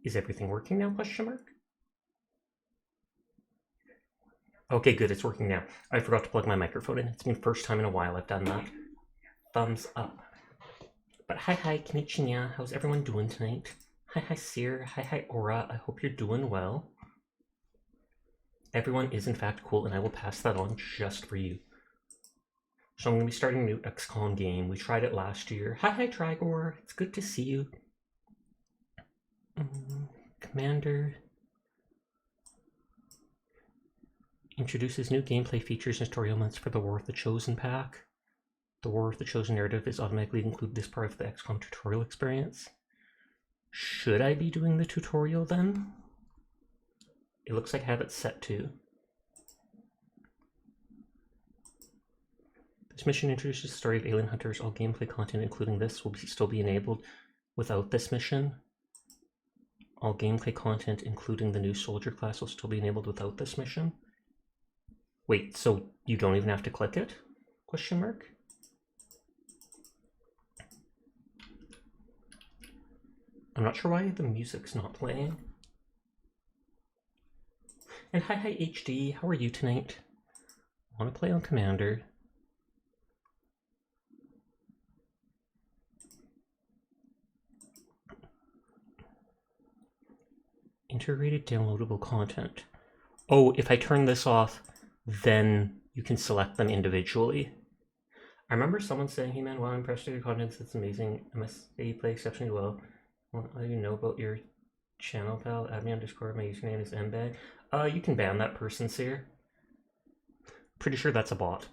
Is everything working now, question mark? Okay, good, it's working now. I forgot to plug my microphone in. It's been the first time in a while I've done that. Thumbs up. But hi, konnichiwa. How's everyone doing tonight? Hi, Seer. Hi, Aura. I hope you're doing well. Everyone is in fact cool, and I will pass that on just for you. So I'm going to be starting a new Xcom game. We tried it last year. Hi, Trigor. It's good to see you. Commander introduces new gameplay features and story elements for the War of the Chosen pack. The War of the Chosen narrative is automatically included as part of the Xcom tutorial experience. Should I be doing the tutorial then? It looks like I have it set to. This mission introduces the story of alien hunters. All gameplay content, including this, will still be enabled without this mission. All gameplay content, including the new soldier class, will still be enabled without this mission. Wait, so you don't even have to click it? Question mark? I'm not sure why the music's not playing. And hi HD, how are you tonight? I want to play on Commander. Integrated downloadable content. Oh, if I turn this off, then you can select them individually. I remember someone saying, hey man, wow, I'm impressed with your content, it's amazing. I must say you play exceptionally well. What do you know about your channel, pal? Add me on Discord, my username is mbag. You can ban that person, Seer. Pretty sure that's a bot.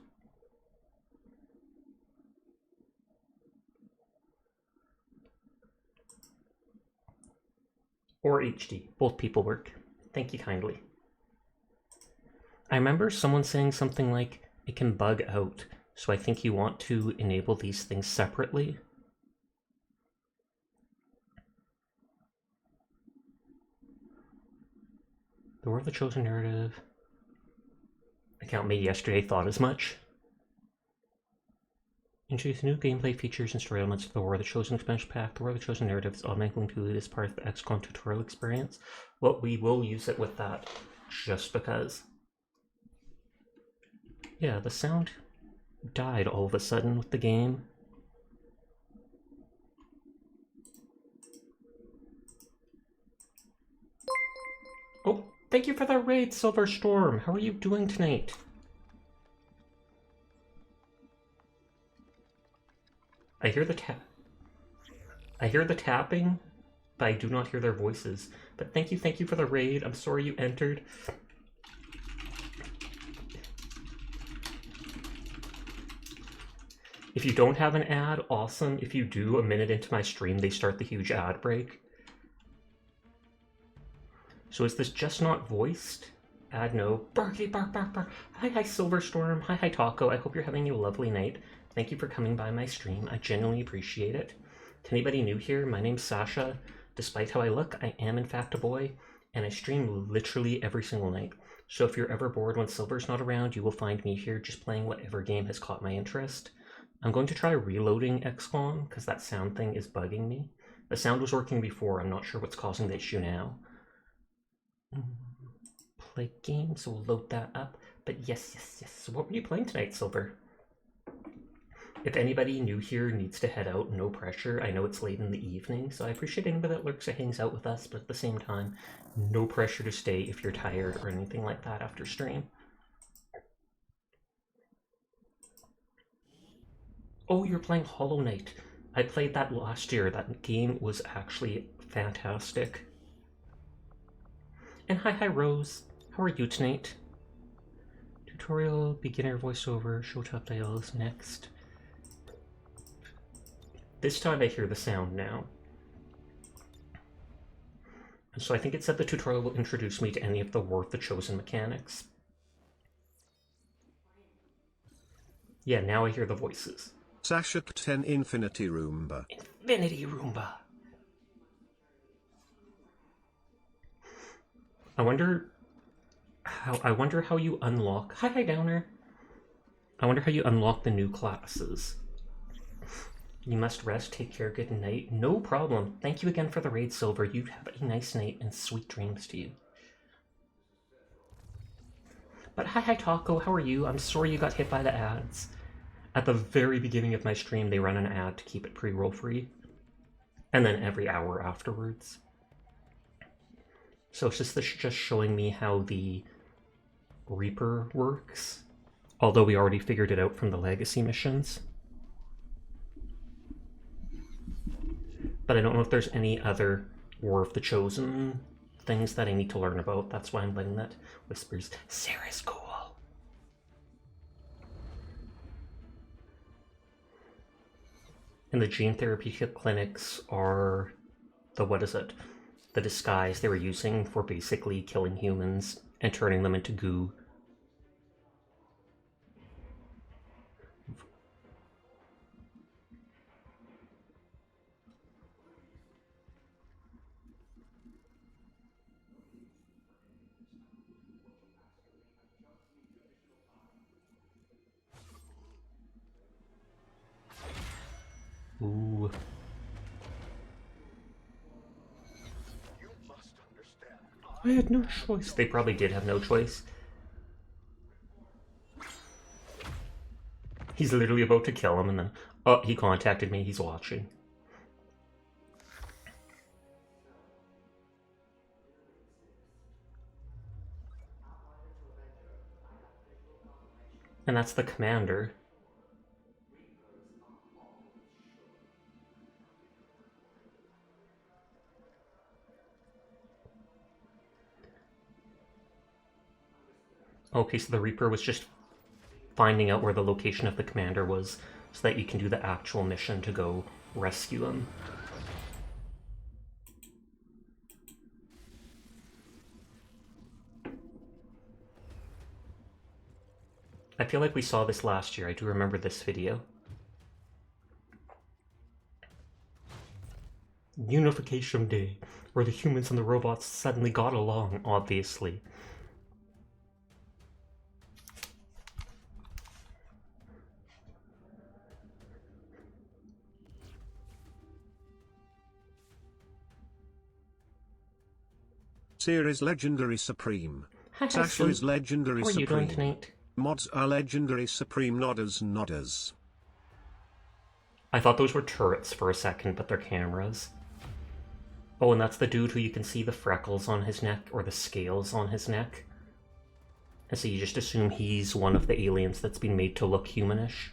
Or HD, both people work. Thank you kindly. I remember someone saying something like, it can bug out, so I think you want to enable these things separately. The War of the Chosen narrative. Account made yesterday thought as much. Introduce new gameplay features and story elements for the War of the Chosen expansion pack. The War of the Chosen narrative is automatically included as part of the Xcom tutorial experience. Well, we will use it with that, just because. Yeah, the sound died all of a sudden with the game. Oh, thank you for the raid, Silver Storm. How are you doing tonight? I hear the tapping, but I do not hear their voices. But thank you for the raid. I'm sorry you entered. If you don't have an ad, awesome. If you do, a minute into my stream, they start the huge ad break. So is this just not voiced? Ad no. Barky, bark, bark, bark. Hi, Silverstorm. Hi, Taco. I hope you're having a lovely night. Thank you for coming by my stream. I genuinely appreciate it. To anybody new here, my name's Sasha. Despite how I look, I am in fact a boy, and I stream literally every single night. So if you're ever bored when Silver's not around, you will find me here just playing whatever game has caught my interest. I'm going to try reloading Xcom, because that sound thing is bugging me. The sound was working before, I'm not sure what's causing the issue now. Play game, so we'll load that up. But yes. So what were you playing tonight, Silver? If anybody new here needs to head out, no pressure. I know it's late in the evening, so I appreciate anybody that lurks or hangs out with us, but at the same time, no pressure to stay if you're tired or anything like that after stream. Oh, you're playing Hollow Knight. I played that last year. That game was actually fantastic. And hi, Rose. How are you tonight? Tutorial, beginner voiceover, show top dials, next. This time I hear the sound now. And so I think it said the tutorial will introduce me to any of the War of the Chosen mechanics. Yeah, now I hear the voices. Sasha 10 Infinity Roomba. Infinity Roomba. I wonder how you unlock. Hi Downer. I wonder how you unlock the new classes. You must rest. Take care. Good night. No problem. Thank you again for the raid, Silver. You have a nice night and sweet dreams to you. But hi Taco, how are you? I'm sorry you got hit by the ads. At the very beginning of my stream, they run an ad to keep it pre-roll free. And then every hour afterwards. So it's just showing me how the Reaper works. Although we already figured it out from the Legacy missions. But I don't know if there's any other War of the Chosen things that I need to learn about. That's why I'm letting that whispers. Sarah's cool. And the gene therapy clinics are the, what is it? The disguise they were using for basically killing humans and turning them into goo. Ooh. I had no choice. They probably did have no choice. He's literally about to kill him and then, oh, he contacted me, he's watching. And that's the commander. Okay, so the Reaper was just finding out where the location of the commander was so that you can do the actual mission to go rescue him. I feel like we saw this last year. I do remember this video. Unification Day, where the humans and the robots suddenly got along, obviously. Seer is legendary supreme. Hi, Sasha is legendary How are you doing supreme. tonight? Mods are legendary supreme. Nodders. I thought those were turrets for a second, but they're cameras. Oh, and that's the dude who you can see the freckles on his neck, or the scales on his neck. And so you just assume he's one of the aliens that's been made to look humanish.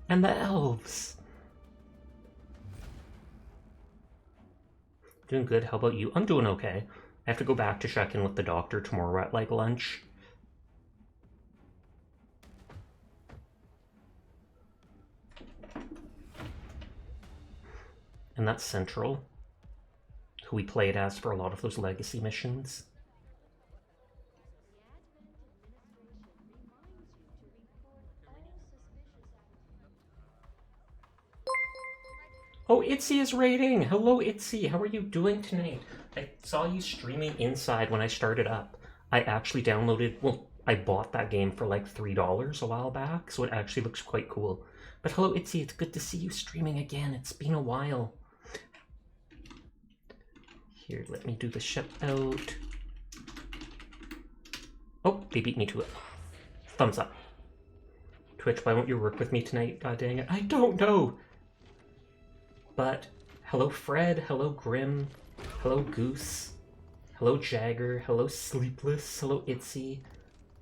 And the elves! Doing good, how about you? I'm doing okay. I have to go back to check in with the doctor tomorrow at, like, lunch. And that's Central, who we played as for a lot of those legacy missions. Oh, Itzy is raiding! Hello, Itzy! How are you doing tonight? I saw you streaming Inside when I started up. I actually downloaded, well, I bought that game for like $3 a while back, so it actually looks quite cool. But hello, Itzy, it's good to see you streaming again. It's been a while. Here, let me do the ship out. Oh, they beat me to it. Thumbs up. Twitch, why won't you work with me tonight? God dang it. I don't know! But, hello Fred, hello Grim, hello Goose, hello Jagger, hello Sleepless, hello Itzy,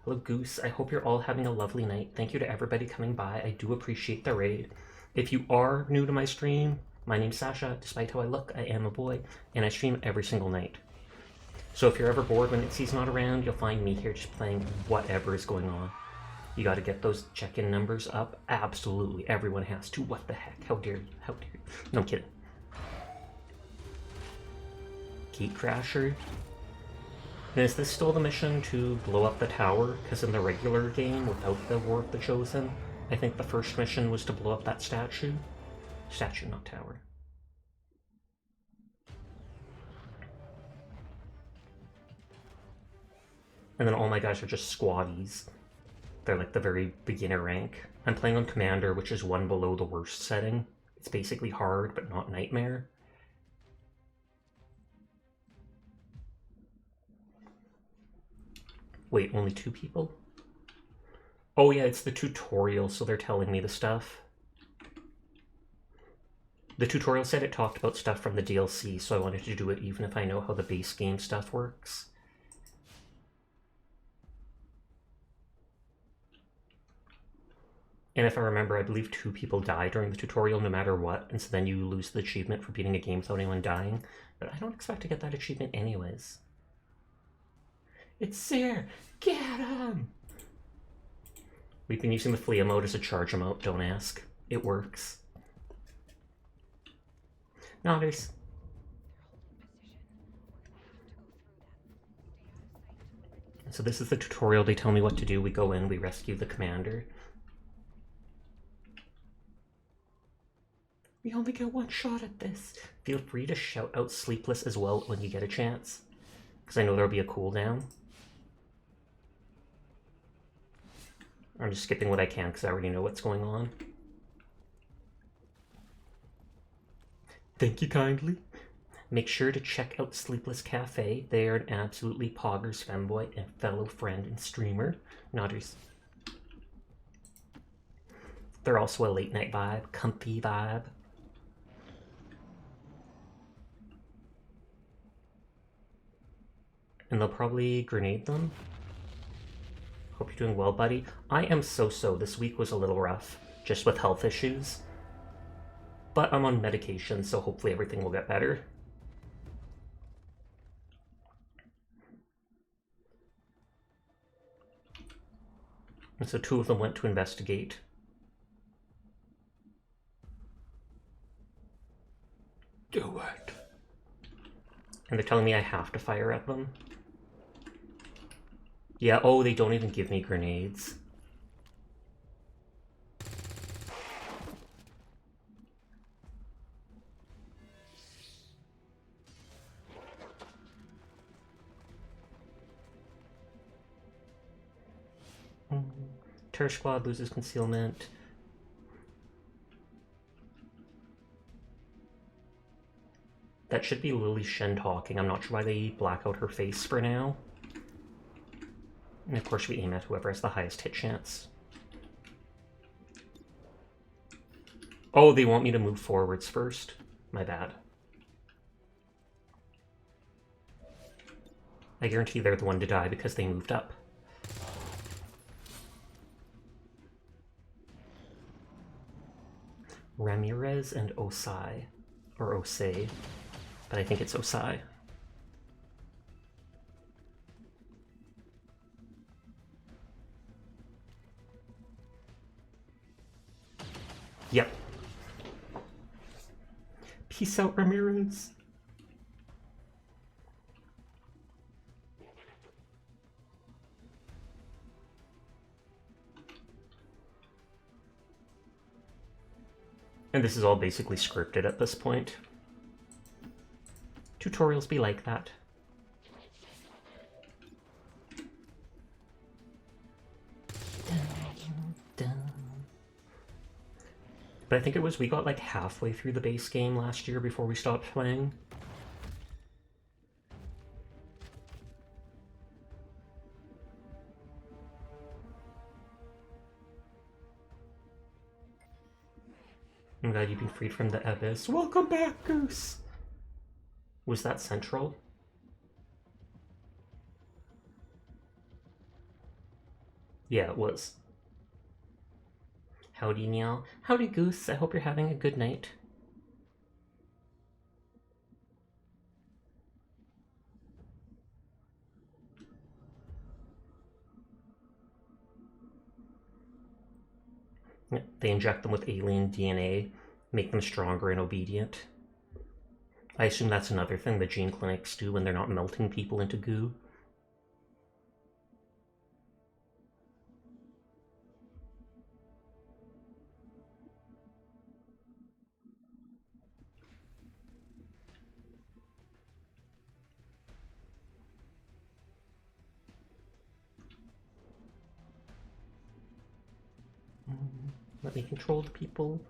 hello Goose. I hope you're all having a lovely night. Thank you to everybody coming by. I do appreciate the raid. If you are new to my stream, my name's Sasha. Despite how I look, I am a boy, and I stream every single night. So if you're ever bored when Itzy's not around, you'll find me here just playing whatever is going on. You gotta get those check-in numbers up. Absolutely, everyone has to. What the heck? How dare you? How dare you? No, I'm kidding. Gate Crasher. And is this still the mission to blow up the tower? Because in the regular game, without the War of the Chosen, I think the first mission was to blow up that statue. Statue, not tower. And then all my guys are just squaddies. They're like the very beginner rank. I'm playing on Commander, which is one below the worst setting. It's basically hard, but not nightmare. Wait, only 2 people? Oh yeah, it's the tutorial, so they're telling me the stuff. The tutorial said it talked about stuff from the DLC, so I wanted to do it even if I know how the base game stuff works. And if I remember, I believe 2 people die during the tutorial no matter what, and so then you lose the achievement for beating a game without anyone dying. But I don't expect to get that achievement anyways. It's Seer! Get him! We've been using the Flea mode as a charge emote, don't ask. It works. Nodders. So this is the tutorial. They tell me what to do. We go in, we rescue the commander. We only get 1 shot at this. Feel free to shout out Sleepless as well when you get a chance, because I know there'll be a cooldown. I'm just skipping what I can because I already know what's going on. Thank you kindly. Make sure to check out Sleepless Cafe. They are an absolutely poggers femboy and fellow friend and streamer. Nodders. They're also a late night vibe, comfy vibe. And they'll probably grenade them. Hope you're doing well, buddy. I am so-so. This week was a little rough, just with health issues. But I'm on medication, so hopefully everything will get better. And so 2 of them went to investigate. Do it. And they're telling me I have to fire at them. Yeah, oh, they don't even give me grenades. Terror Squad loses concealment. That should be Lily Shen talking. I'm not sure why they black out her face for now. And of course we aim at whoever has the highest hit chance. Oh, they want me to move forwards first. My bad. I guarantee they're the one to die because they moved up. Ramirez and Osai. Or Osei. But I think it's Osai. Yep. Peace out, Ramirez. And this is all basically scripted at this point. Tutorials be like that. But I think it was, we got like halfway through the base game last year before we stopped playing. I'm glad you've been freed from the abyss. Welcome back, Goose! Was that central? Yeah, it was. Howdy, Neil. Howdy, Goose. I hope you're having a good night. They inject them with alien DNA, make them stronger and obedient. I assume that's another thing the gene clinics do when they're not melting people into goo. Let me control the people.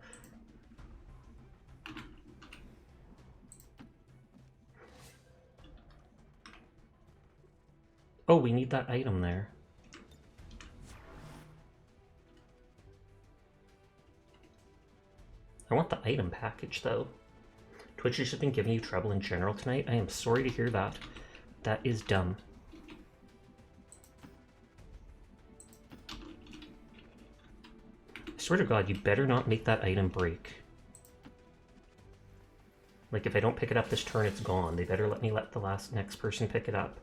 Oh, we need that item there. I want the item package, though. Twitch has just been giving you trouble in general tonight. I am sorry to hear that. That is dumb. I swear to God, you better not make that item break. Like, if I don't pick it up this turn, it's gone. They better let me let the next person pick it up.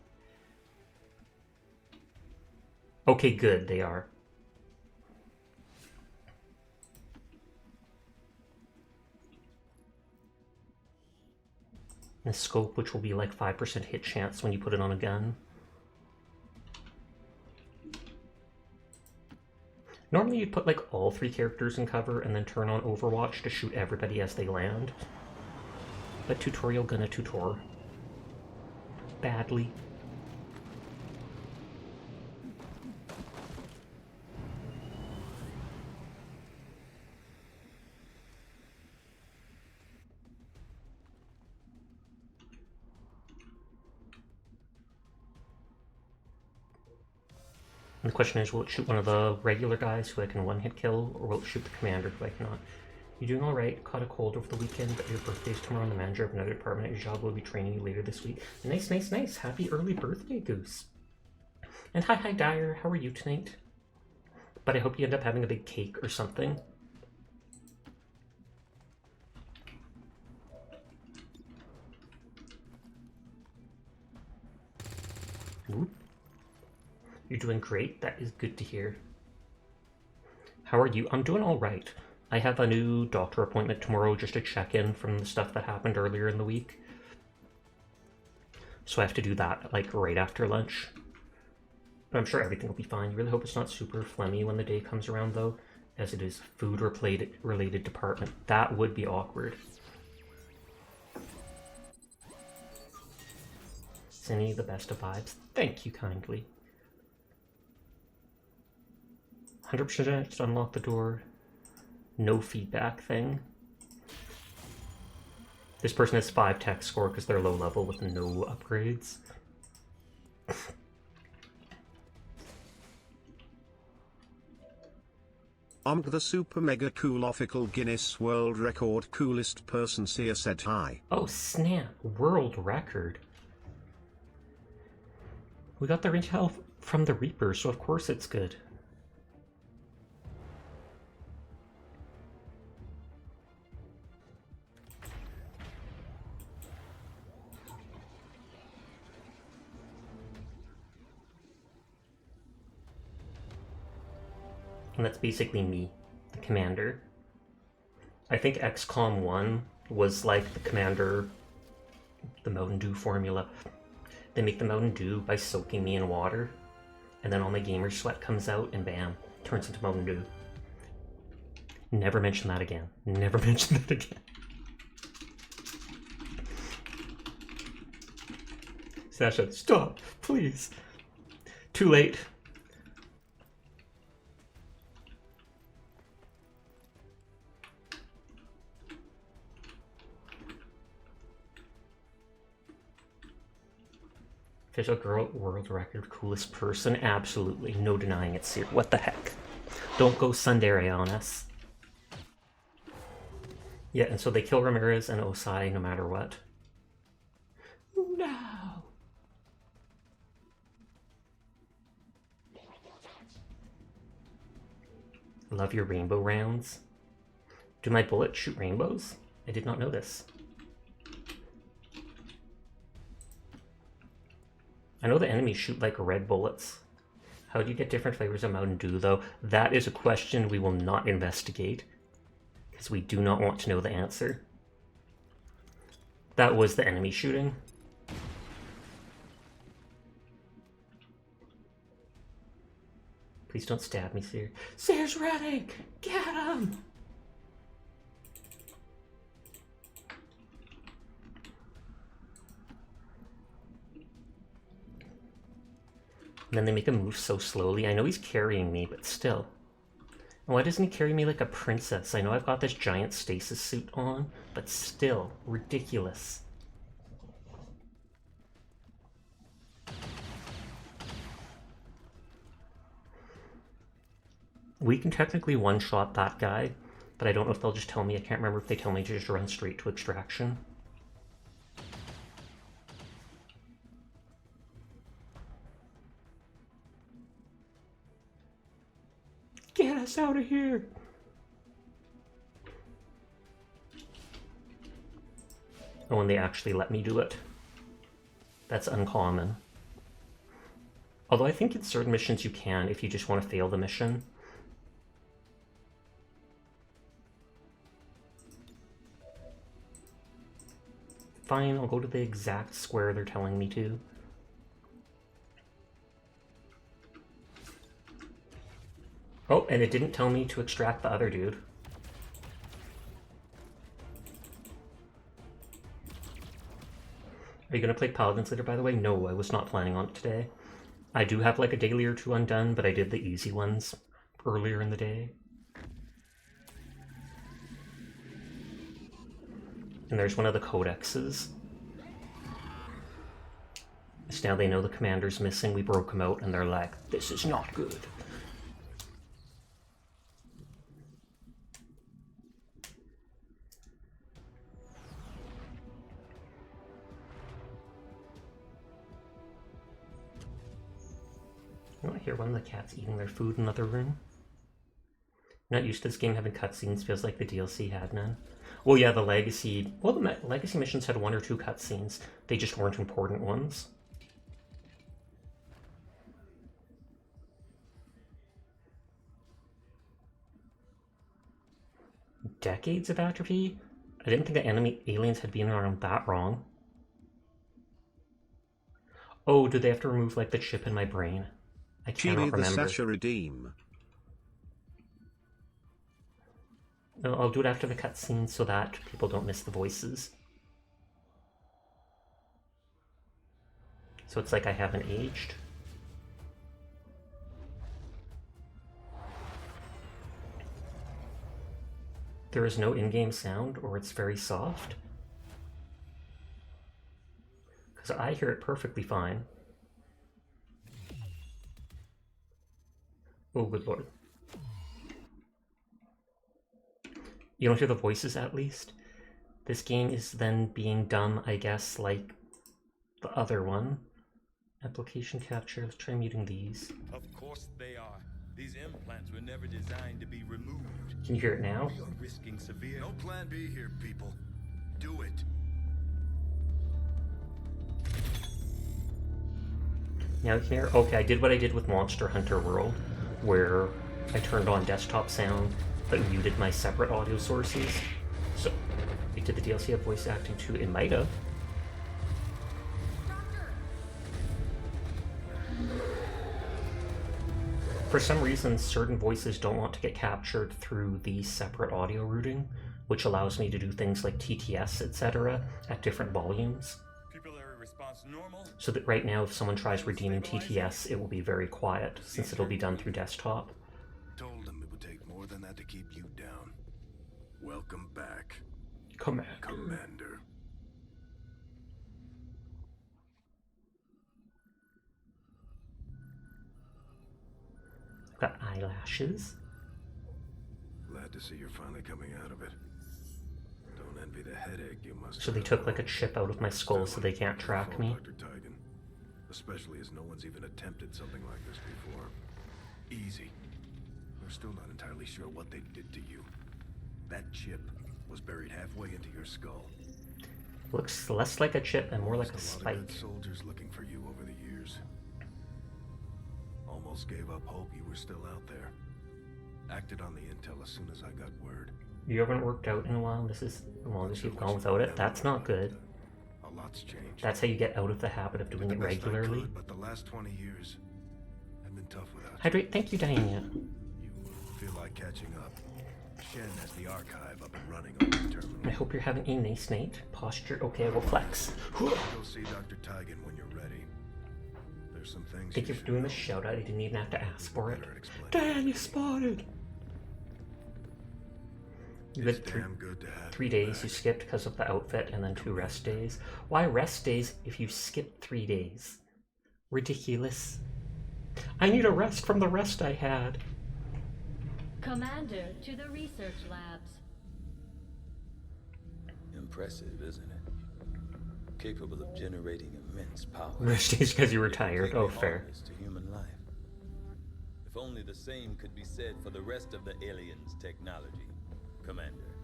Okay, good, they are. And scope, which will be like 5% hit chance when you put it on a gun. Normally you'd put like all 3 characters in cover and then turn on Overwatch to shoot everybody as they land. But tutorial gonna tutor. Badly. And the question is, will it shoot one of the regular guys who I can one-hit kill, or will it shoot the commander who I cannot? You're doing alright, caught a cold over the weekend, but your birthday's tomorrow and the manager of another department at your job will be training you later this week. Nice, nice, nice. Happy early birthday, Goose. And hi, Dyer. How are you tonight? But I hope you end up having a big cake or something. Ooh. You're doing great. That is good to hear. How are you? I'm doing all right. I have a new doctor appointment tomorrow just to check in from the stuff that happened earlier in the week. So I have to do that like right after lunch. But I'm sure everything will be fine. Really hope it's not super phlegmy when the day comes around though, as it is a food-related department. That would be awkward. Sending you the best of vibes. Thank you kindly. 100% to unlock the door. No feedback thing. This person has 5 tech score because they're low level with no upgrades. I'm the super mega cool official Guinness World Record coolest person Sia said hi. Oh snap, world record. We got the intel from the Reaper, so of course it's good. And that's basically me, the commander. I think Xcom 1 was like the commander, the Mountain Dew formula. They make the Mountain Dew by soaking me in water, and then all my gamer sweat comes out, and bam, turns into Mountain Dew. Never mention that again. Never mention that again. Sasha, stop, please. Too late. Official girl world record coolest person? Absolutely. No denying it, Seer. What the heck? Don't go Sundere on us. Yeah, and so they kill Ramirez and Osai no matter what. No! Love your rainbow rounds. Do my bullets shoot rainbows? I did not know this. I know the enemies shoot like red bullets. How do you get different flavors of Mountain Dew though? That is a question we will not investigate, because we do not want to know the answer. That was the enemy shooting. Please don't stab me, Seer. Seer's running! Get him! And then they make him move so slowly. I know he's carrying me, but still. Why doesn't he carry me like a princess? I know I've got this giant stasis suit on, but still, ridiculous. We can technically one-shot that guy, but I don't know if they'll just tell me. I can't remember if they tell me to just run straight to extraction. Get us out of here! Oh, and they actually let me do it. That's uncommon. Although I think in certain missions you can, if you just want to fail the mission. Fine, I'll go to the exact square they're telling me to. Oh, and it didn't tell me to extract the other dude. Are you going to play Paladins later, by the way? No, I was not planning on it today. I do have like a daily or two undone, but I did the easy ones earlier in the day. And there's one of the codexes. So now they know the commander's missing, we broke him out, and they're like, this is not good. You know, I hear one of the cats eating their food in another room. Not used to this game having cutscenes, feels like the DLC had none. Well, yeah, the Legacy missions had 1 or 2 cutscenes. They just weren't important ones. Decades of atrophy? I didn't think the enemy aliens had been around that long. Oh, do they have to remove, like, the chip in my brain? I cannot remember. The Sasha Redeem. No, I'll do it after the cutscene so that people don't miss the voices. So it's like I haven't aged. There is no in-game sound, or it's very soft. Because I hear it perfectly fine. Oh, good lord. You don't hear the voices, at least? This game is then being dumb, I guess, like the other one. Application capture, let's try muting these. Of course they are. These implants were never designed to be removed. Can you hear it now? We are risking severe... No plan B here, people. Do it. Now you can hear... Okay, I did what I did with Monster Hunter World, where I turned on desktop sound, but muted my separate audio sources. So, did the DLC have voice acting too? It might have. For some reason, certain voices don't want to get captured through the separate audio routing, which allows me to do things like TTS, etc. at different volumes. Pupillary response normal. So that right now, if someone tries redeeming TTS, it will be very quiet, since it'll be done through desktop. Told them it would take more than that to keep you down. Welcome back, Commander. Got eyelashes. Glad to see you're finally coming out of it. Don't envy the headache you must. So they took like a chip out of my skull so they can't track me. Dr. Tigan. Especially as no one's even attempted something like this before. Easy. We're still not entirely sure what they did to you. That chip was buried halfway into your skull. Looks less like a chip and more like a Lost a lot of spike. good soldiers looking for you over the years. Almost gave up hope you were still out there. Acted on the intel as soon as I got word. You haven't worked out in a while? This is the longest you've gone without it? That's not good. A lot's changed. That's how you get out of the habit of doing Did it the best I regularly. could, but the last 20 years have been tough without you. Hydrate, thank you, Diana. You feel like catching up. Shen has the archive up and running on the terminal. I hope you're having a nice night. Posture, okay, I will flex. Go see Dr. Tigan when you're ready. There's some things Thank you for should doing know. the shout out. I didn't even have to ask for it. Better explain. Dan, you spotted! You It's had damn good to have 3 you days back. you skipped because of the outfit, and then 2 rest days. Why rest days if you skipped 3 days? Ridiculous. I need a rest from the rest I had. Commander, to the research labs. Impressive, isn't it? Capable of generating immense power. Rest days because you were tired. Oh, Completely fair. harmless to human life. If only the same could be said for the rest of the aliens' technology, Commander.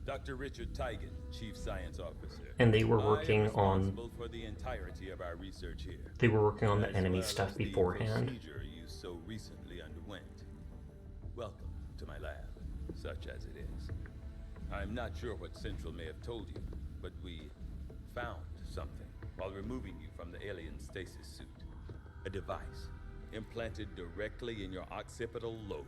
Dr. Richard Tigan, Chief Science Officer. And they were I am working on responsible for the entirety of our research here. the As enemy well stuff as the beforehand. procedure you so recently underwent. Welcome to my lab, such as it is. I'm not sure what Central may have told you, but we found something while removing you from the alien stasis suit. A device implanted directly in your occipital lobe.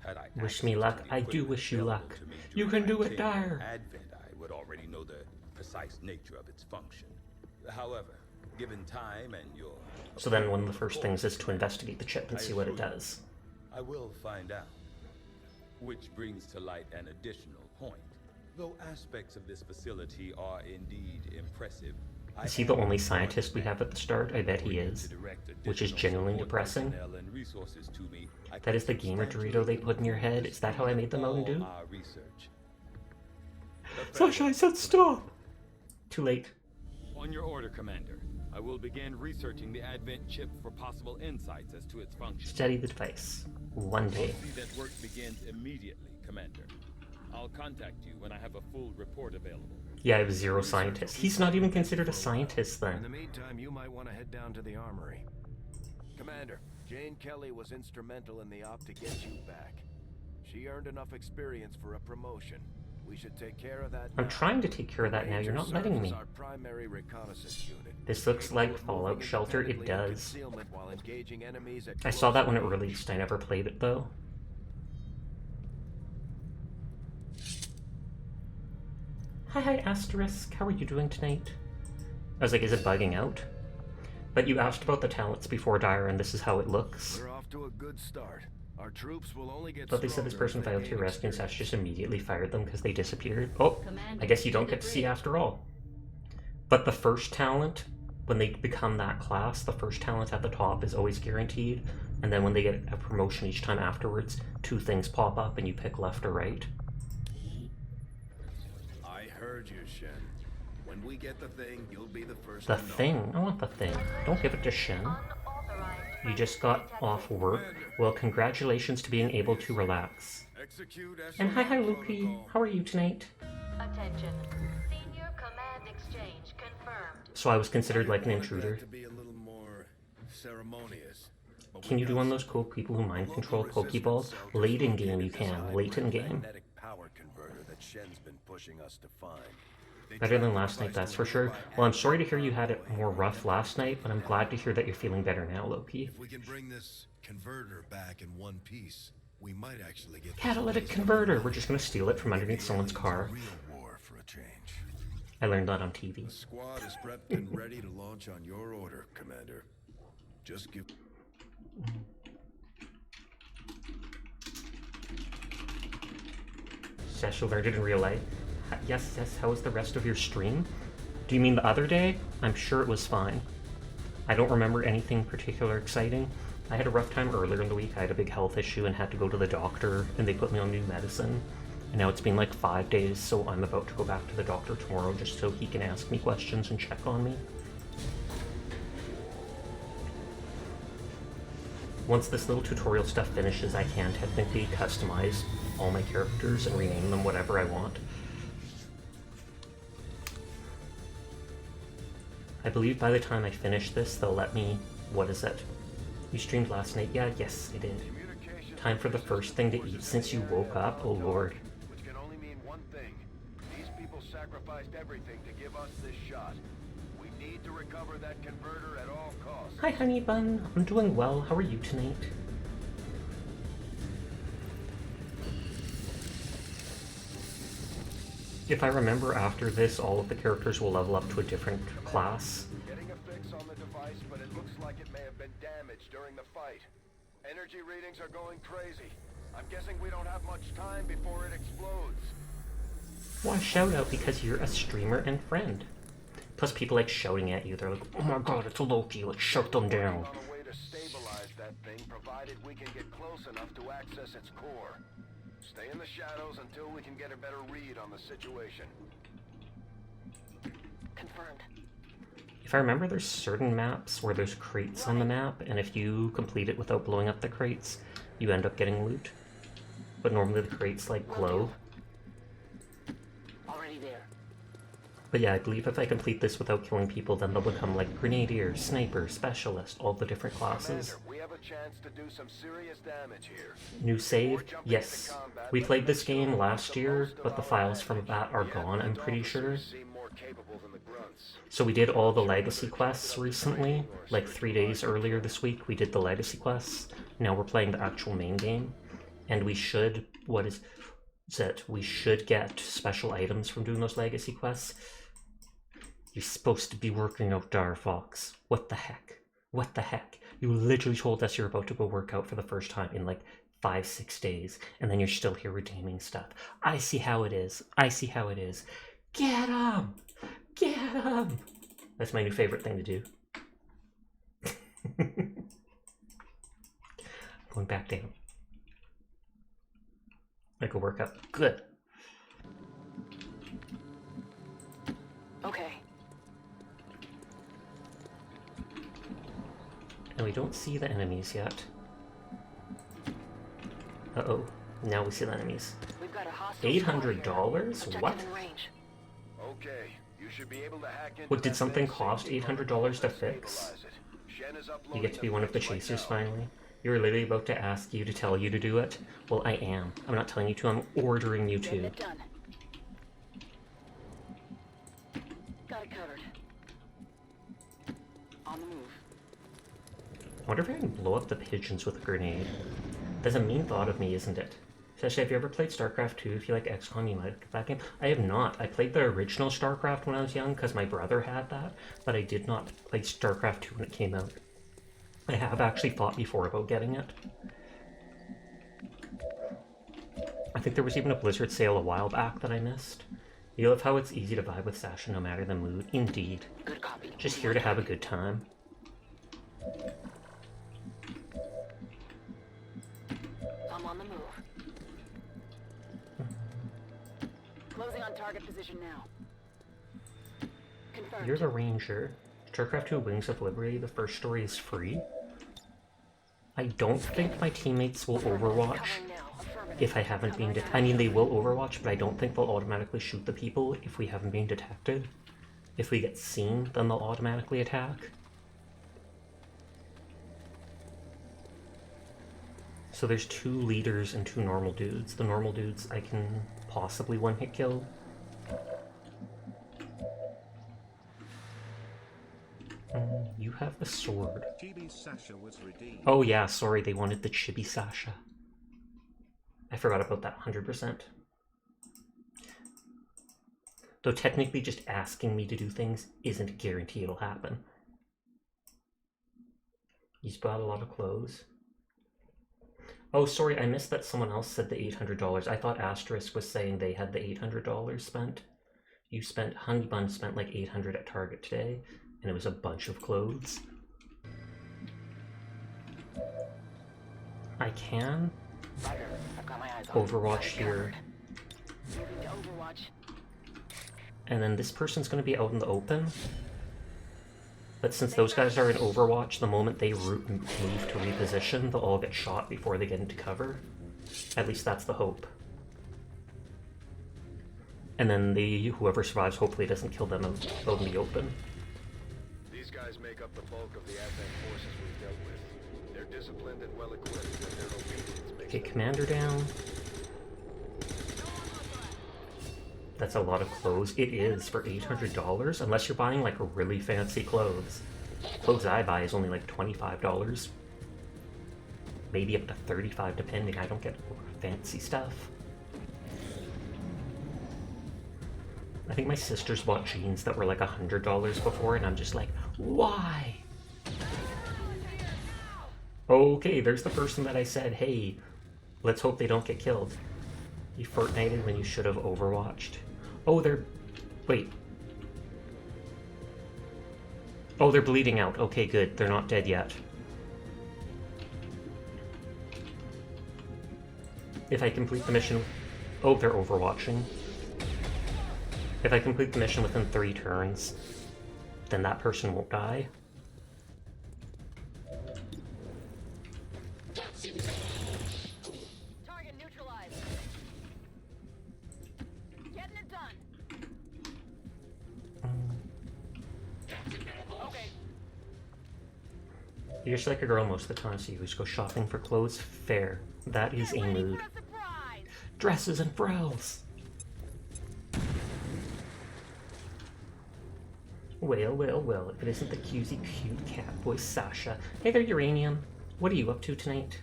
Had I Wish me access luck. to the I do equipment wish you available luck. to me You during can do my it, tenure Dyer. Advent, I would already know the precise nature of its function. However, given time and your... So then one of the first things is to investigate the chip and see what it does. I will find out. Which brings to light an additional point. Though aspects of this facility are indeed impressive, Is he the only scientist we have at the start? I bet he is. Which is genuinely depressing. That is the gamer Dorito they put in your head? Is that how I made the Mountain Dew? Sasha, I said stop! Too late. On your order, Commander. I will begin researching the Advent chip for possible insights as to its function. Study the device. One day. See that work begins immediately, Commander. I'll contact you when I have a full report available. Yeah, I have 0 scientists. He's not even considered a scientist In the then. meantime, you might want to head down to the armory. Commander, Jane Kelly was instrumental in the op to get you back. She earned enough experience for a promotion. We should take care of that now. I'm trying to take care of that now, you're not letting me. Our primary reconnaissance unit. This looks like Fallout Shelter, it Independently in does. concealment while engaging enemies at I saw that close when it range. released, I never played it though. Hi, Asterisk, how are you doing tonight? I was like, is it bugging out? But you asked about the talents before Dyer, and this is how it looks. We're off to a good start. Our troops will only get But they said this stronger person as they failed to gain rescue, and Sash experience. just immediately fired them because they disappeared. Oh, Commander, I guess you to don't the get to see bridge. after all. But the first talent, when they become that class, the first talent at the top is always guaranteed, and then when they get a promotion each time afterwards, 2 things pop up and you pick left or right. I heard you, Shen. When we get the thing, you'll be the first The to know. thing? I want the thing. Don't give it to Shen. You just got off work? Well, congratulations to being able to relax. Execute And hi, SOS Luki. protocol. How are you tonight? Attention. Senior command exchange confirmed. So I was considered like an Wanted intruder. that to be a little more ceremonious. But Can we you do got one of those some cool people who mind local control resistance Pokeballs? cell Late in game you dislocated can. this Late in game. magnetic power converter that Shen's been pushing us to find. They Better than tracked the last night, device that's to for a sure. nearby Well, I'm sorry to Advent hear you had it convoy. more rough last night, but I'm glad to hear that you're feeling better now, Loki. If we can bring this converter back in one piece, we might actually get this Catalytic place converter! up We're just gonna steal it from and underneath give the someone's aliens car. a real war for a change. I learned that on TV. The squad is prepped and ready to launch on your order, Commander. Just give... Sash, you learned it in real life. Yes, how was the rest of your stream? Do you mean the other day? I'm sure it was fine. I don't remember anything particular exciting. I had a rough time earlier in the week. I had a big health issue and had to go to the doctor, and they put me on new medicine. And now it's been like 5 days, so I'm about to go back to the doctor tomorrow just so he can ask me questions and check on me. Once this little tutorial stuff finishes, I can technically customize all my characters and rename them whatever I want. I believe by the time I finish this, they'll let me... What is it? You streamed last night? Yeah, yes, I did. Time for the first thing to eat since you woke up? Oh lord. Which can only mean one thing. These people sacrificed everything to give us this shot. We need to recover that converter at all costs. Hi, honey bun. I'm doing well. How are you tonight? If I remember after this, all of the characters will level up to a different class. Getting a fix on the device, but it looks like it may have been damaged during the fight. Energy readings are going crazy. I'm guessing we don't have much time before it explodes. Why shout out? Because you're a streamer and friend. Plus people like shouting at you. They're like, oh my god, it's a Loki, let's shut them down. On a way to stabilize that thing, provided we can get close enough to access its core. Stay in the shadows until we can get a better read on the situation. Confirmed. If I remember, there's certain maps where there's crates on the map, and if you complete it without blowing up the crates, you end up getting loot. But normally the crates like glow. Already there. But yeah, I believe if I complete this without killing people, then they'll become like Grenadier, Sniper, Specialist, all the different classes. Commander, we have a chance to do some serious damage here. New save? Yes. We played this game last year, but the files from that are gone, I'm pretty sure. Seem more capable than the grunts. So we did all the legacy quests recently, like 3 days earlier this week we did the legacy quests. Now we're playing the actual main game, and we should, what is it? We should get special items from doing those legacy quests. You're supposed to be working out, Dar Fox. What the heck? What the heck? You literally told us you're about to go work out for the first time in like 5-6 days, and then you're still here redeeming stuff. I see how it is. I see how it is. Get 'em! Get 'em! That's my new favorite thing to do. Going back down. I go work up. Good. Okay. And we don't see the enemies yet. Uh-oh. Now we see the enemies. We've got a hostile $800? What? Okay, you should be able to hack into What, did that something thing, cost safety $800 protocols to and fix? stabilize it. Shen is You uploading get to be one of the footage right chasers now. finally. You were literally about to ask you to tell you to do it. Well, I am. I'm not telling you to, I'm ordering you to. Done. Got it covered. On the move. I wonder if I can blow up the pigeons with a grenade. That's a mean thought of me, isn't it? Especially if you ever played StarCraft 2, if you like XCOM, you might like that game. I have not. I played the original StarCraft when I was young because my brother had that, but I did not play StarCraft 2 when it came out. I have actually thought before about getting it. I think there was even a Blizzard sale a while back that I missed. You love how it's easy to vibe with Sasha no matter the mood. Indeed. Good copy. Just here to have a good time. I'm on the move. Closing on target position now. Confirmed. You're the Ranger. StarCraft 2 Wings of Liberty, the first story is free. I don't think my teammates will Overwatch Covering now. Affirmative. if I haven't been I mean, they will Overwatch, but I don't think they'll automatically shoot the people if we haven't been detected. If we get seen, then they'll automatically attack. So there's 2 leaders and 2 normal dudes. The normal dudes I can possibly one-hit kill. You have the sword. Chibi Sasha was redeemed. Oh yeah, sorry, they wanted the Chibi Sasha. I forgot about that 100%. Though technically just asking me to do things isn't a guarantee it'll happen. He's bought a lot of clothes. Oh, sorry, I missed that someone else said the $800. I thought Asterisk was saying they had the $800 spent. You spent, Honey Bun spent like $800 at Target today, and it was a bunch of clothes. I can Roger. I've got my eyes on. Overwatch here, Moving to Overwatch. and then this person's going to be out in the open. But since those guys are in Overwatch, the moment they move to reposition, they'll all get shot before they get into cover. At least that's the hope. And then whoever survives hopefully doesn't kill them out in the open. These guys make up the bulk of the Advent forces we've dealt with. They're disciplined and well equipped, and their obedience makes Okay, them commander down. That's a lot of clothes. It is for $800, unless you're buying like really fancy clothes. Clothes I buy is only like $25. Maybe up to $35 depending. I don't get fancy stuff. I think my sisters bought jeans that were like $100 before, and I'm just like, why? Okay, there's the person that I said, hey, Let's hope they don't get killed. You Fortnited when you should have Overwatched. Oh, they're... Wait. Oh, they're bleeding out. Okay, good. They're not dead yet. If I complete the mission... Oh, they're Overwatching. If I complete the mission within 3 turns, then that person won't die. Target neutralized. Getting it done. Okay. You're just like a girl most of the time, so you just go shopping for clothes. Fair. That is a Ready mood. for a surprise. Dresses and frills! Well, if it isn't the cutesy cute cat boy Sasha. Hey there, Uranium. What are you up to tonight?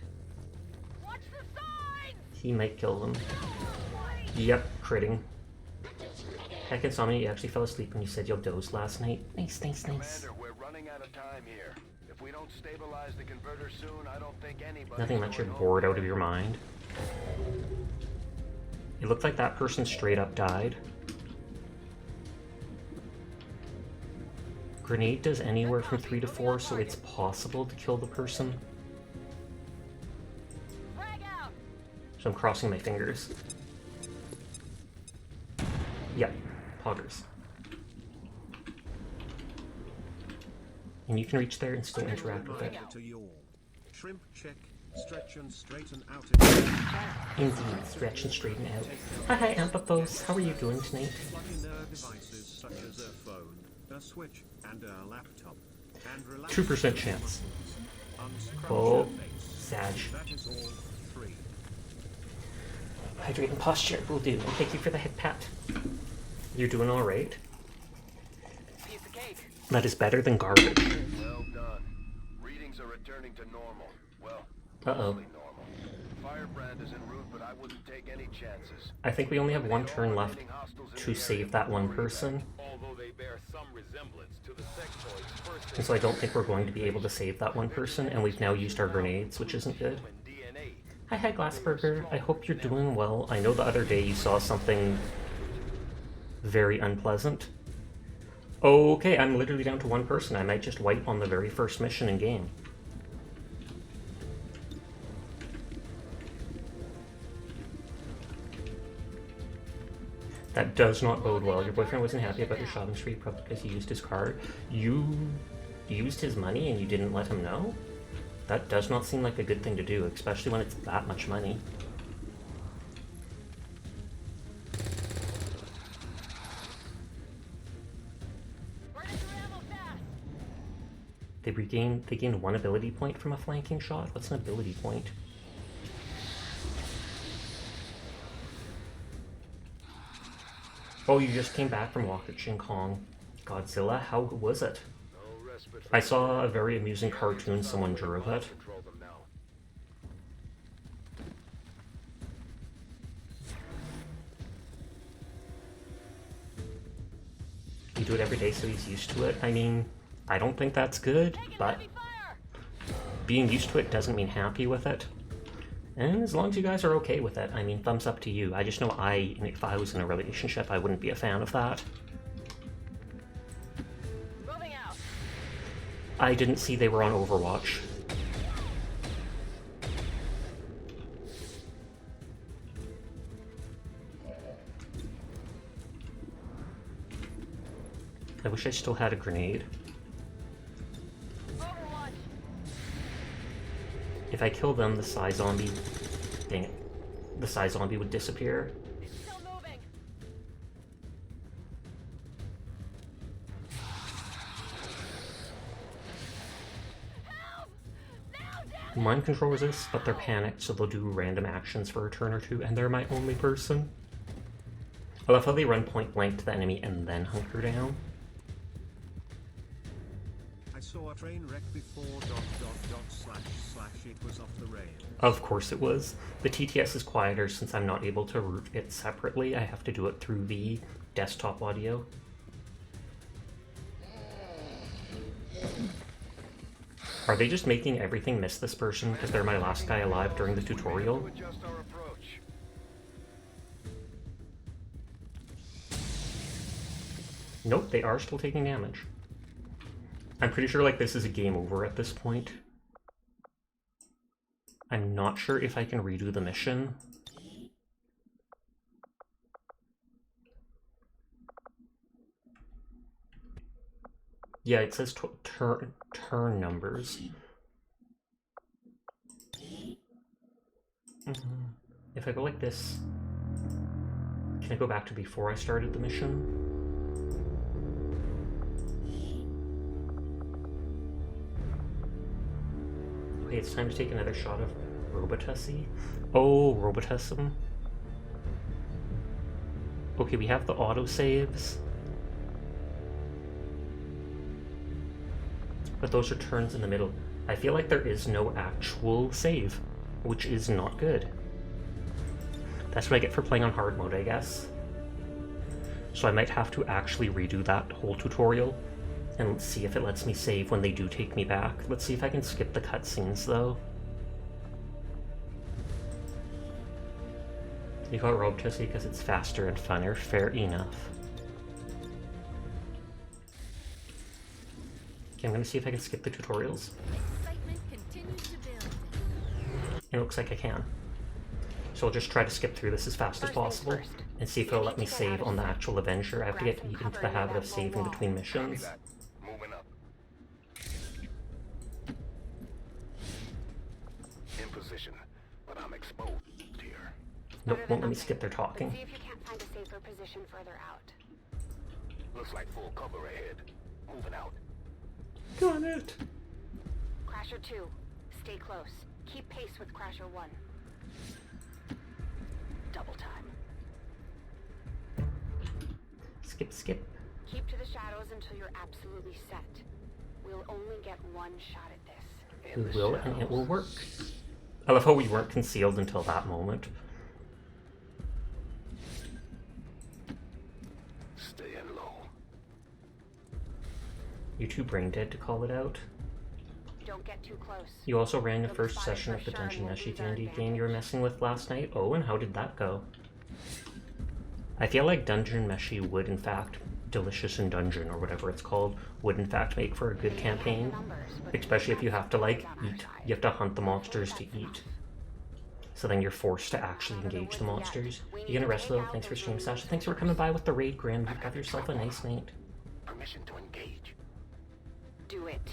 Watch the signs. He might kill them. Yep, critting. Heck, Insomnia, you actually fell asleep when you said you'll doze last night. Nice. Commander, we're running out of time here. If we don't stabilize the converter soon, I don't think anybody. Nothing much, you're bored out of your mind. It looked like that person straight up died. Grenade does anywhere from 3 to 4, so it's possible to kill the person. Frag out. So I'm crossing my fingers. Yep, poggers. And you can reach there and still interact with it. To yawn. Shrimp check. Stretch and straighten out. Indeed, stretch and straighten out. Hi, Ampathos. How are you doing tonight? Plug in their devices such as a phone, a switch, and a laptop. And relax. 2% chance. Unscrunch Oh, your face. Sag. That is all 3. Hydrate and posture will do. And thank you for the hip pat. You're doing alright. Piece of cake. That is better than garbage. Well done. Readings are returning to normal. Well, Uh-oh. mostly normal. Firebrand is en route, but I wouldn't take any chances. I think we only have 1 turn left to save that one person. Although they bear some resemblance to the sectoid's first And so I don't think we're going to be able to save that one person, and we've now used our grenades, which isn't good. DNA. Hi, Glassburger. I hope you're doing well. I know the other day you saw something very unpleasant. Okay, I'm literally down to 1 person. I might just wipe on the very first mission in game. That does not bode well. Your boyfriend wasn't happy about your shopping spree probably because he used his card. You used his money and you didn't let him know? That does not seem like a good thing to do, especially when it's that much money. Burning through ammo fast. They gain 1 ability point from a flanking shot? What's an ability point? Oh, you just came back from watching Kong Godzilla? How was it? No respite. I saw a very amusing cartoon someone drew of it. Control them now. You do it every day so he's used to it. I mean, I don't think that's good, Taking but heavy fire. being used to it doesn't mean happy with it. And as long as you guys are okay with it, I mean, thumbs up to you. I just know if I was in a relationship, I wouldn't be a fan of that. Moving out. I didn't see they were on Overwatch. I wish I still had a grenade. Overwatch. If I kill them, the Psy Zombie... Dang it. The Psy Zombie would disappear. Still moving. Help! Now, damn it! Mind control resists, but they're panicked, so they'll do random actions for a turn or 2, and they're my only person. I love how they run point blank to the enemy and then hunker down. I saw a train wreck before ... it was off the rail. Of course it was. The TTS is quieter since I'm not able to route it separately. I have to do it through the desktop audio. Are they just making everything miss this person because they're my last guy alive during the tutorial? Adjust our approach. Nope, they are still taking damage. I'm pretty sure like this is a game over at this point. I'm not sure if I can redo the mission. Yeah, it says turn numbers. If I go like this, can I go back to before I started the mission? Okay, it's time to take another shot of Robotussie. Oh, Robotussum. Okay, we have the autosaves. But those are turns in the middle. I feel like there is no actual save, which is not good. That's what I get for playing on hard mode, I guess. So I might have to actually redo that whole tutorial and see if it lets me save when they do take me back. Let's see if I can skip the cutscenes, though. You call it Robotussie because it's faster and funner. Fair enough. Okay, I'm gonna see if I can skip the tutorials. Excitement continues to build. It looks like I can. So I'll just try to skip through this as fast as possible and see if it'll let me save on the actual Avenger. I have to get into the habit of saving between missions. Moving up. In position, but I'm exposed here. Nope, won't let me skip their talking. See if you can't find a safer position further out. Looks like full cover ahead. Moving out. Got it! Crasher 2, stay close. Keep pace with Crasher 1. Double time. Skip, skip. Keep to the shadows until you're absolutely set. We'll only get one shot at this. We will, and it will work. I love how we weren't concealed until that moment. Staying low. You too brain dead to call it out. Don't get too close. You also ran the first session of the Dungeon Meshi D&D game you were messing with last night. Oh, and how did that go? I feel like Dungeon Meshi would, in fact, Delicious in Dungeon, or whatever it's called, would in fact make for a good campaign. Especially if you have to, like, eat. You have to hunt the monsters to eat. So then you're forced to actually engage the monsters. You gonna rest though? Thanks for streaming, Sasha. Thanks for coming by with the raid, Grim. Have yourself a nice night. Permission to engage. Do it.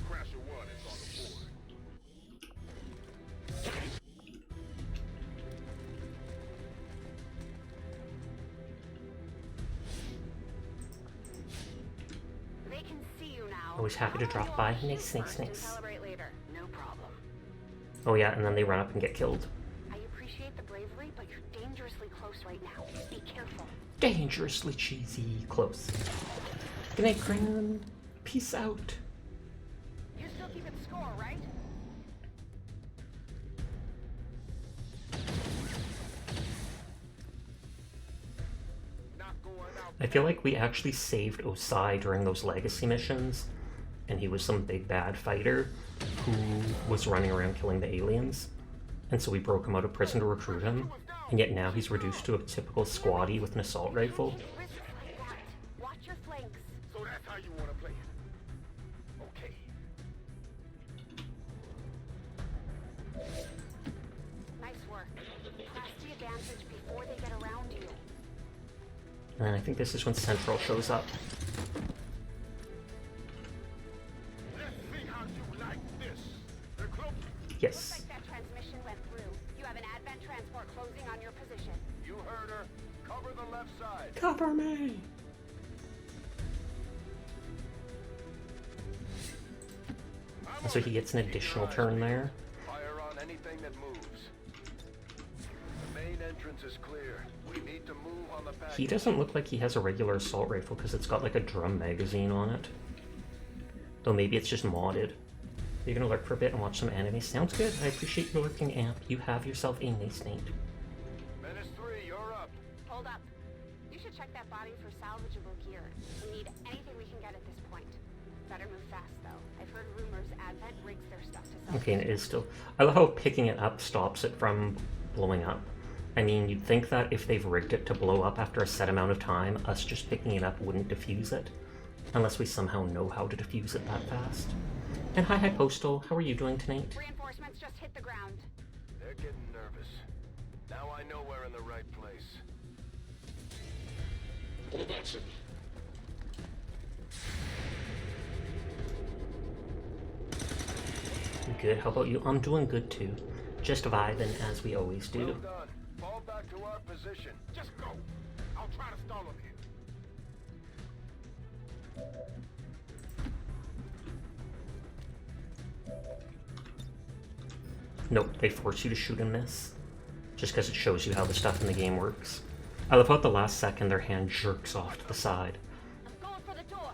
Crasher 1 is on the board. They can see you now. Always happy to drop by. Nice, nice, nice. Celebrate later. No problem. Oh yeah, and then they run up and get killed. I appreciate the bravery, but you're dangerously close right now. Be careful. Dangerously cheesy. Close. Good night, Gran. Peace out. You're still keeping score, right? Not going out. I feel like we actually saved Osai during those legacy missions, and he was some big bad fighter who was running around killing the aliens, and so we broke him out of prison to recruit him, and yet now he's reduced to a typical squatty with an assault rifle. Risks like that. Watch your flanks. So that's how you want to play it. Okay. Nice work. Press the advantage before they get around you. And then I think this is when Central shows up. Let's see how you like this. They're close. Yes. Like that transmission went through. You have an advent transport closing on your position. You heard her. Cover the left side. Cover me! And so he gets an additional turn there. Fire on anything that moves. The main entrance is clear. We need to move on the back. He doesn't look like he has a regular assault rifle because it's got like a drum magazine on it. Though maybe it's just modded. You're gonna lurk for a bit and watch some anime. Sounds good. I appreciate you lurking, Amp. You have yourself a nice night. Menace Okay, and it is still... I love how picking it up stops it from blowing up. I mean, you'd think that if they've rigged it to blow up after a set amount of time, us just picking it up wouldn't defuse it. Unless we somehow know how to defuse it that fast. And hi Postal, how are you doing tonight? Reinforcements just hit the ground. They're getting nervous. Now I know we're in the right place. Good, how about you? I'm doing good too. Just vibing as we always do. Well done. Fall back to our position. Just go. I'll try to stall them here. Nope, they force you to shoot and miss. Just because it shows you how the stuff in the game works. I love how at the last second their hand jerks off to the side. I'm going for the door.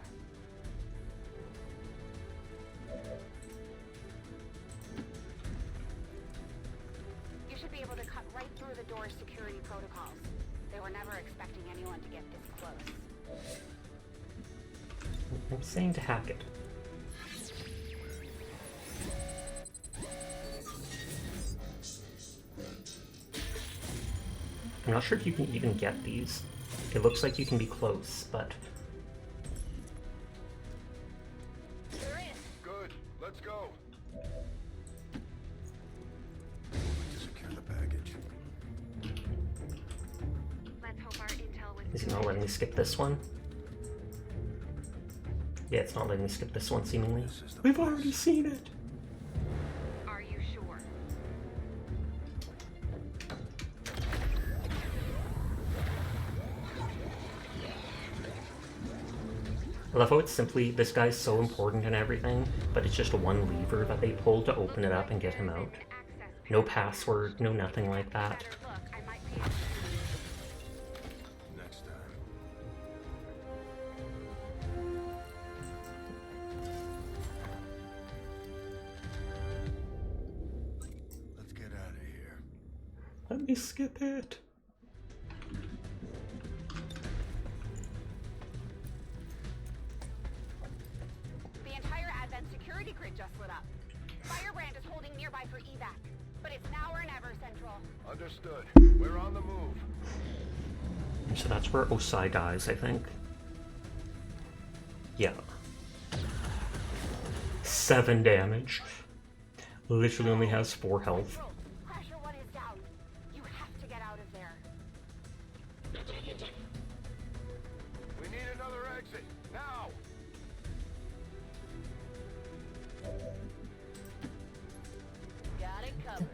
You should be able to cut right through the door's security protocols. They were never expecting anyone to get this close. I'm saying to hack it. I'm not sure if you can even get these. It looks like you can be close, but... There is. Good. Let's go. To secure the package. Let's hope our intel was... Is it not letting me skip this one? Yeah, it's not letting me skip this one, seemingly. We've already seen it! Are you sure? I love how it's simply, this guy's so important and everything, but it's just one lever that they pull to open it up and get him out. No password, no nothing like that. Better look. I might be able to... Next time. Let's get out of here. Let me skip it. The entire Advent security grid just lit up. Firebrand is holding nearby for evac, but it's now or never, Central. Understood. We're on the move. So that's where Osai dies, I think. Yeah. 7 damage. Literally only has 4 health. Central, Crasher 1 is down. You have to get out of there. We need another exit. Now! Got it covered.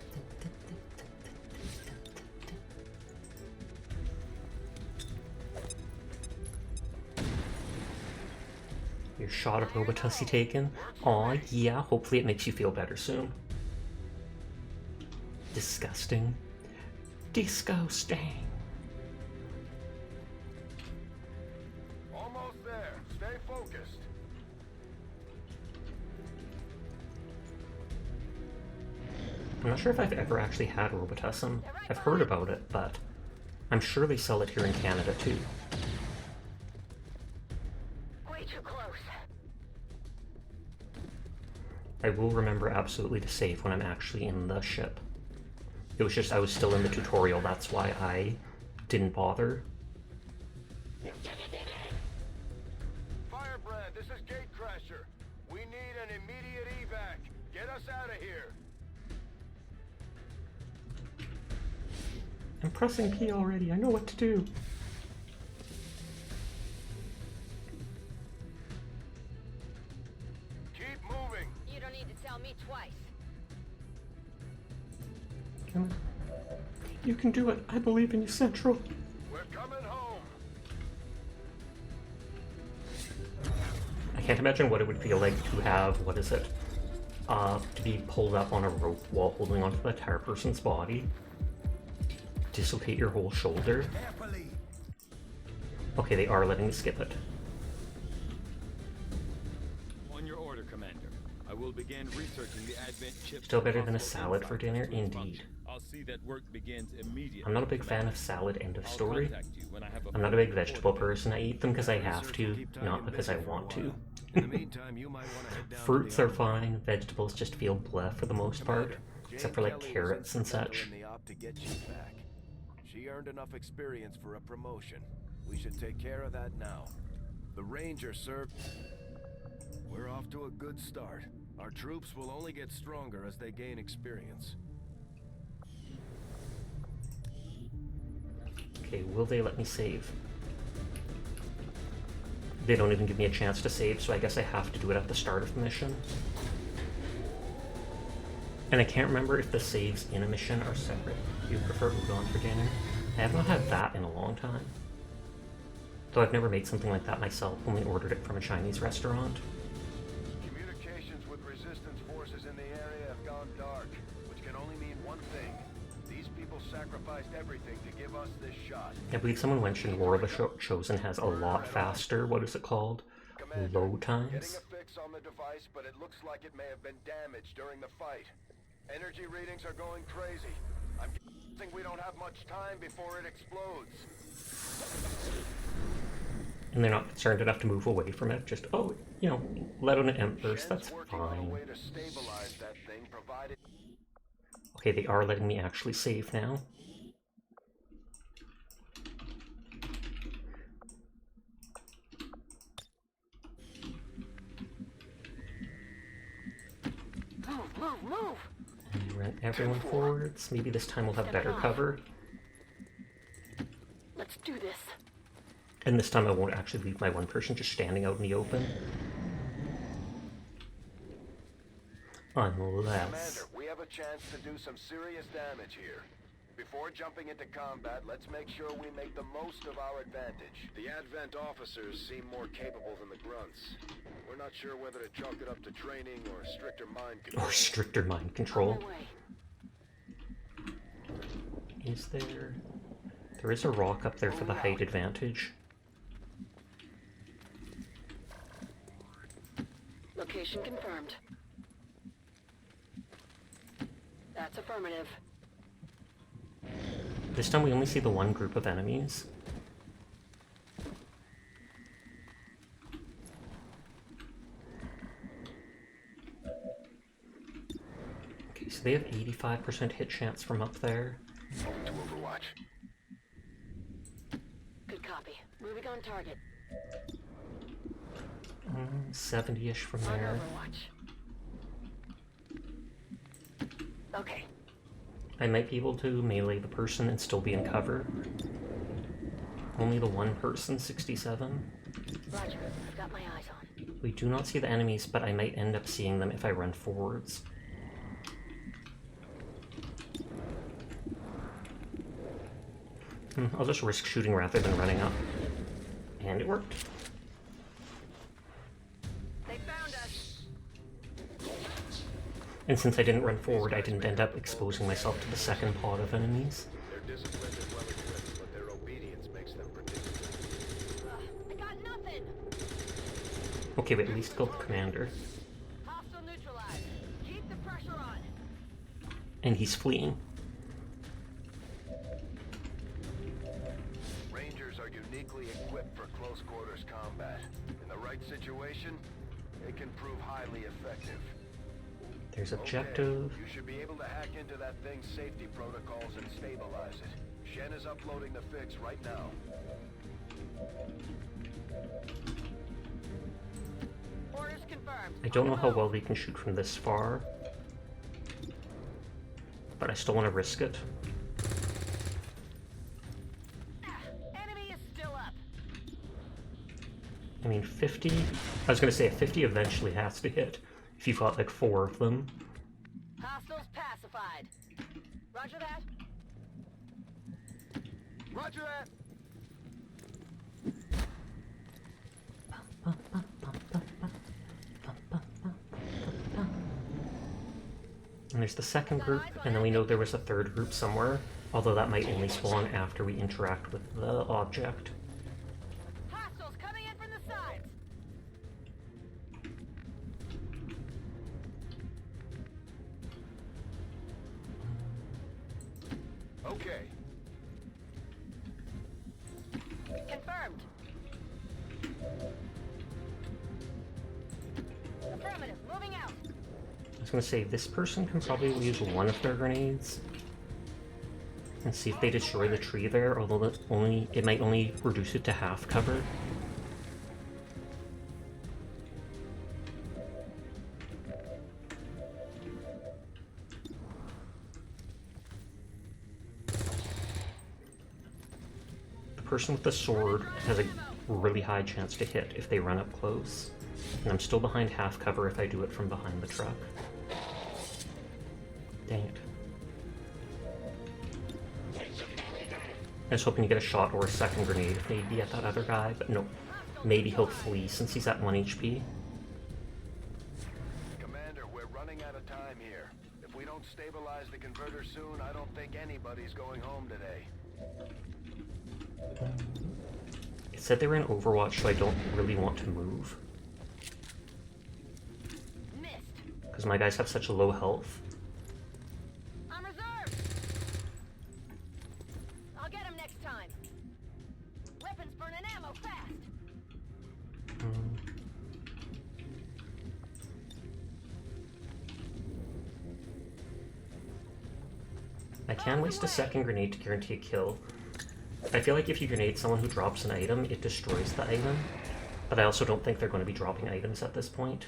Your shot of Robotussie taken. Aw, yeah, hopefully it makes you feel better soon. Disgusting. Disgusting. Almost there. Stay focused. I'm not sure if I've ever actually had Robotussum. I've heard about it, but I'm sure they sell it here in Canada too. Way too close. I will remember absolutely to save when I'm actually in the ship. It was just I was still in the tutorial, that's why I didn't bother. Firebrand, this is Gatecrasher. We need an immediate evac. Get us out of here. I'm pressing P already, I know what to do. Keep moving. You don't need to tell me twice. You can do it, I believe in you, Central. We're coming home. I can't imagine what it would feel like to have, what is it? To be pulled up on a rope while holding onto the entire person's body. Dislocate your whole shoulder. Okay, they are letting me skip it. On your order, Commander. I will begin researching the Advent chip. Still for better than a possible salad for insights dinner? into its Indeed. function. I'll see that work begins immediately. I'm not a big fan of salad, end of I'll story. contact you when I have a I'm not a big full vegetable report. person. I eat them because I have to, not because I want to. In the meantime, you might want to head down Fruits to are the armory. fine, vegetables just feel bleh for the most part, Commander, except Jane for like Kelly was carrots and instrumental such. in the op to get you back. She earned enough experience for a promotion. We should take care of that now. The Ranger, sir. We're off to a good start. Our troops will only get stronger as they gain experience. Okay, will they let me save? They don't even give me a chance to save, so I guess I have to do it at the start of the mission. And I can't remember if the saves in a mission are separate. Do you prefer udon for dinner? I have not had that in a long time. Though I've never made something like that myself, only ordered it from a Chinese restaurant. Communications with resistance forces in the area have gone dark, which can only mean one thing. These people sacrificed everything to give us this shot. I believe someone mentioned War of the Chosen has a lot faster, what is it called? Commander, Load getting times? a fix on the device, but it looks like it may have been damaged during the fight. Energy readings are going crazy. I'm guessing we don't have much time before it explodes. And they're not concerned enough to move away from it, just, oh, you know, let out an outburst, Shen's that's working on a fine. way to stabilize that thing, provided... Okay, they are letting me actually save now. Move! And run everyone forwards. Maybe this time we'll have better cover. Let's do this. And this time I won't actually leave my one person just standing out in the open. Unless... Commander, we have a chance to do some serious damage here. Before jumping into combat, let's make sure we make the most of our advantage. The Advent officers seem more capable than the grunts. We're not sure whether to chalk it up to training or stricter mind control. Or stricter mind On control. my way. Is there... There is a rock up there for the height advantage. Location confirmed. That's affirmative. This time we only see the one group of enemies. Okay, so they have 85% hit chance from up there. Over to Overwatch. Good copy. Moving on target. 70-ish from On there. Overwatch. Okay. I might be able to melee the person and still be in cover. Only the one person, 67. Roger. I've got my eyes on. We do not see the enemies, but I might end up seeing them if I run forwards. I'll just risk shooting rather than running up. And it worked. They found us. And since I didn't run forward, I didn't end up exposing myself to the second pod of enemies. They're disciplined and well-equipped, but their obedience makes them predictable. I got nothing. Okay, but at least killed the commander. Hostile neutralized. Keep the pressure on. And he's fleeing. Rangers are uniquely equipped for close quarters combat. In the right situation, they can prove highly effective. There's objective. Okay, you should be able to hack into that thing's safety protocols and stabilize it. Shen is uploading the fix right now. Orders confirmed. I don't know how well they can shoot from this far, but I still want to risk it. Enemy is still up. I mean, 50... I was going to say, a 50 eventually has to hit, if you've got like 4 of them. Hostiles pacified. Roger that. Roger that! And there's the second group, and then we know there was a third group somewhere, although that might only spawn after we interact with the object. Hostiles coming in from the sides. Okay. Confirmed. Moving out. I was gonna say, this person can probably use one of their grenades and see if they destroy the tree there, although it might only reduce it to half cover. The person with the sword has a really high chance to hit if they run up close, and I'm still behind half cover if I do it from behind the truck. Dang it. I was hoping to get a shot or a second grenade if need be at that other guy, but no. Maybe he'll flee since he's at 1 HP. Commander, we're running out of time here. If we don't stabilize the converter soon, I don't think anybody's going home today. It said they were in Overwatch, so I don't really want to move. Missed. Because my guys have such low health. I'm reserved. I'll get him next time. Weapons burning ammo fast. I can waste a second grenade to guarantee a kill. I feel like if you grenade someone who drops an item, it destroys the item. But I also don't think they're going to be dropping items at this point.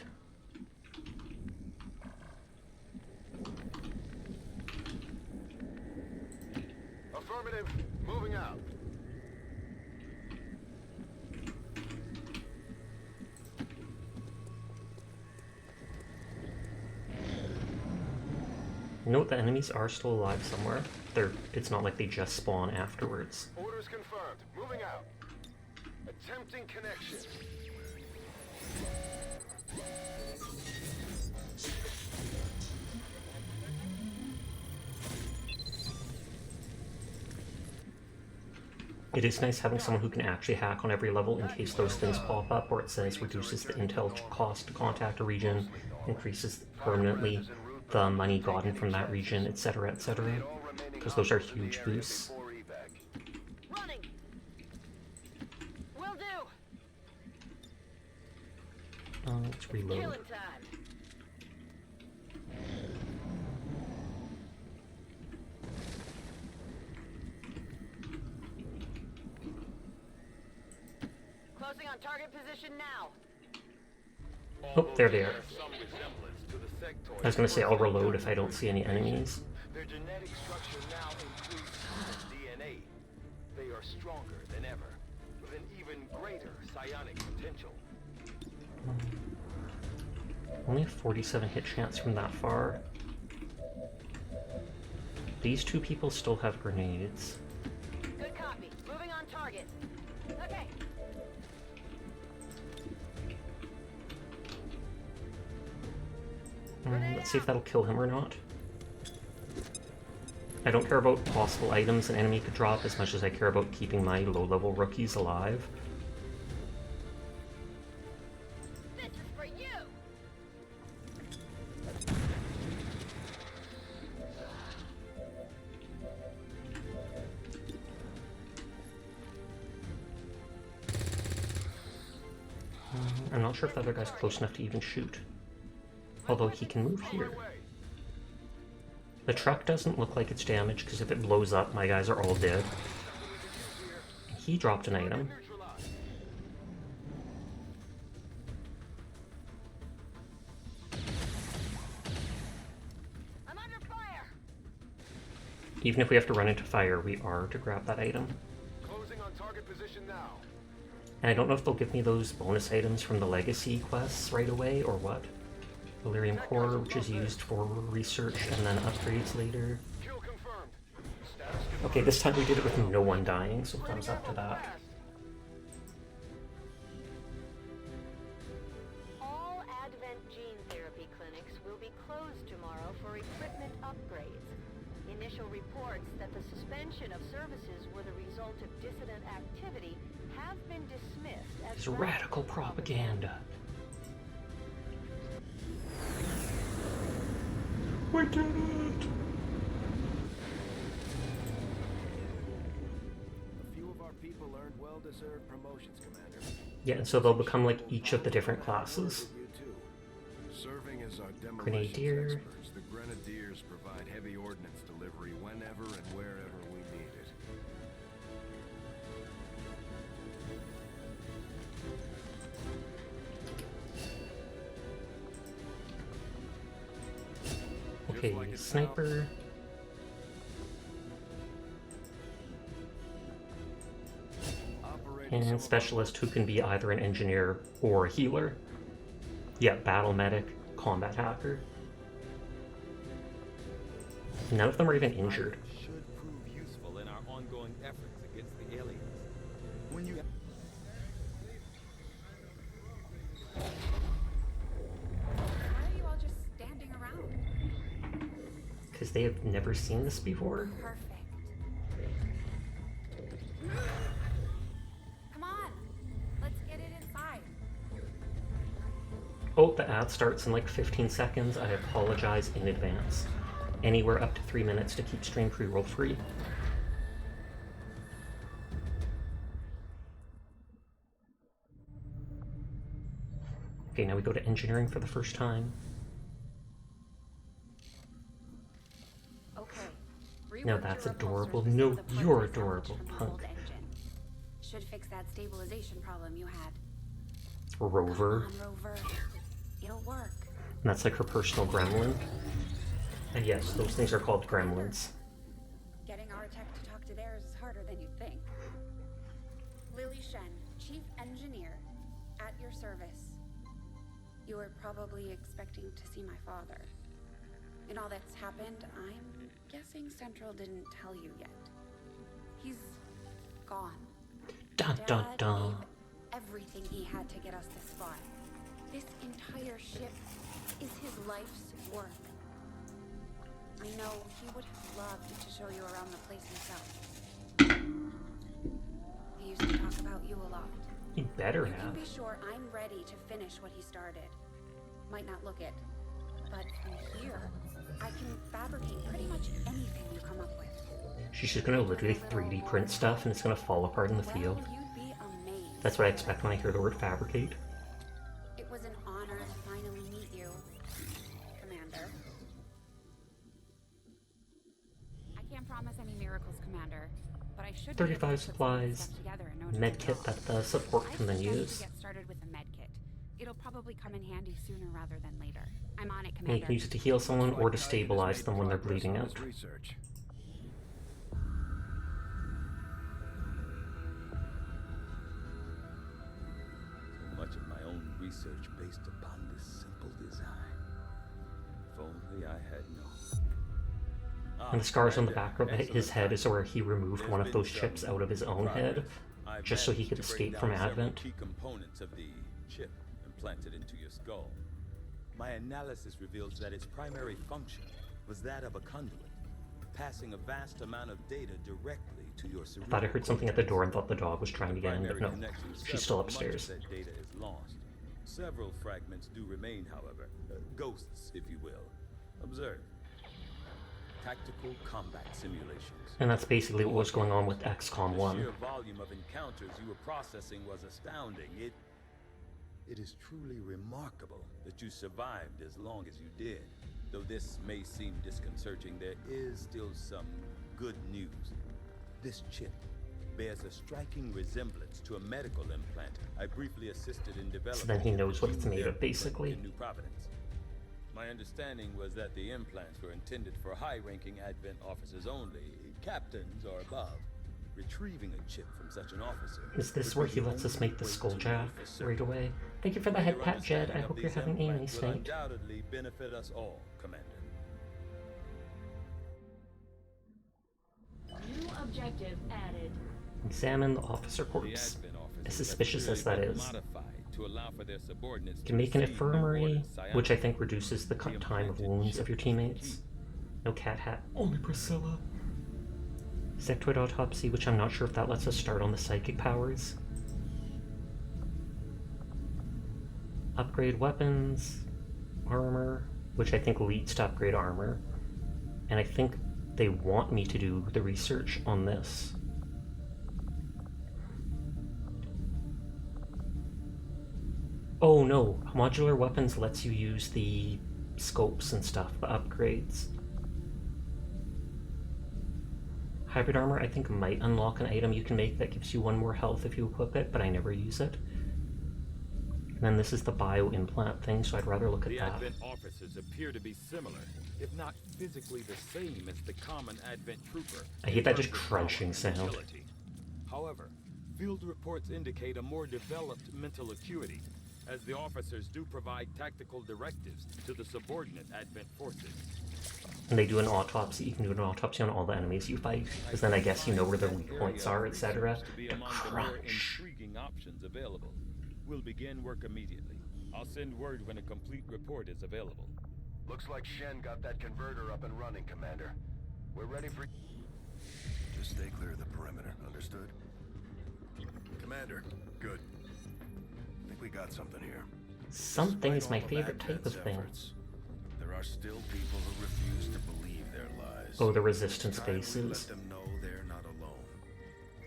Affirmative. Moving out. Note the enemies are still alive somewhere. It's not like they just spawn afterwards. Orders confirmed. Moving out. Attempting connection. It is nice having someone who can actually hack on every level in case those things pop up where it says reduces the intel cost to contact a region, increases permanently the money gotten from that region, etc., etc. Because those are huge boosts. Running. Will do. Let's reload. Killing time. Closing on target position now. Oh, there they are. Some resemblance to the sectoid I was gonna say I'll reload if I don't see any enemies. Their genetic structure now includes human DNA. They are stronger than ever, with an even greater psionic potential. Only a 47 hit chance from that far. These two people still have grenades. Good copy. Moving on target. Okay. Let's see if that'll kill him or not. I don't care about possible items an enemy could drop as much as I care about keeping my low-level rookies alive. This is for you. I'm not sure if the other guy's close enough to even shoot. Although he can move here. The truck doesn't look like it's damaged because if it blows up, my guys are all dead. He dropped an item. I'm under fire. Even if we have to run into fire, we are to grab that item. Closing on target position now. And I don't know if they'll give me those bonus items from the legacy quests right away or what. Delirium core, which is used for research and then upgrades later. Kill confirmed. Status Okay, this time we did it with no one dying, so thumbs up to that. All Advent gene therapy clinics will be closed tomorrow for equipment upgrades. Initial reports that the suspension of services were the result of dissident activity have been dismissed as It's radical propaganda. We did it! A few of our people earned well-deserved promotions, Commander. Yeah, and so they'll become like each of the different classes. You too. Serving as Demolitions Grenadier. experts, the Grenadiers provide heavy ordnance delivery whenever and wherever we need it. Okay, Just like it sniper. Operating some And of our specialist who can be either an engineer or a healer. Yeah, battle medic, combat hacker. None of them are even injured. Should prove useful in our ongoing efforts against the aliens. When you Why are you all just standing around? Because they have never seen this before. Perfect. Come on, let's get it inside. Oh, the ad starts in like 15 seconds. I apologize in advance. Anywhere up to 3 minutes to keep stream pre-roll free. Okay, now we go to engineering for the first time. Okay. No, reworked that's your adorable. repulsors with No, some of the parts you're we salvaged adorable, from the punk. old engine. Should fix that stabilization problem you had. Rover. Come on, Rover. It'll work. And that's like her personal gremlin. And yes, those things are called gremlins. Getting our tech to talk to theirs is harder than you'd think. Lily Shen, Chief Engineer, at your service. You were probably expecting to see my father. In all that's happened, I'm guessing Central didn't tell you yet. He's gone. Dun dun Dad dun. gave everything he had to get us this far. This entire ship is his life's work. I know he would have loved to show you around the place himself. He used to talk about you a lot. You better You can have. be sure I'm ready to finish what he started. Might not look it, but from here, I can fabricate pretty much anything you come up with. She's just gonna literally 3D print stuff and it's gonna fall apart in the field. Well, you'd be amazed. That's what I expect when I hear the word fabricate. It was an honor to finally meet you, Commander. I can't promise any miracles, Commander, but I should 35 be able to put some supplies, stuff together in no time med at kit all. that the support I can then suggest use. you get started with a med kit. It'll probably come in handy sooner rather than later. I'm on it, And you Commander. can use it to heal someone or to Like Titan has stabilize made them when they're progress bleeding on out. his research. so much of my own research based upon this simple design. If only I had known. And the scars on the Commander, back of his excellent head is timing. where he removed There's one of been those some chips out of his own progress. head, I've just so he managed could to break escape down from several Advent. key components of the chip implanted into your skull. My analysis reveals that its primary function was that of a conduit, passing a vast amount of data directly to your cerebral Thought I heard something at the cortex. door and thought the dog was trying to get in, but Primary no, connection is she's severed. still Much of upstairs. that data is lost. Several fragments do remain, however. Ghosts, if you will. Observe. Tactical combat simulations. And that's basically what was going on with Xcom The 1. sheer volume of encounters you were processing was astounding. It is truly remarkable that you survived as long as you did. Though this may seem disconcerting, there is still some good news. This chip bears a striking resemblance to a medical implant I briefly assisted in developing. So then he at the knows what it's Gene made of, Therapy Clinic basically. in New Providence. My understanding was that the implants were intended for high-ranking Advent officers only, captains or above. Retrieving a chip from such an officer. Is this would where be he the lets us only make the way skull to know jack for certain. right away? Thank you for the Your head pat, Jed. I understanding of hope you're these having a implants nice will night. undoubtedly benefit us all, Commander. New objective added. Examine the officer The corpse. Advent officers As have suspicious as clearly that been is. modified to allow for their subordinates You to can make an receive new infirmary, orders which I psionic. think reduces the time of wounds of your teammates. No cat hat. Only Priscilla. Sectoid autopsy, which I'm not sure if that lets us start on the psychic powers. Upgrade weapons, armor, which I think leads to upgrade armor. And I think they want me to do the research on this. Oh no, modular weapons lets you use the scopes and stuff, the upgrades. Hybrid armor, I think, might unlock an item you can make that gives you 1 more health if you equip it, but I never use it. And then this is the bio implant thing, so I'd rather look at The that. Advent officers appear to be similar, if not physically the same as the common Advent trooper. I hate that just crunching sound. Agility. However, field reports indicate a more developed mental acuity, as the officers do provide tactical directives to the subordinate Advent forces. And they do an autopsy. You can do an autopsy on all the enemies you fight, because then I guess you know where their weak points are, etc. To be The among the more crunch. intriguing options available. We'll begin work immediately. I'll send word when a complete report is available. Looks like Shen got that converter up and running, Commander. We're ready for... Just stay clear of the perimeter, understood? Commander, good. I think we got something here. Something is my Despite all favorite type of Advent's thing. efforts, there are still people who refuse to believe their lies. Oh, the resistance Time we bases. let them know they're not alone.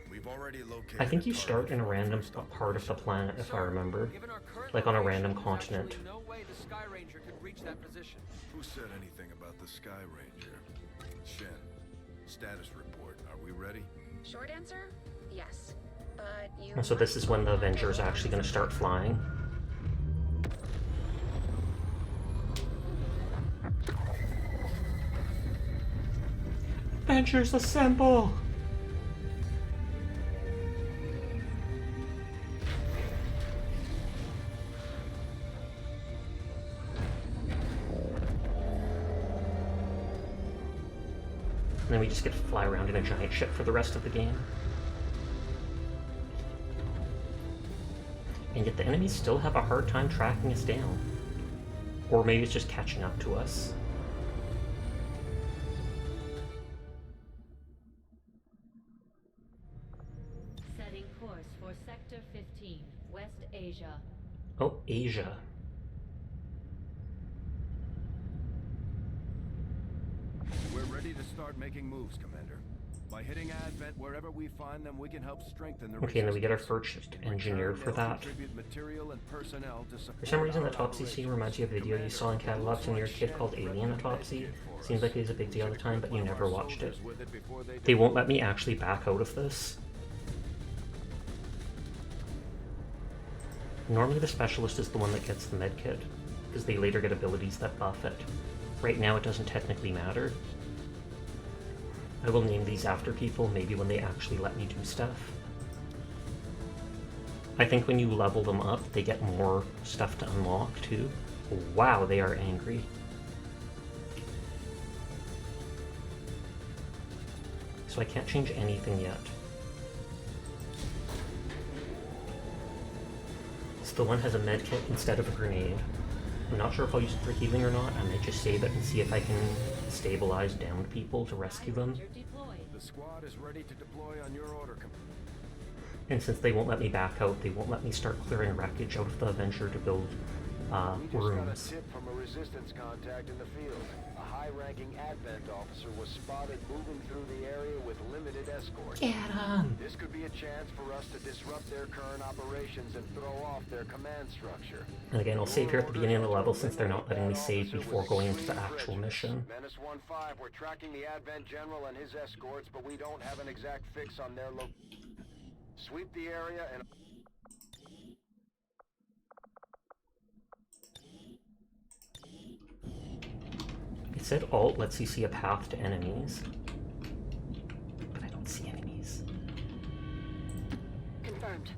We've already located I think a you start in a target random for our part of the planet, if I remember. Given our current Like on a location, random there's continent. absolutely no way the Sky Ranger could reach that position. Who said anything about the Sky Ranger? Shen, status report. Are we ready? Short answer, yes. But you. And so this is when the Avengers are actually going to start flying. Avengers assemble! And then we just get to fly around in a giant ship for the rest of the game. And yet the enemies still have a hard time tracking us down. Or maybe it's just catching up to us. Setting course for Sector 15, West Asia. Oh, Asia. We're ready to start making moves, Commander. By hitting Advent wherever we find them, we can help strengthen the Okay, and then we get our resistance. first In engineer return, for they'll that. contribute material and personnel to For some reason, the support Topsy our scene reminds you of a video you saw in Commander, catalogs when you were a kid called Alien Autopsy. Seems like it was a big deal at the time, but you never watched it. They won't let me actually back out of this. Normally the specialist is the one that gets the medkit, because they later get abilities that buff it. Right now it doesn't technically matter. I will name these after people, maybe when they actually let me do stuff. I think when you level them up, they get more stuff to unlock too. Wow, they are angry. So I can't change anything yet. So the one has a med kit instead of a grenade. I'm not sure if I'll use it for healing or not. I might just save it and see if I can stabilize downed people to rescue them. The squad is ready to deploy on your order, And since they won't let me back out, they won't let me start clearing wreckage out of the Avenger to build We just got a rooms. tip from a resistance contact in the field. A high-ranking Advent officer was spotted moving through the area with limited escort. Get 'em! This could be a chance for us to disrupt their current operations and throw off their command structure. And again, I'll save here at the beginning of the level since they're not letting me save before going into the actual mission. Menace 1-5, we're tracking the Advent General and his escorts, but we don't have an exact fix on their Sweep the area and... It said Alt lets you see a path to enemies. But I don't see enemies. Confirmed.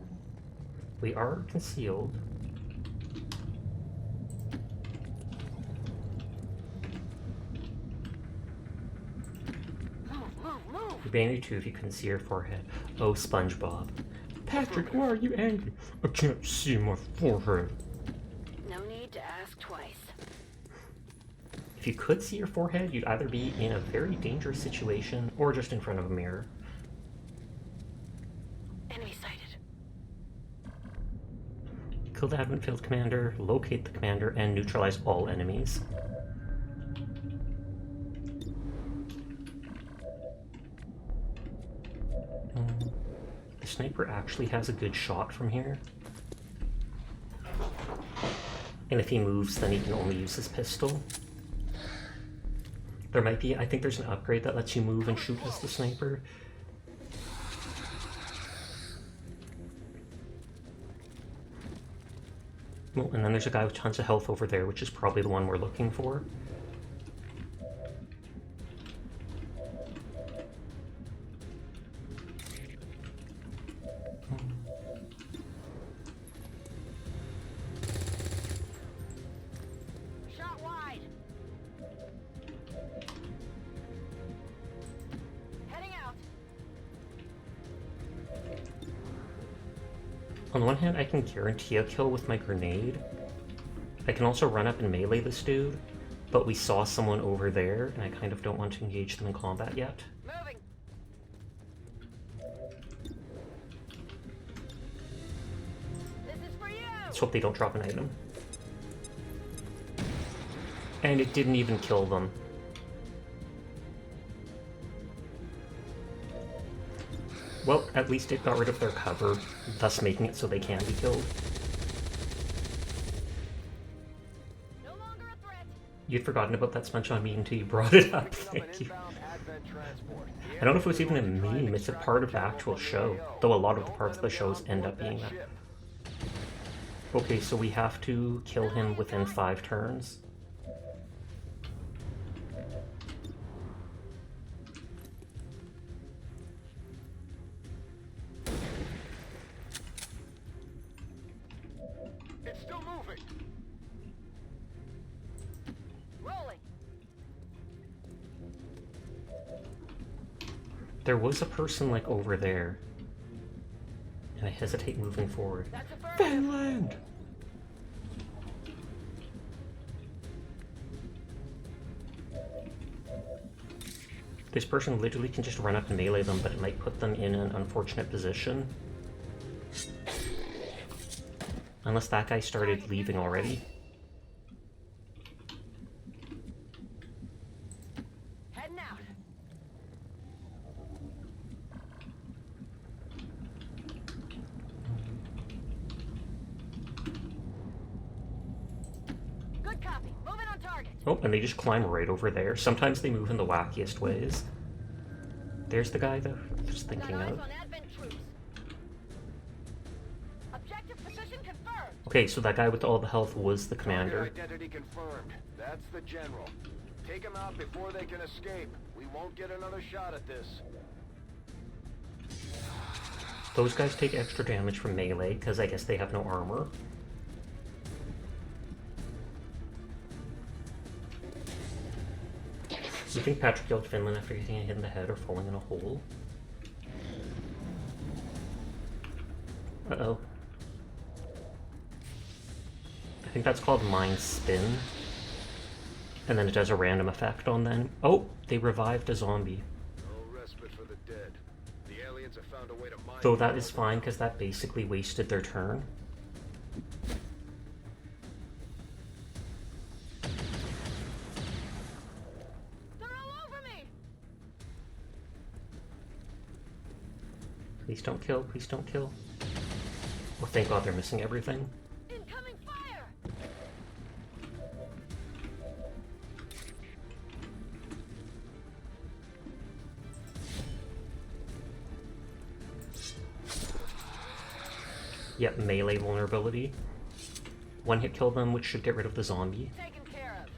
We are concealed. You'd be angry too if you couldn't see your forehead. Oh, SpongeBob. Patrick, why are you angry? I can't see my forehead. No need to ask twice. If you could see your forehead, you'd either be in a very dangerous situation or just in front of a mirror. Enemy sighted. Kill the Advent Field Commander, locate the commander, and neutralize all enemies. The sniper actually has a good shot from here. And if he moves, then he can only use his pistol. There might be, I think there's an upgrade that lets you move and shoot as the sniper. Well, and then there's a guy with tons of health over there, which is probably the one we're looking for. Shot wide. Heading out. On the one hand, I can guarantee a kill with my grenade. I can also run up and melee this dude, but we saw someone over there, and I kind of don't want to engage them in combat yet. Moving. This is for you. Let's hope they don't drop an item. And it didn't even kill them. Well, at least it got rid of their cover, thus making it so they can be killed. No longer a threat. You'd forgotten about that smudge on me until you brought it up, thank you. I don't know if it was even a meme, it's a part of the actual show, though a lot of the parts of the shows end up being that. Okay, so we have to kill him within 5 turns. It's still moving. Rolling. There was a person like over there, and I hesitate moving forward. That's a first. Finland! This person literally can just run up and melee them, but it might put them in an unfortunate position. Unless that guy started leaving already. Heading out. Good copy. Moving on target. Oh, and they just climb right over there. Sometimes they move in the wackiest ways. There's the guy that I was thinking Got eyes of. on advent troops. Objective position confirmed. Okay, so that guy with all the health was the Target commander. identity confirmed. That's the general. Take him out before they can escape. We won't get another shot at this. Those guys take extra damage from melee, because I guess they have no armor. You think Patrick killed Finland after getting hit in the head or falling in a hole? Uh-oh. I think that's called Mind Spin. And then it does a random effect on them. Oh, they revived a zombie. No respite for the dead. The aliens have found a way to mine. Though that is fine, because that basically wasted their turn. They're all over me. Please don't kill, please don't kill. Oh, thank God they're missing everything. Incoming fire. Yep, melee vulnerability. One hit kill them, which should get rid of the zombie. Taken care of.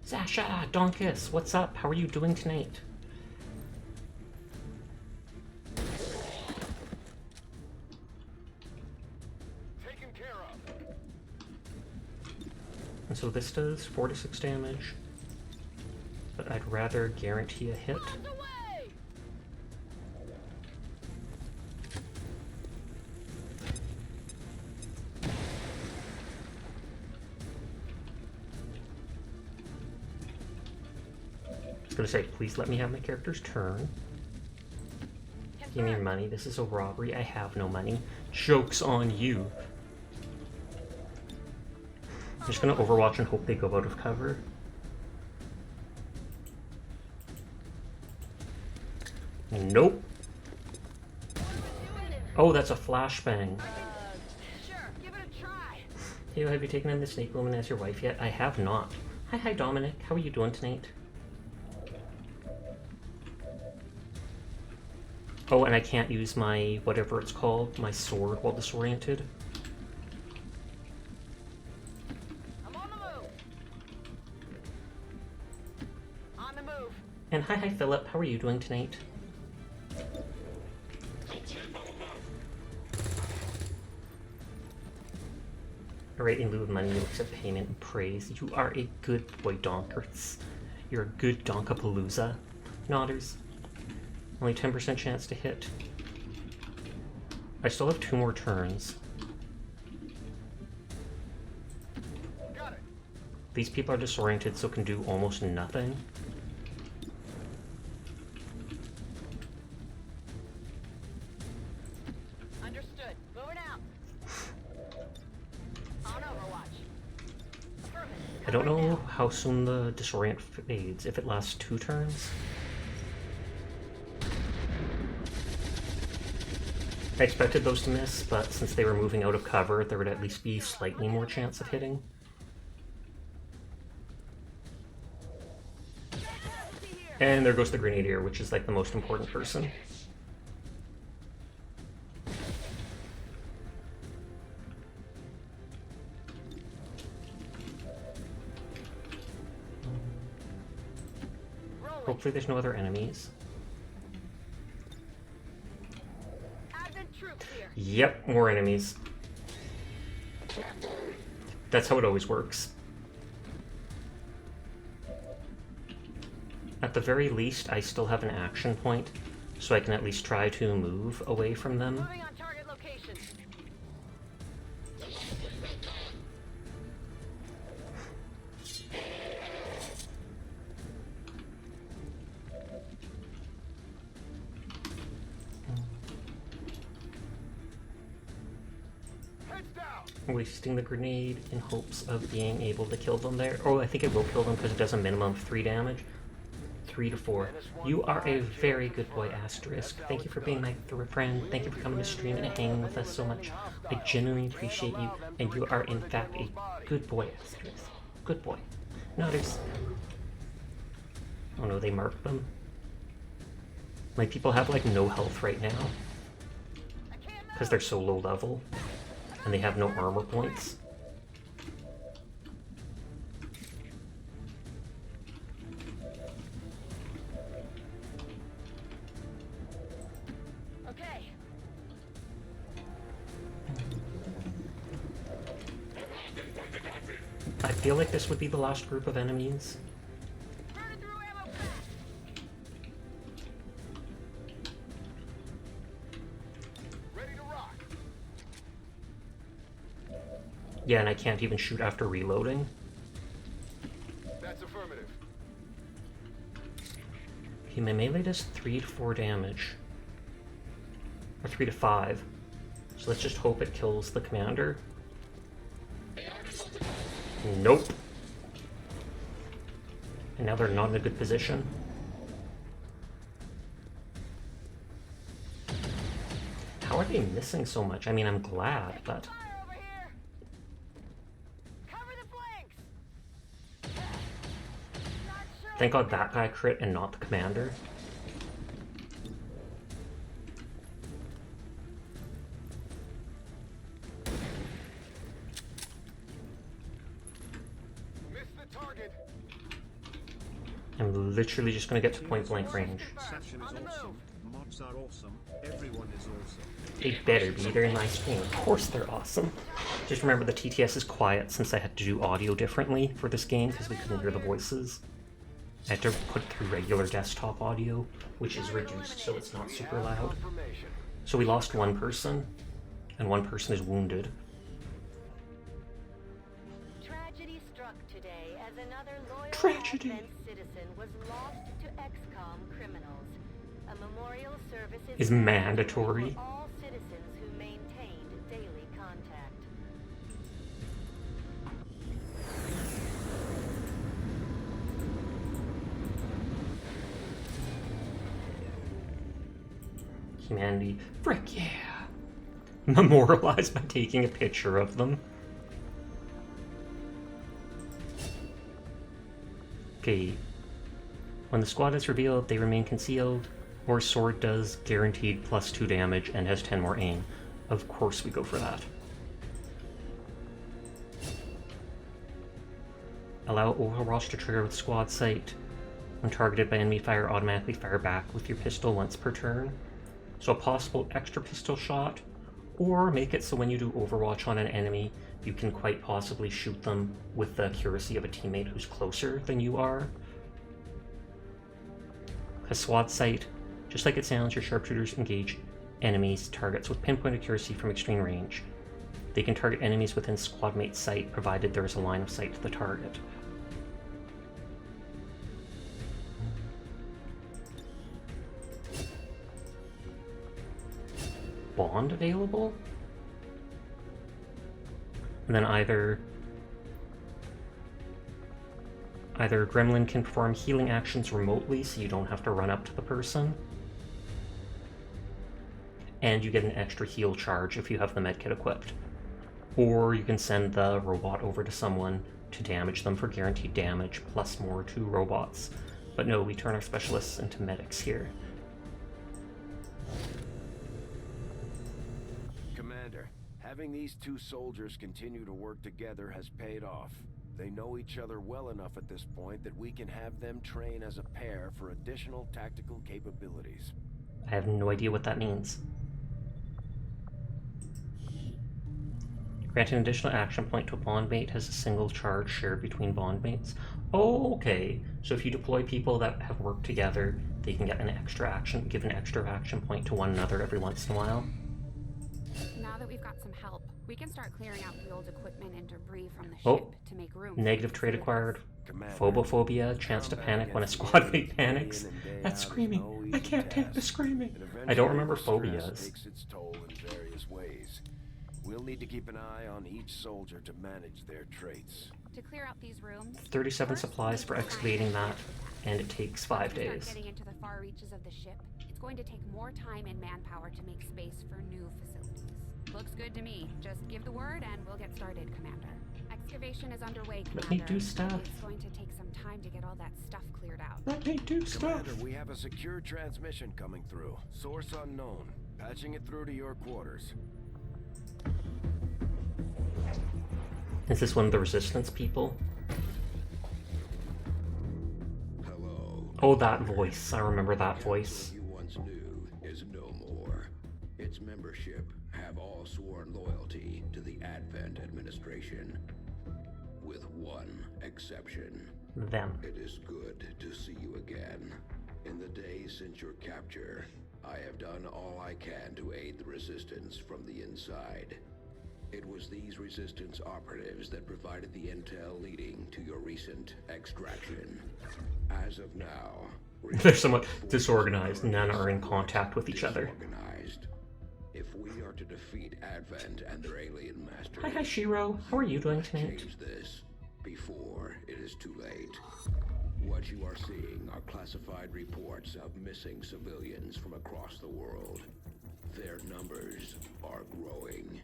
Sasha, Donkus, what's up? How are you doing tonight? Taken care of. And so this does 4 to 6 damage. But I'd rather guarantee a hit. Miles away. I was gonna say, please let me have my character's turn. Give me your money. This is a robbery. I have no money. Joke's on you. I'm just gonna overwatch and hope they go out of cover. Nope. Doing it. Oh, that's a flashbang. Sure, give it a try. Hey, have you taken in the snake woman as your wife yet? I have not. Hi, Dominic. How are you doing tonight? Oh, and I can't use my, whatever it's called, my sword while disoriented. I'm on the move. On the move. And hi, Philip. How are you doing tonight? Alright, in lieu of money, you accept payment and praise. You are a good boy, Donkers. You're a good Donkapalooza. Nodders. Only 10% chance to hit. I still have 2 more turns. Got it. These people are disoriented, so can do almost nothing. Understood. Moving out. On Overwatch. Affirmative. I don't know how soon the disorient fades, if it lasts 2 turns. I expected those to miss, but since they were moving out of cover, there would at least be slightly more chance of hitting. And there goes the Grenadier, which is like the most important person. Hopefully there's no other enemies. Yep, more enemies. That's how it always works. At the very least, I still have an action point, so I can at least try to move away from them. Moving on target location. Wasting the grenade in hopes of being able to kill them there. Oh, I think it will kill them because it does a minimum of 3 damage. 3 to 4. You are a very good boy, Asterisk. Thank you for being my friend. Thank you for coming to stream and hanging with us so much. I genuinely appreciate you, and you are in fact a good boy, Asterisk. Good boy. Nodders. Oh no, they marked them. My people have like no health right now. Because they're so low level. And they have no armor points. Okay. I feel like this would be the last group of enemies. Burning through ammo pack. Ready to rock. Yeah, and I can't even shoot after reloading. That's affirmative. Okay, my melee does 3 to 4 damage. Or 3 to 5. So let's just hope it kills the commander. Nope. And now they're not in a good position. How are they missing so much? I mean, I'm glad, but... Fire over here. Cover the flanks. Not sure. Thank God that guy crit and not the commander. Missed the target. I'm literally just gonna get to point blank range. Session is awesome. Mods are awesome. Everyone is awesome. They better be. They're in my stream. Of course they're awesome. Just remember the TTS is quiet since I had to do audio differently for this game because we couldn't hear the voices. I had to put through regular desktop audio, which is reduced so it's not super loud. Confirmation. So we lost 1 person, and 1 person is wounded. Tragedy struck today as another loyal Tragedy. Advent citizen was lost to Xcom criminals. A memorial service Is mandatory. for all citizens who maintained daily contact. Humanity. Frick yeah! Memorialize by taking a picture of them. Okay. When the squad is revealed, they remain concealed. More sword does guaranteed +2 damage and has 10 more aim. Of course we go for that. Allow Overwatch to trigger with squad sight. When targeted by enemy fire, automatically fire back with your pistol once per turn. So a possible extra pistol shot, or make it so when you do Overwatch on an enemy, you can quite possibly shoot them with the accuracy of a teammate who's closer than you are. A SWAT sight, just like it sounds, your sharpshooters engage enemies targets with pinpoint accuracy from extreme range. They can target enemies within squad mate sight, provided there is a line of sight to the target. Bond available? And then either Gremlin can perform healing actions remotely so you don't have to run up to the person, and you get an extra heal charge if you have the medkit equipped. Or you can send the robot over to someone to damage them for guaranteed damage plus more to robots. But no, we turn our specialists into medics here. Commander, having these two soldiers continue to work together has paid off. They know each other well enough at this point that we can have them train as a pair for additional tactical capabilities. I have no idea what that means. Grant an additional action point to a bond mate has a single charge shared between bond mates. Oh, okay. So if you deploy people that have worked together, they can get an extra action, give an extra action point to one another every once in a while. Now that we've got some help, we can start clearing out the old equipment and debris from the Oh, ship to make room. negative trait acquired. Commander, Phobophobia, chance to panic when a squad mate panics. That's screaming. I can't take the screaming. I don't remember phobias. Takes its toll in various ways. We'll need to keep an eye on each soldier to manage their traits. To clear out these rooms, 37 supplies for excavating that, and it takes 5 Start days. getting into the far reaches of the ship. It's going to take more time and manpower to make space for new facilities. Looks good to me. Just give the word and we'll get started, Commander. Excavation is underway, Commander. Let me do stuff. It's going to take some time to get all that stuff cleared out. Let me do stuff. Commander, we have a secure transmission coming through. Source unknown. Patching it through to your quarters. Is this one of the resistance people? Hello. Oh, that voice. I remember that voice. You once knew is no more. Its membership have all sworn loyalty to the Advent administration, with one exception. Them. It is good to see you again. In the days since your capture, I have done all I can to aid the resistance from the inside. It was these resistance operatives that provided the intel leading to your recent extraction. As of now, They're somewhat disorganized. None are in contact with each other. disorganized. If we are to defeat Advent and their alien masters, Hi, Shiro. How are you doing tonight? change this before it is too late. What you are seeing are classified reports of missing civilians from across the world. Their numbers are growing.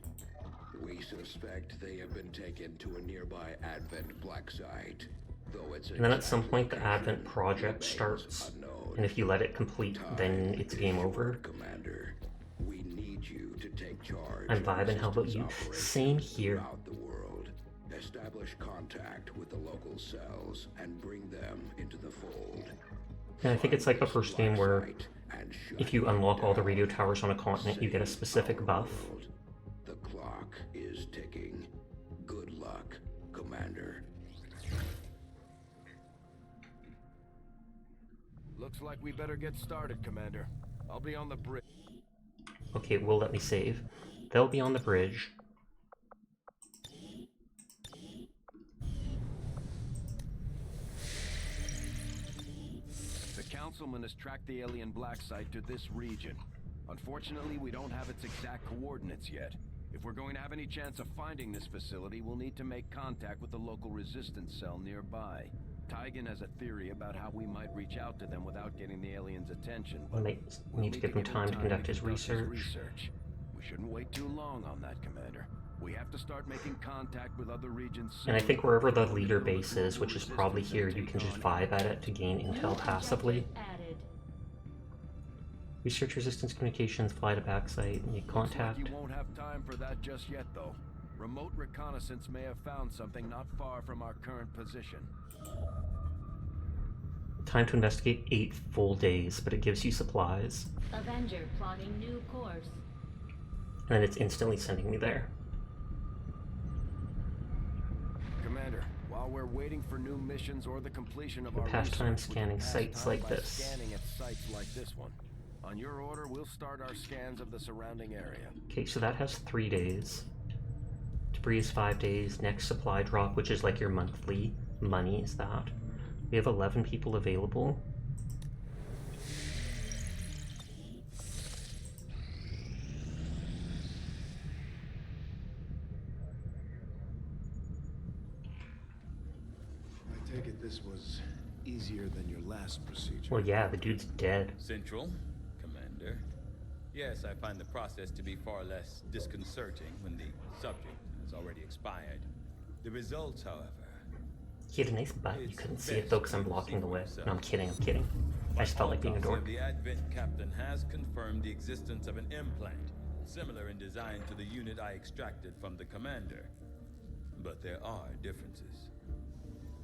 We suspect they have been taken to a nearby Advent black site, though it's And then at some point the Advent project starts, unknown. and if you let it complete, then it's game over. Commander, we need you to take charge. I'm vibing. How about you? Resistance Same operations here. throughout the world. Establish contact with the local cells and bring them into the fold. And I think it's like the first game where if you unlock all the radio towers on a continent, you get a specific buff. The clock is ticking. Good luck, Commander. Looks like we better get started, Commander. I'll be on the bridge. Okay, will let me save. They'll be on the bridge. The Councilman has tracked the alien black site to this region. Unfortunately, we don't have its exact coordinates yet. If we're going to have any chance of finding this facility, we'll need to make contact with the local resistance cell nearby. Tygan has a theory about how we might reach out to them without getting the aliens' attention. We might need to give him time to conduct his research. We shouldn't wait too long on that, Commander. We have to start making contact with other regions soon. And I think wherever the leader base is, which is probably here, you can just vibe at it to gain intel passively. Added. Research resistance communications, fly to backsite, make contact. Looks like you won't have time for that just yet, though. Remote reconnaissance may have found something not far from our current position. Time to investigate 8 full days, but it gives you supplies. Avenger plotting new course. And then it's instantly sending me there. Commander, while we're waiting for new missions or the completion of We our pass time research, we scanning can pass sites time like by this. Scanning at sites like this one. On your order, we'll start our scans of the surrounding area. Okay, so that has 3 days. Debris is 5 days. Next supply drop, which is like your monthly money, is that. We have 11 people available. I take it this was easier than your last procedure. Well, yeah, the dude's dead. Central, Commander. Yes, I find the process to be far less disconcerting when the subject has already expired. The results, however... He had a nice butt. You couldn't see it though because I'm blocking the way. No, I'm kidding, I'm kidding. I just felt like being a dork. The Advent captain has confirmed the existence of an implant, similar in design to the unit I extracted from the commander. But there are differences.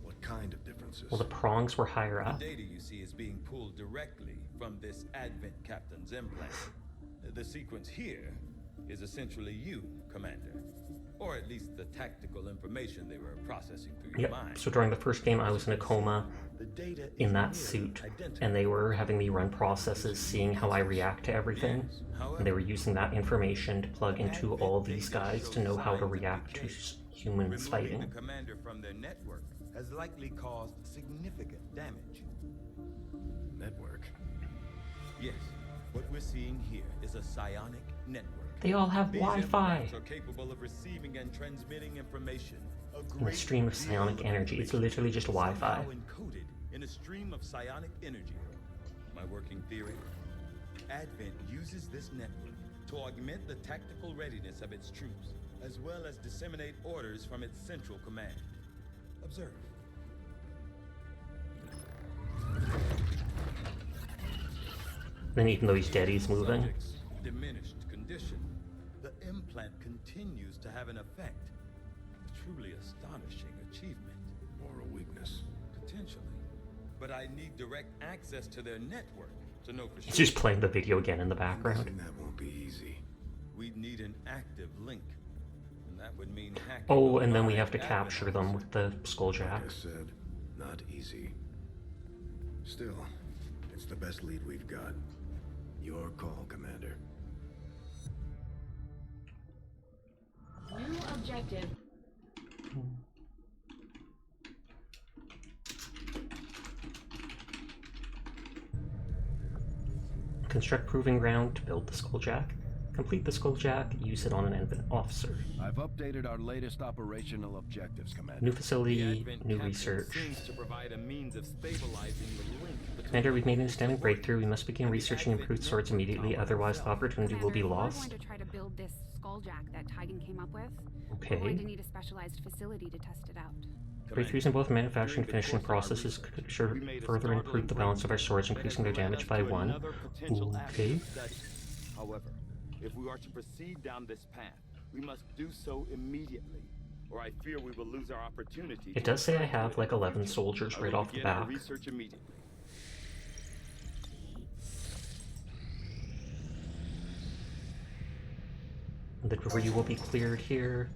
What kind of differences? Well, the prongs were higher up. The data you see is being pulled directly from this Advent captain's implant. The sequence here is essentially you, Commander. Or at least the tactical information they were processing through your mind. So during the first game, I was in a coma The data in is that nearly suit, identical. and they were having me run processes, seeing how I react to everything. And they were using that information to plug into all these guys to know how to react to humans Removing fighting. the commander from their network has likely caused significant damage. Network. Yes, what we're seeing here is a psionic network. They all have These Wi-Fi. implants are capable of receiving and transmitting information. In a stream of psionic energy. It's literally just Wi-Fi. Somehow encoded in a stream of psionic energy. My working theory? Advent uses this network to augment the tactical readiness of its troops, as well as disseminate orders from its central command. Observe. Then even though he's dead, he's moving. Subject's diminished condition. The implant continues to have an effect. A truly astonishing achievement. Or a weakness. Potentially. But I need direct access to their network to know for sure. He's just playing the video again in the I'm background. guessing that won't be easy. We'd need an active link. And that would mean hacking. Oh, and then we live have to admin capture them with the skulljack. Like I said, not easy. Still, it's the best lead we've got. Your call, Commander. New objective. Construct proving ground to build the skulljack. Complete the skulljack, use it on an Advent officer. I've updated our latest operational objectives, Commander. New facility, new research. Seems to provide a means of stabilizing the link between Commander, we've made an astounding breakthrough. We must begin researching improved swords immediately, otherwise the opportunity will be Commander, lost. We're going to try to build this skulljack that Tigan came up with. We're going Okay. to need a specialized facility to test it out. Breakthroughs in both manufacturing and finishing processes could further improve the balance of our swords, increasing their damage by 1. Okay. However, if we are to proceed down this path, we must do so immediately, or I fear we will lose our opportunity. It does say I have like 11 soldiers right off the Begin our bat. research immediately. The debris will be cleared here.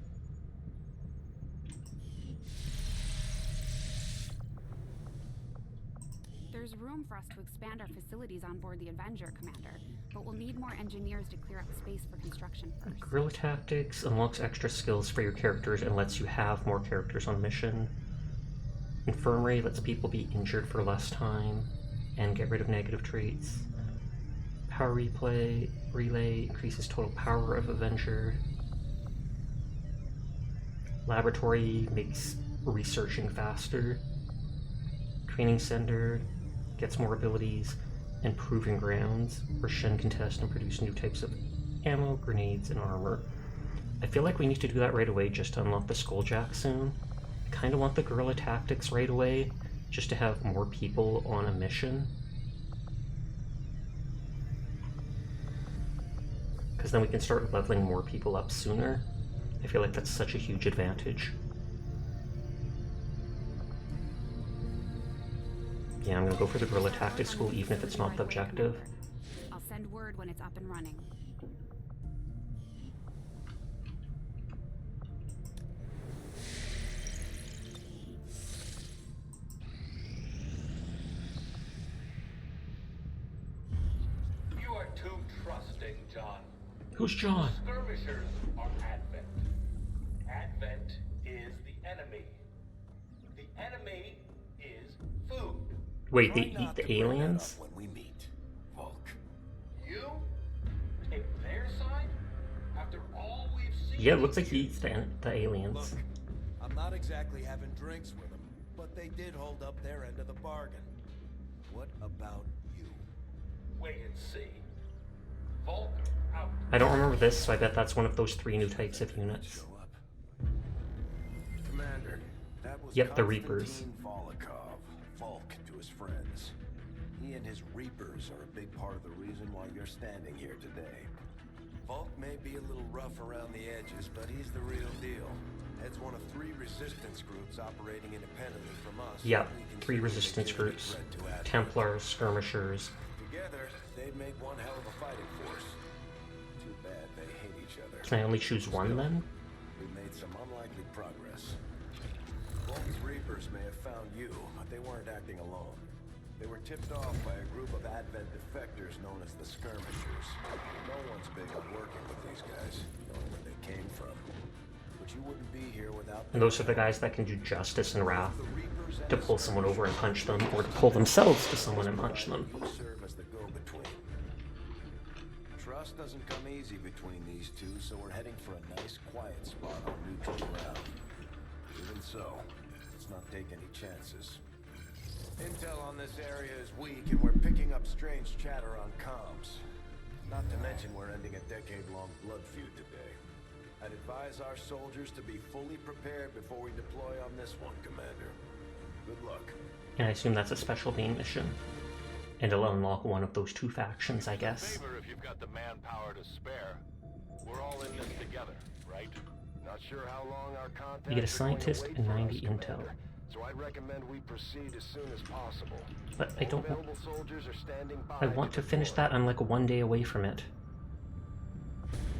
There's room for us to expand our facilities on board the Avenger, Commander, but we'll need more engineers to clear up space for construction first. Guerrilla Tactics unlocks extra skills for your characters and lets you have more characters on mission. Infirmary lets people be injured for less time and get rid of negative traits. Power Relay increases total power of Avenger. Laboratory makes researching faster. Training Center gets more abilities. And Proving Grounds, where Shen can test and produce new types of ammo, grenades, and armor. I feel like we need to do that right away just to unlock the Skulljack soon. I kind of want the guerrilla tactics right away, just to have more people on a mission. Because then we can start leveling more people up sooner. I feel like that's such a huge advantage. Yeah, I'm gonna go for the guerrilla tactics school even if it's not the objective. I'll send word when it's up and running. You are too trusting, John. Who's John? Skirmishers are Advent. Advent is the enemy. The enemy is food. Wait, they eat the aliens? When we meet, Volk. You take their side after all we've seen. Yeah, it looks like he eats the aliens. Look, I'm not exactly having drinks with them, but they did hold up their end of the bargain. What about you? Wait and see. Volk out. I don't remember this, so I bet that's one of those 3 new types of units. Show up. Commander, that was Yep, the Reapers. Konstantin Volokov, Volk to his friends. He and his Reapers are a big part of the reason why you're standing here today. Volk may be a little rough around the edges, but he's the real deal. Heads one of 3 resistance groups operating independently from us. Yep, We consider 3 it a resistance genuine groups. threat to Advent. Templars, skirmishers. Together, they'd make one hell of a fighting force. Too bad they hate each other. Can I only choose one then? We made some unlikely progress. Volk's Reapers may have found you, but they weren't acting alone. They were tipped off by a group of Advent defectors known as the Skirmishers. No one's big on working with these guys, knowing where they came from. But you wouldn't be here without And those are the guys that can do justice and wrath, the Reapers and to the pull someone over and punch them, or to pull themselves to someone and punch them. You serve as the go-between. Trust doesn't come easy between these two, so we're heading for a nice, quiet spot on neutral ground. Even so, let's not take any chances. Intel on this area is weak, and we're picking up strange chatter on comms. Not to mention we're ending a decade-long blood feud today. I'd advise our soldiers to be fully prepared before we deploy on this one, Commander. Good luck. And I assume that's a special beam mission. And it'll unlock one of those 2 factions, I guess. Favor if you've got the manpower to spare. We're all in this together, right? Not sure how long our contacts You get a are going to scientist wait and for 90 us, intel. Commander. So I'd recommend we proceed as soon as possible. But I don't... Available soldiers are standing by I want to finish deploy. that. I'm like 1 day away from it.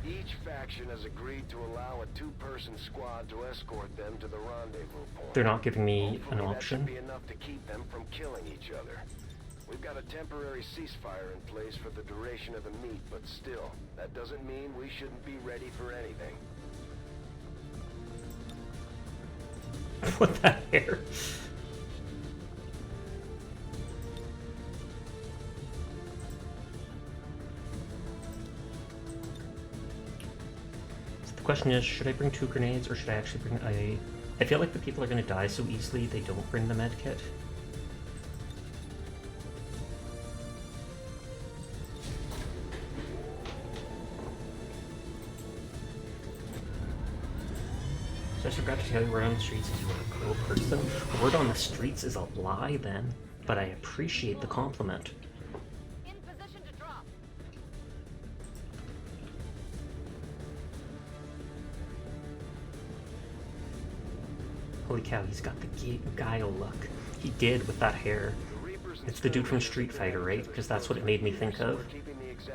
Each faction has agreed to allow a 2-person squad to escort them to the rendezvous point. They're not giving me an Hopefully option. That should be enough to keep them from killing each other. We've got a temporary ceasefire in place for the duration of the meet, but still, that doesn't mean we shouldn't be ready for anything. What the hair? So the question is, should I bring 2 grenades or should I actually bring a... I feel like the people are going to die so easily they don't bring the med kit. So I forgot to tell you, word on the streets is you are a pro person. Word on the streets is a lie then, but I appreciate the compliment. In position to drop. Holy cow, he's got the guile look. He did with that hair. It's the dude from Street Fighter, right? Because that's what it made me think of.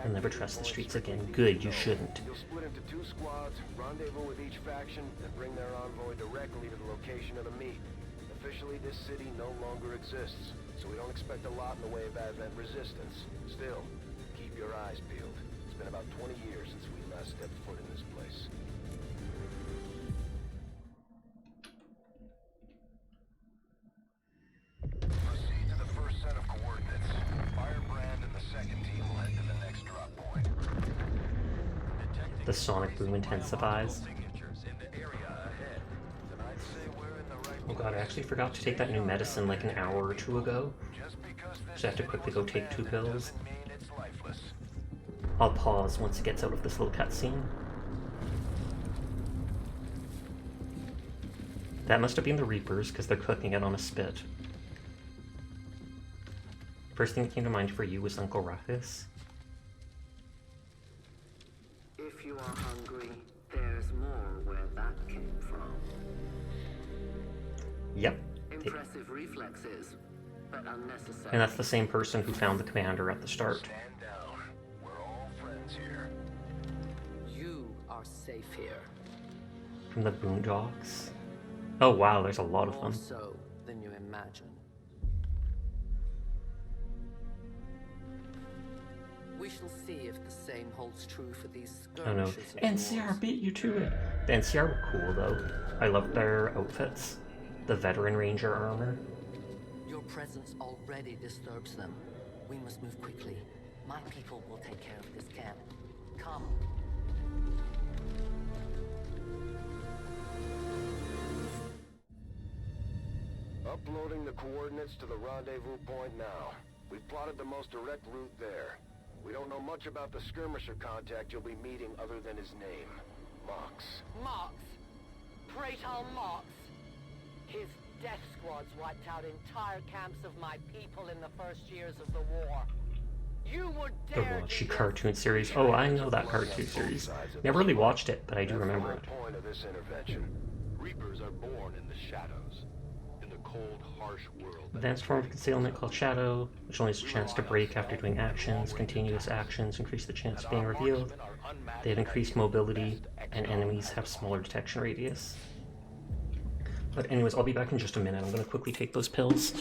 I'll never trust the streets again. Good, you shouldn't. You'll split into 2 squads, rendezvous with each faction, and bring their envoy directly to the location of the meet. Officially, this city no longer exists, so we don't expect a lot in the way of Advent resistance. Still, keep your eyes peeled. It's been about 20 years since we last stepped foot in this place. Proceed to the first set of coordinates. Firebrand and the second team will head to the next drop point. The sonic boom intensifies. Oh god, I actually forgot to take that new medicine like an hour or 2 ago. So I have to quickly go take 2 pills. I'll pause once it gets out of this little cutscene. That must have been the Reapers, because they're cooking it on a spit. First thing that came to mind for you was Uncle Ruckus. If you are hungry, there's more where that came from. Yep. Impressive reflexes, but unnecessary. And that's the same person who found the commander at the start. Stand down. We're all friends here. You are safe here. From the Boondocks. Oh wow, there's a lot of More them. so than you imagine. We shall see if the same holds true for these Oh no. skirmishes. of NCR yours. beat you to it. The NCR were cool though. I loved their outfits. The Veteran Ranger armor. Your presence already disturbs them. We must move quickly. My people will take care of this camp. Come. Uploading the coordinates to the rendezvous point now. We've plotted the most direct route there. We don't know much about the skirmisher contact you'll be meeting other than his name. Mox. Mox. Praetor Mox. His death squads wiped out entire camps of my people in the first years of the war. You would The dare Raunchy do this? cartoon series. Oh, I know that cartoon series. Never really watched it, but I do That's remember the it. whole point of this intervention. Reapers are born in the shadows, in the cold, harsh world. Advanced form of concealment called Shadow, which only has a chance to break after doing actions. Continuous actions increase the chance of being revealed. They have increased mobility, and enemies have smaller detection radius. But anyways, I'll be back in just a minute. I'm going to quickly take those pills.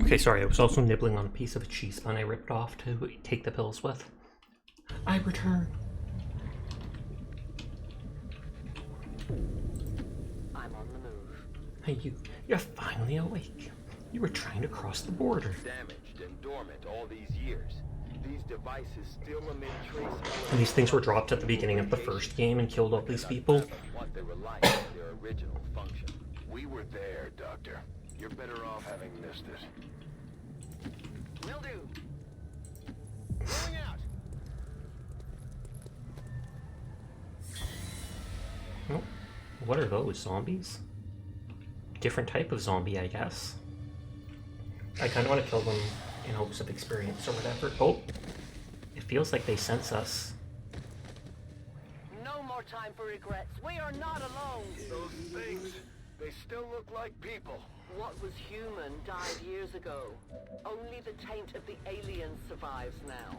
Okay, sorry, I was also nibbling on a piece of a cheese bun I ripped off to take the pills with. I return. I'm on the move. Hey, you're finally awake. You were trying to cross the border. Damaged and dormant all these years. These devices still emit trace And these things were dropped at the beginning of the first game and killed all these people. what they were like in their original function. We were there, Doctor. You're better off having missed it. Will do. Rolling out. Oh, what are those, zombies? Different type of zombie, I guess. I kind of want to kill them in hopes of experience or whatever. Oh, it feels like they sense us. No more time for regrets. We are not alone. Those things, they still look like people. What was human died years ago. Only the taint of the aliens survives now.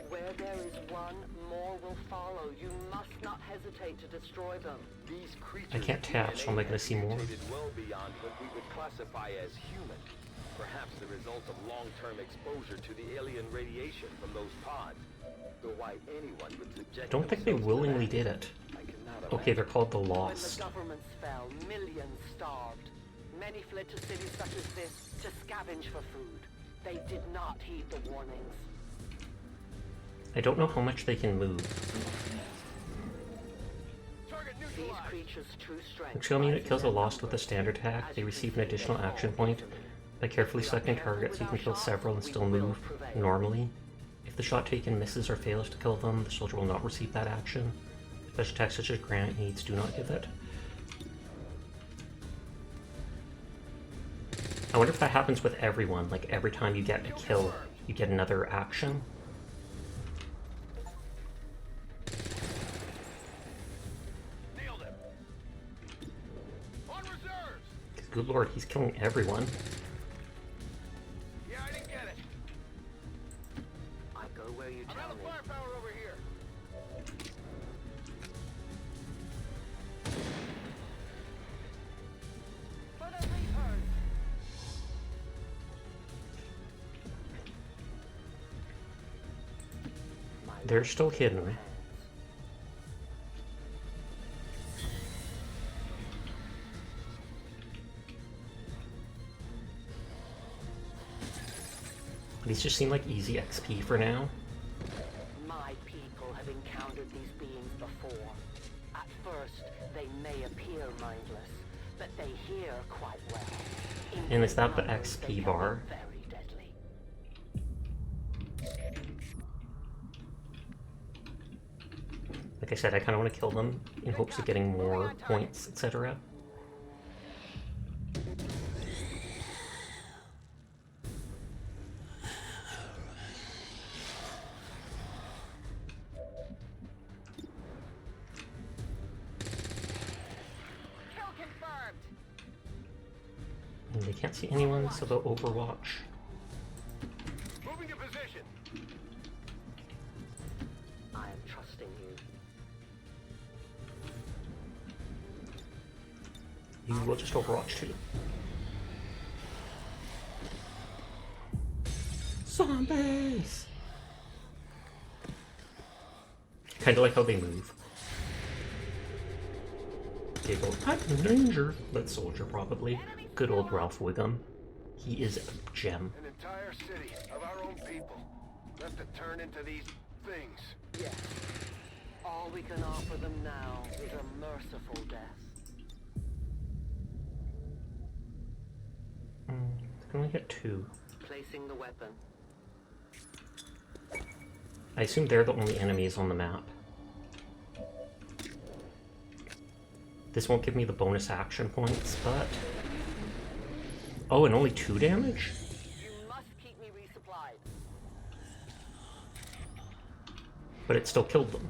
Where there is one, more will follow. You must not hesitate to destroy them. These creatures I can't tap, so am I going to see more? well beyond what we would classify as human. Perhaps the result of long-term exposure to the alien radiation from those pods. Though why anyone would subject I don't think they willingly did it. Okay, they're called the When Lost. the governments fell, millions starved. Many fled to cities such as this to scavenge for food. They did not heed the warnings. I don't know how much they can move. These creatures' true strength. Xcom unit kills a Lost with a standard attack. They receive an additional action point. By carefully selecting targets, you can kill several and still move normally. If the shot taken misses or fails to kill them, the soldier will not receive that action. Special attacks such as grenades do not give it. I wonder if that happens with everyone, like every time you get a kill, you get another action. Nailed him. On reserves. Good lord, he's killing everyone. Yeah, I didn't get it. I go where you I'm tell out of me. firepower over here. For the Reapers! They're still hidden. These just seem like easy XP for now. My people have encountered these beings before. At first, they may appear mindless, but they hear quite well. And is that the XP bar? Very deadly. Like I said, I kind of want to kill them in hopes of getting more points, etc. Kill confirmed! And they can't see anyone, so they'll overwatch. Moving to position. I am trusting you. You will just overwatch too. Zombies! Kinda like how they move. They go, I'm in danger. That soldier probably. Good old Ralph Wiggum. He is a gem. An entire city of our own people left to turn into these things. Yes. All we can offer them now is a merciful death. I can only get 2. Placing the weapon. I assume they're the only enemies on the map. This won't give me the bonus action points, but... Oh, and only 2 damage? You must keep me resupplied. But it still killed them.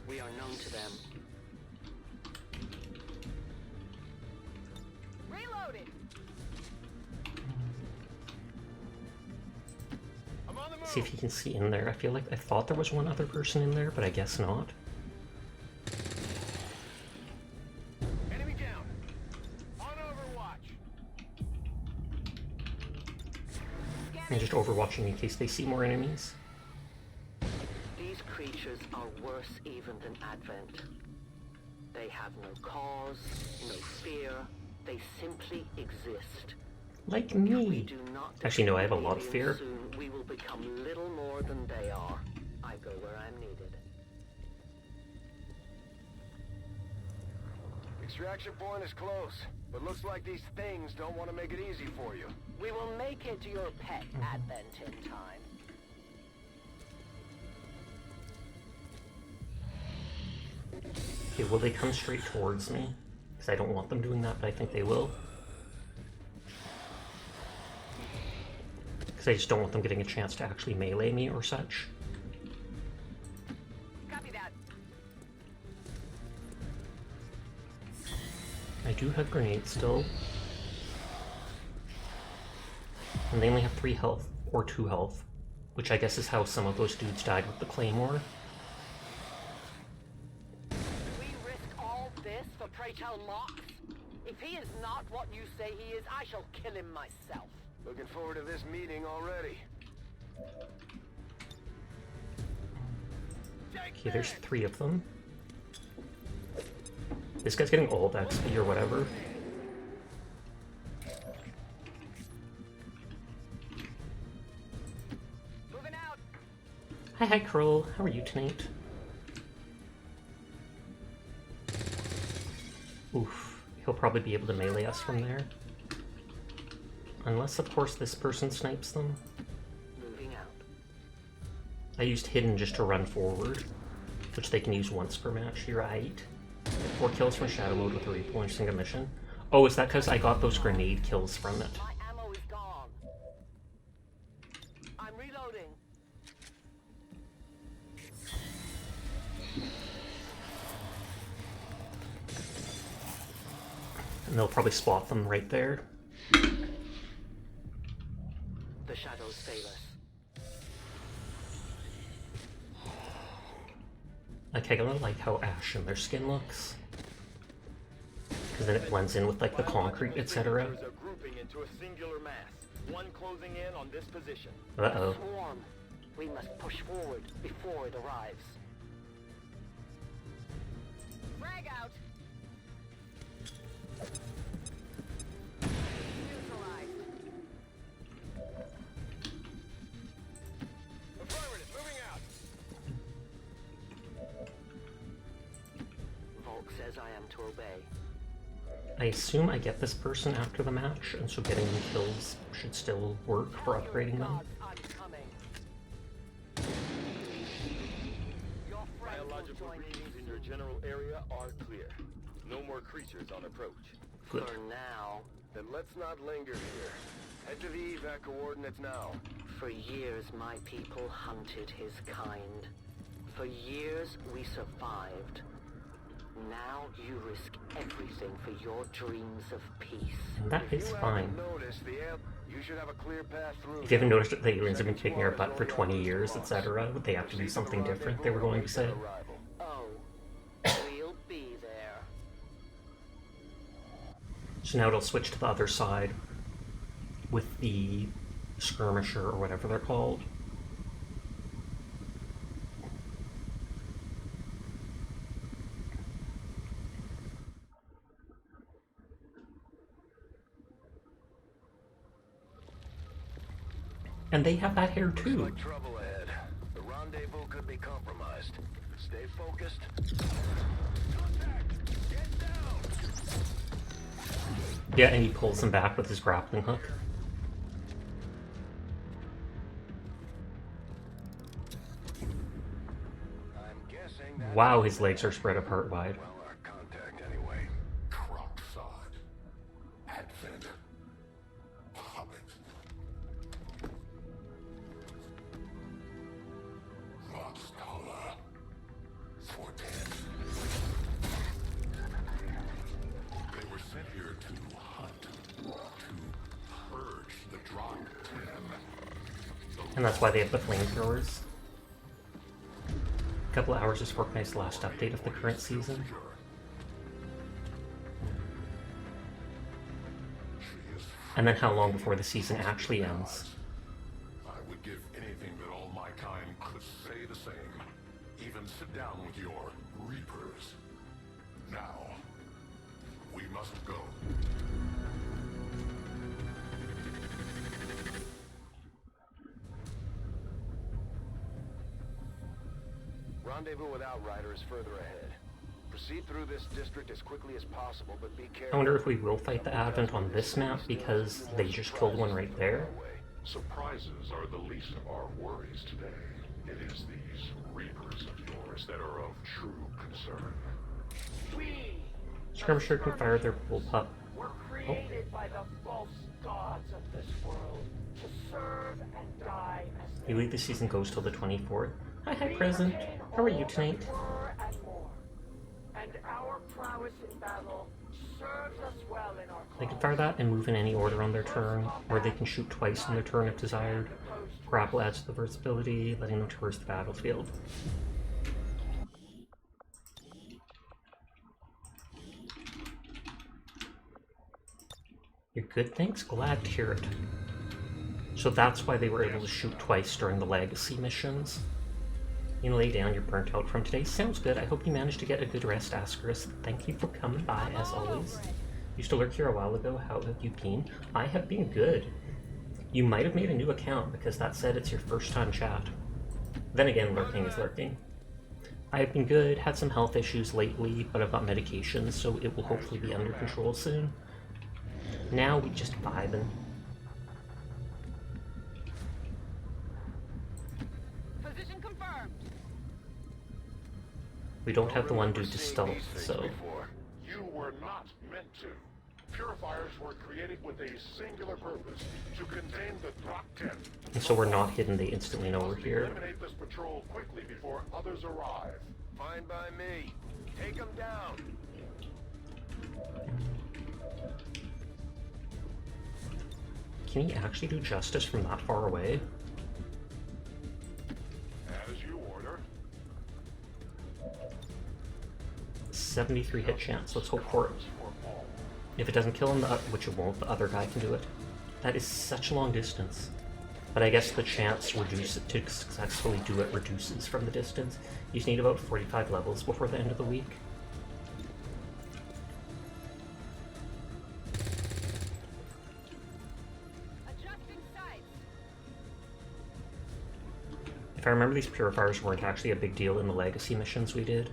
We are known to them. Reloading! I'm on the move. See if you can see in there. I thought there was one other person in there, but I guess not. Enemy down. And just overwatching in case they see more enemies. These creatures are worse even than Advent. They have no cause, no fear. They simply exist. Like If we me. do not Actually, no, I have a defeat lot of the fear. aliens soon, we will become little more than they are. I go where I'm needed. Extraction point is close, but looks like these things don't want to make it easy for you. We will make it your pet Advent in time. Okay, will they come straight towards me? Because I don't want them doing that, but I think they will. Because I just don't want them getting a chance to actually melee me or such. Copy that. I do have grenades still. And they only have 3 health, or 2 health. Which I guess is how some of those dudes died with the claymore. We risk all this for pray tell Mox? If he is not what you say he is, I shall kill him myself. Looking forward to this meeting already. Okay, there's 3 of them. This guy's getting old XP or whatever. Moving out. Hi, Kroll. How are you tonight? Oof. He'll probably be able to melee us from there. Unless, of course, this person snipes them. Moving out. I used hidden just to run forward, which they can use once per match. You're right. 4 kills from shadow mode with a replenishing a mission. Oh, is that because I got those grenade kills from it? My ammo is gone. I'm reloading. And they'll probably spot them right there. The shadows fail us. Like, I kinda like how ashen their skin looks. Because then it blends in with, like, the concrete, etc. Are grouping into a singular mass. One closing in on this position. Uh-oh. Swarm. We must push forward before it arrives. Frag out. Neutralized. Affirmative, moving out. Volk says I am to obey. I assume I get this person after the match, and so getting them kills should still work for upgrading them. Gods, I'm coming. Your friend will Biological join me readings in your general area are clear. No more creatures on approach. Good. For now. Then let's not linger here. Head to the evac coordinates now. For years, my people hunted his kind. For years, we survived. Now you risk everything for your dreams of peace. And that is fine. Notice the you should have a clear path through. If you haven't noticed that the aliens have been kicking our butt for 20 years, etc., they have to do something different, they were going to say. Oh, we'll be there. So now it'll switch to the other side with the skirmisher or whatever they're called. And they have that hair too. Looks like trouble ahead. The rendezvous could be compromised. Stay focused. Contact! Get down! Yeah, and he pulls him back with his grappling hook. I'm guessing that Wow, his legs are spread apart wide. well our contact anyway. Crocksod. Advent. Hobbit. Moxtala. Forten. They were sent here to hunt. To purge the Drop 10. And that's why they have the flamethrowers. A couple of hours is Fortnite's last update of the current season. And then how long before the season actually ends? and sit down with your Reapers. Now, we must go. Rendezvous with Outrider is further ahead. Proceed through this district as quickly as possible, but be careful. I wonder if we will fight the Advent on this map because they just killed one right there. Surprises are the least of our worries today. It is these Reapers of yours that are of true concern. Skirmisher can fire their bullpup. We're created by the false gods of this world to serve and die as You leave the season goes till the 24th. Hi, present. How are you tonight? and more. And our prowess in battle serves us well in our They can fire that and move in any order on their turn, or they can shoot twice on their turn if desired. Grapple adds to the versatility, letting them traverse the battlefield. You're good, thanks? Glad to hear it. So that's why they were able to shoot twice during the Legacy missions. You can lay down, you're burnt out from today. Sounds good. I hope you managed to get a good rest, Ascaris. Thank you for coming by, as always. Used to lurk here a while ago. How have you been? I have been good. You might have made a new account because that said it's your first time chat. Then again, lurking is lurking. I have been good, had some health issues lately, but I've got medication, so it will hopefully be under control soon. Now we just vibing. Position confirmed. We don't have the one due to stealth, so... You were not meant to. Purifiers were created with a singular purpose, to contain the Drop 10. And so we're not hidden, they instantly know we're here. Eliminate this patrol quickly before others arrive. Fine by me. Take them down. Can he actually do justice from that far away? As you order. 73 hit chance, let's hope for it. If it doesn't kill him, which it won't, the other guy can do it. That is such a long distance. But I guess the chance to successfully do it reduces from the distance. You just need about 45 levels before the end of the week. If I remember, these purifiers weren't actually a big deal in the Legacy missions we did.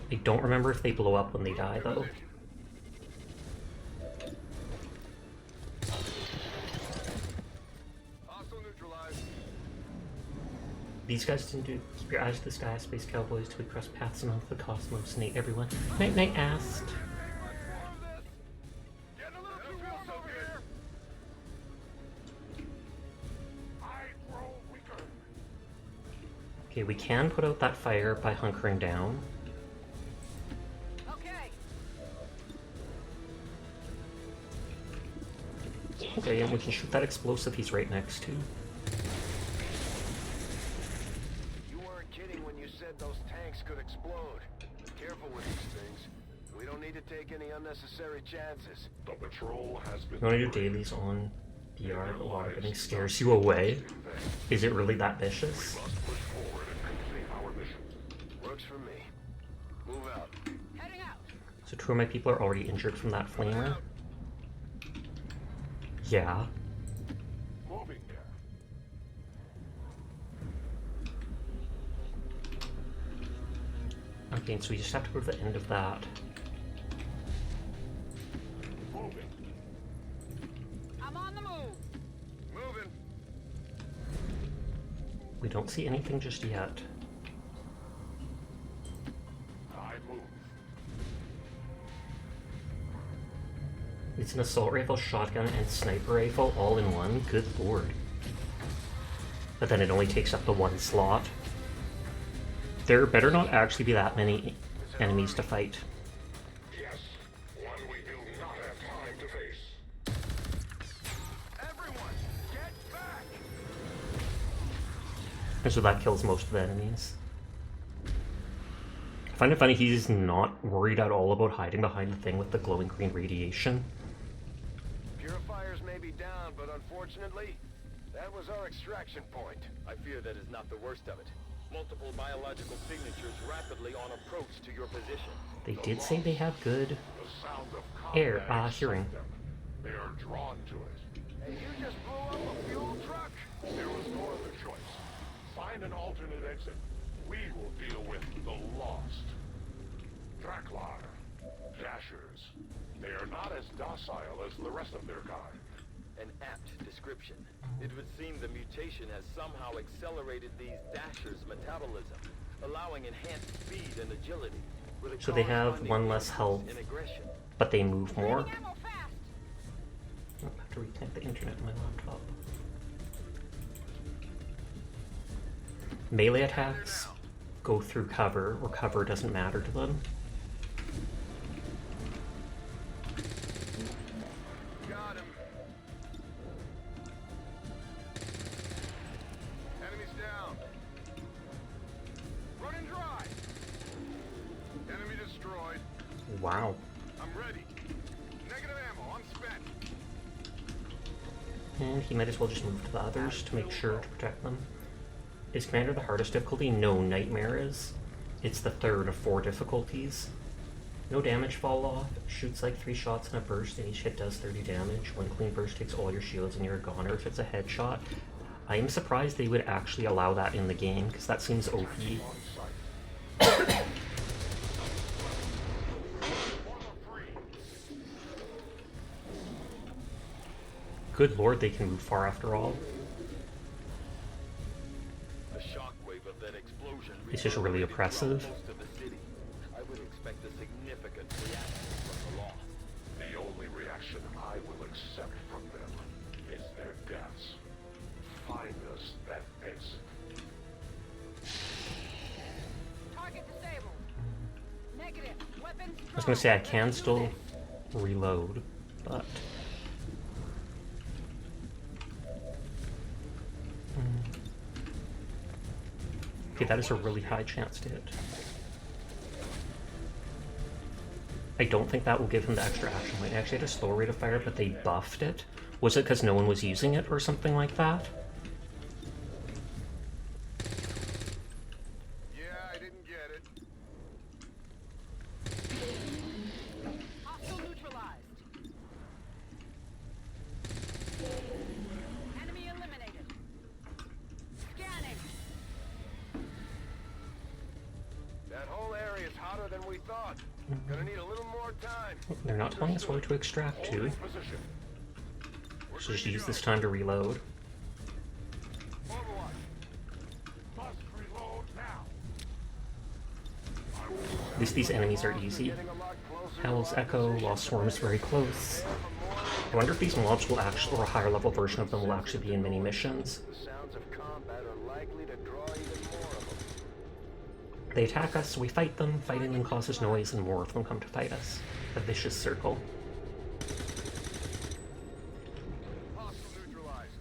I don't remember if they blow up when they die, though. These guys didn't do. Keep your eyes to the sky, space cowboys, till we cross paths amongst the cosmos and ate everyone. Night night asked. Okay, we can put out that fire by hunkering down. Okay, and we can shoot that explosive he's right next to. You weren't kidding when you said those tanks could explode. Careful with these things. We don't need to take any unnecessary chances. The patrol has been... You want to do dailies on DR, but water getting scares you away? Is it really that vicious? We must push forward and complete our mission. Works for me. Move out. Heading out. So 2 of my people are already injured from that flamer. Yeah. Moving there. Okay, so we just have to go to the end of that. Moving. I'm on the move. Moving. We don't see anything just yet. I move. It's an assault rifle, shotgun, and sniper rifle all in one? Good lord. But then it only takes up the 1 slot. There better not actually be that many enemies to fight. Yes, one we do not have time to face. Everyone, get back! And so that kills most of the enemies. I find it funny he's not worried at all about hiding behind the thing with the glowing green radiation. Purifiers may be down, but unfortunately, That was our extraction point. I fear that is not the worst of it. Multiple biological signatures rapidly on approach to your position. They did say they have good air, hearing. They are drawn to it. Hey, you just blew up a fuel truck? There was no other choice. Find an alternate exit. We will deal with the lost. Draklar. Dashers. They are not as docile as the rest of their kind. An apt description. It would seem the mutation has somehow accelerated these Dashers' metabolism, allowing enhanced speed and agility. So they have one less health, but they move more. I have to reconnect the internet on my laptop. Melee attacks go through cover, or cover doesn't matter to them. Got him. Enemies down. Running dry. Enemy destroyed. Wow. I'm ready. Negative ammo. I'm spent. And he might as well just move to the others to make sure to protect them. Is Commander the hardest difficulty? No, Nightmare is. It's the third of 4 difficulties. No damage fall off. Shoots like 3 shots in a burst, and each hit does 30 damage. One clean burst takes all your shields and you're a goner if it's a headshot. I am surprised they would actually allow that in the game, because that seems OP. Good lord, they can move far after all. The shockwave of that explosion It's just really oppressive. most of the city. I would expect a significant reaction from the lost. The only reaction I will accept from them is their deaths. Find us that exit. Target disabled. Negative. Weapons. I was gonna say I can still reload, but... Okay, that is a really high chance to hit. I don't think that will give him the extra action point. It actually had a slower rate of fire, but they buffed it. Was it because no one was using it or something like that? Yeah, I didn't get it. Hostile neutralized. Enemy eliminated. Scanning. That whole area is hotter than we thought. Gonna need a little more time. They're not telling us where to extract to. So just use this time to reload. At least these enemies are easy. Hell's Echo, Lost Swarm is very close. I wonder if these mobs will actually, or a higher level version of them will actually be in mini missions. The sounds of combat are likely to draw even more of them. They attack us, so we fight them. Fighting them causes noise, and more of them come to fight us. A vicious circle. Hostile neutralized.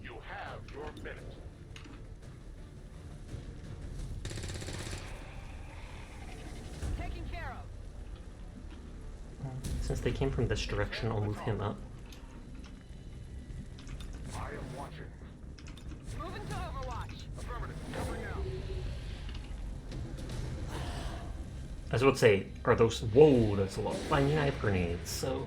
You have your minute. Taken care of. Since they came from this direction, I'll move him up. I am watching. Moving to Overwatch. Affirmative. Covering now. I was about to say, are those... Whoa, that's a lot. I mean, I have grenades, so...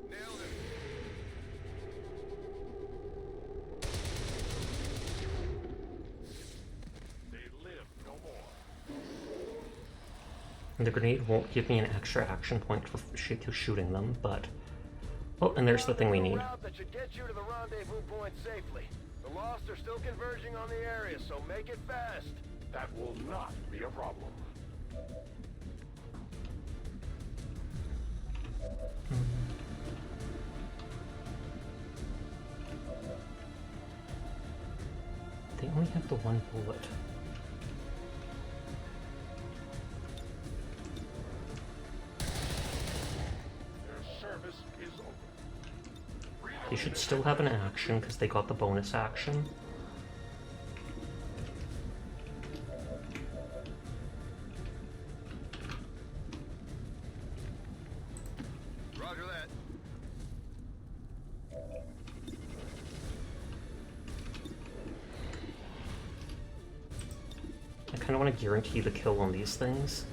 Nailed it. They live no more. And the grenade won't give me an extra action point for shooting them, but... Oh, and there's the thing we need. Route that should get you to the rendezvous point safely. The Lost are still converging on the area, so make it fast. That will not be a problem. They only have the one bullet. Their service is over. They should still have an action because they got the bonus action. I kind of want to guarantee the kill on these things.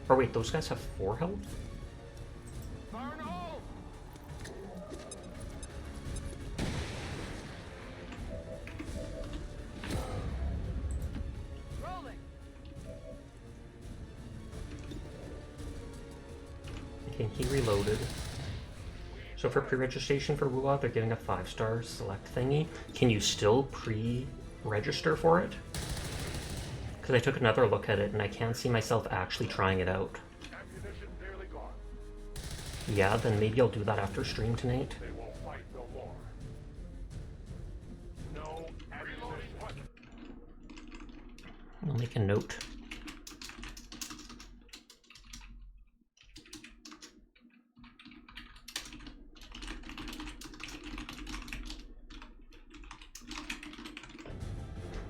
Or wait, those guys have 4 health? Okay, he reloaded. So for pre-registration for WUA, they're getting a 5-star select thingy. Can you still pre-register for it? Because I took another look at it and I can't see myself actually trying it out. Yeah, then maybe I'll do that after stream tonight. I'll make a note.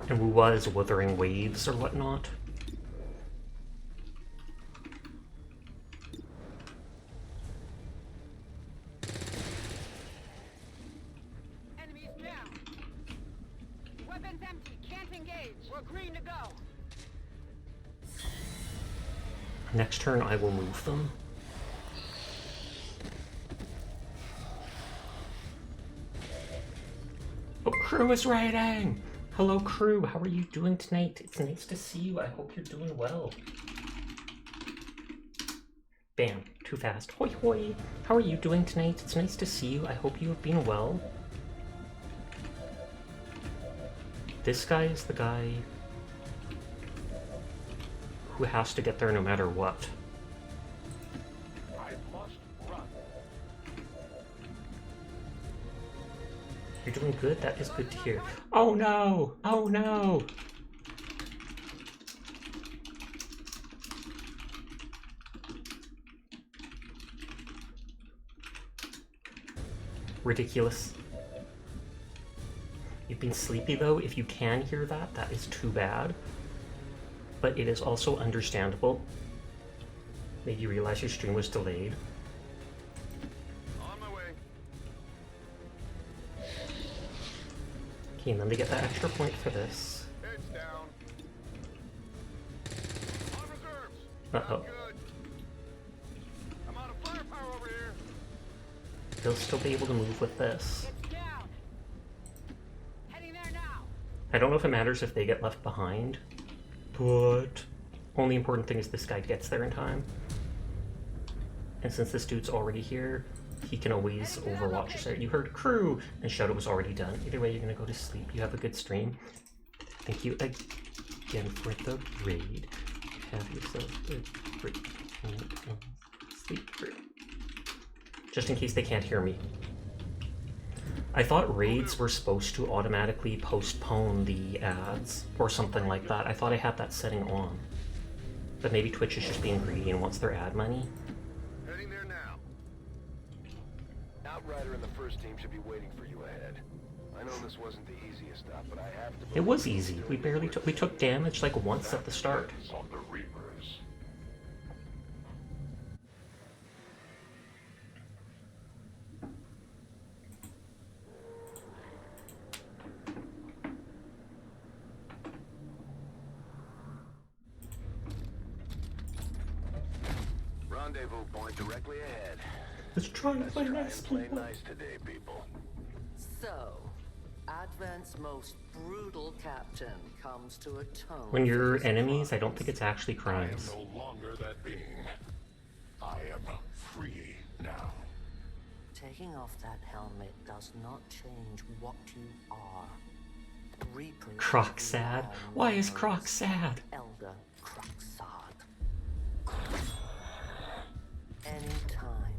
And WUA is Wuthering Waves or whatnot. Enemies down. Weapons empty. Can't engage. We're green to go. Next turn I will move them. Oh, crew is raiding! Hello crew, how are you doing tonight? It's nice to see you, I hope you're doing well. Bam, too fast. Hoi hoi! How are you doing tonight? It's nice to see you, I hope you have been well. This guy is the guy who has to get there no matter what. You're doing good? That is good to hear. Oh no! Oh no! Ridiculous. You've been sleepy though. If you can hear that, that is too bad. But it is also understandable. Made you realize your stream was delayed. Okay, and then they get that extra point for this. Uh-oh. They'll still be able to move with this. I don't know if it matters if they get left behind, but only important thing is this guy gets there in time. And since this dude's already here, he can always overwatch us there. You heard crew, and Shadow was already done. Either way, you're gonna go to sleep. You have a good stream. Thank you again for the raid. Have yourself a great sleep. Just in case they can't hear me. I thought raids were supposed to automatically postpone the ads or something like that. I thought I had that setting on. But maybe Twitch is just being greedy and wants their ad money. Heading there now. Outrider and the first team should be waiting for you ahead. I know this wasn't the easiest stop, but I have to. It was easy. We barely took. We took damage like once at the start. Rendezvous point directly ahead. Let's try and play nice, play nice today, people. So, Advent's most brutal captain comes to atone. When you're enemies, I don't think it's actually crimes. I am no longer that being. I am free now. Taking off that helmet does not change what you are. Reapers. Croc sad? Why is Croc sad? Elder Crocsad. Anytime.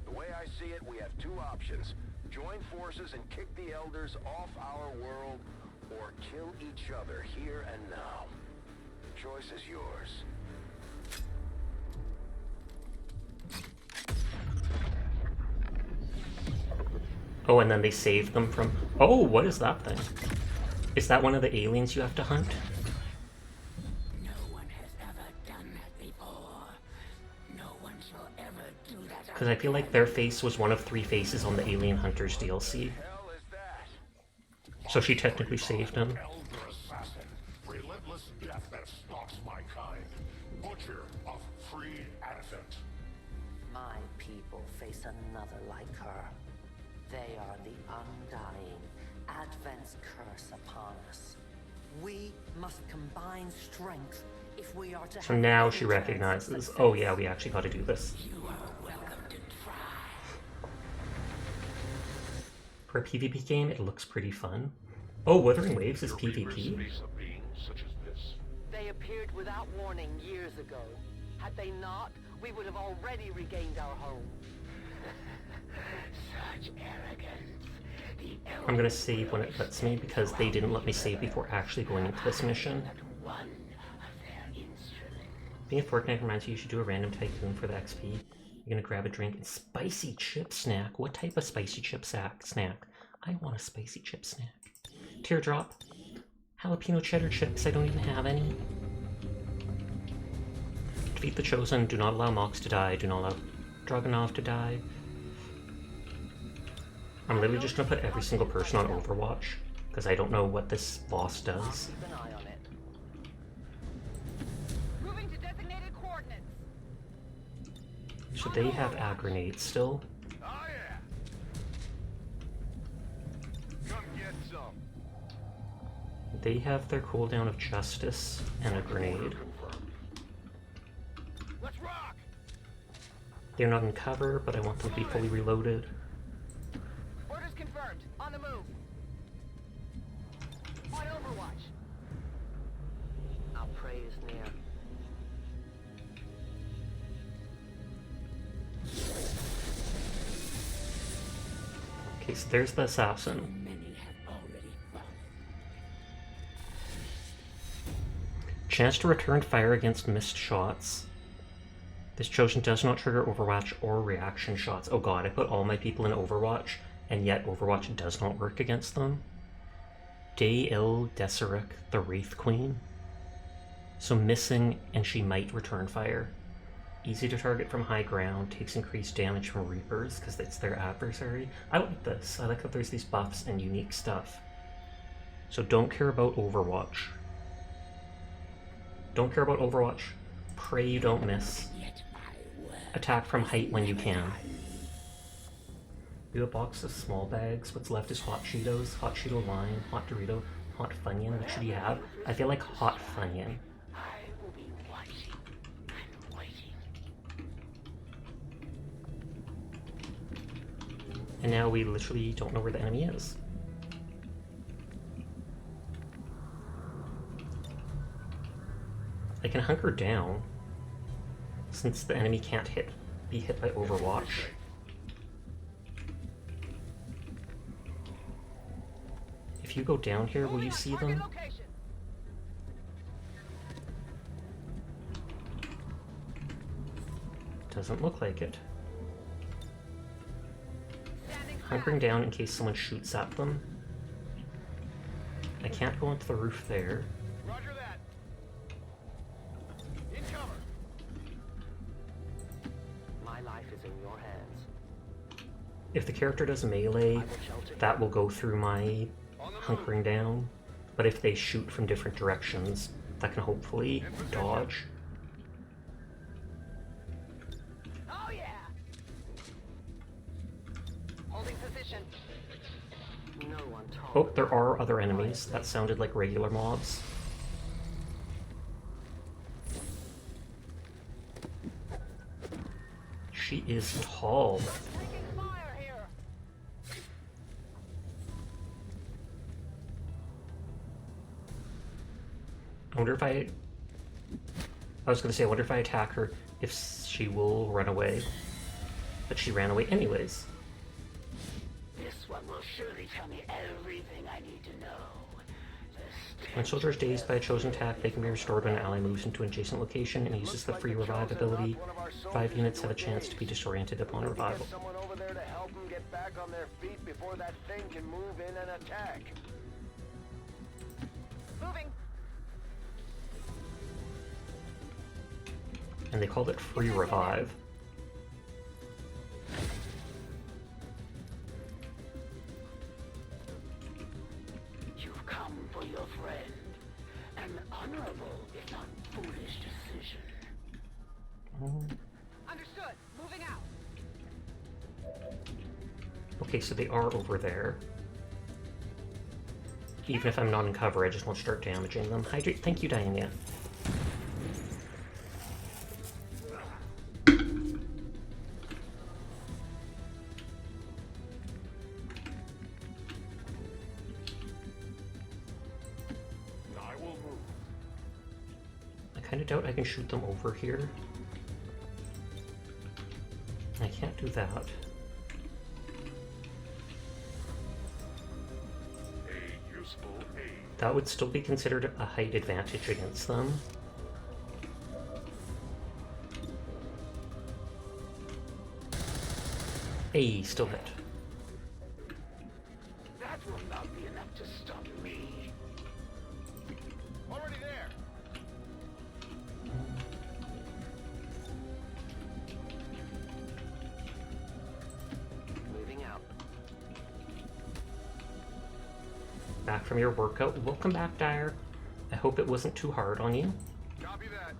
The way I see it, we have two options. Join forces and kick the Elders off our world, or kill each other here and now. The choice is yours. Oh, and then they save them from... Oh, what is that thing? Is that one of the aliens you have to hunt? No one has ever done that before. No one shall ever do that. Because I feel like their face was one of 3 faces on the Alien Hunters DLC. So she technically saved him. Elder assassin, relentless torture of freed Advent. My people face another like her. They are the undying, Advent's curse upon us. We must combine strength if we are to So have now any she chance of recognizes, success. oh yeah, we actually got to do this. You are welcome to try. For a PvP game, it looks pretty fun. Oh, Wuthering Waves is Your PvP? space of beings such as this. They appeared without warning years ago. Had they not, we would have already regained our home. Such arrogance. I'm gonna save when it lets me because they didn't let me save before actually going into this mission. Being a Fortnite reminds you should do a random tycoon for the XP. You're gonna grab a drink and spicy chip snack. What type of spicy chip snack? I want a spicy chip snack. Teardrop. Jalapeno cheddar chips. I don't even have any. Defeat the Chosen. Do not allow Mox to die. Do not allow Dragunov to die. I'm literally just gonna put every single person on Overwatch because I don't know what this boss does. Keep an eye on it. Moving to designated coordinates. Should they have ag grenades still? Oh yeah. Come get some. They have their cooldown of Justice and a grenade. Let's rock. They're not in cover, but I want them to be fully reloaded. Orders confirmed. On the move. On Overwatch. Our prey is near. Okay, so there's the assassin. Chance to return fire against missed shots. This Chosen does not trigger Overwatch or reaction shots. Oh god, I put all my people in Overwatch, and yet Overwatch does not work against them. Day-Il Deseric, the Wraith Queen. So missing, and she might return fire. Easy to target from high ground, takes increased damage from Reapers, because it's their adversary. I like this. I like that there's these buffs and unique stuff. So don't care about Overwatch. Don't care about Overwatch. Pray you don't miss. Attack from height when you can. Do a box of small bags. What's left is hot Cheetos, hot Cheeto lime, hot Dorito, hot Funyun. What should you have? I feel like hot Funyun. And now we literally don't know where the enemy is. I can hunker down, since the enemy can't be hit by Overwatch. If you go down here, will you see them? Doesn't look like it. Hunkering down in case someone shoots at them. I can't go onto the roof there. Roger that. In cover. My life is in your hands. If the character does melee, that will go through my hunkering down. But if they shoot from different directions, that can hopefully dodge. Oh yeah. Holding position. No one told. Oh, there are other enemies. That sounded like regular mobs. She is tall. Taking fire here. I wonder if I was gonna say, I wonder if I attack her, if she will run away. But she ran away anyways. This one will surely tell me everything I need to know. When soldiers dazed by a chosen attack, they can be restored when an ally moves into an adjacent location and uses the free revive ability. 5 units have a chance to be disoriented upon revival. Get someone over there to help them get back on their feet before that thing can move in and attack. Moving. And they called it free revive. You've come for your friend. An honorable, if not foolish, decision. Understood. Moving out. Okay, so they are over there. Even if I'm not in cover, I just won't start damaging them. Hydrate. Thank you, Diana. I will move. I kind of doubt I can shoot them over here. I can't do that. A useful aid. That would still be considered a height advantage against them. Hey, still hit. That will not be enough to stop me. Already there. Moving out. Back from your workout. Welcome back, Dyer. I hope it wasn't too hard on you. Copy that.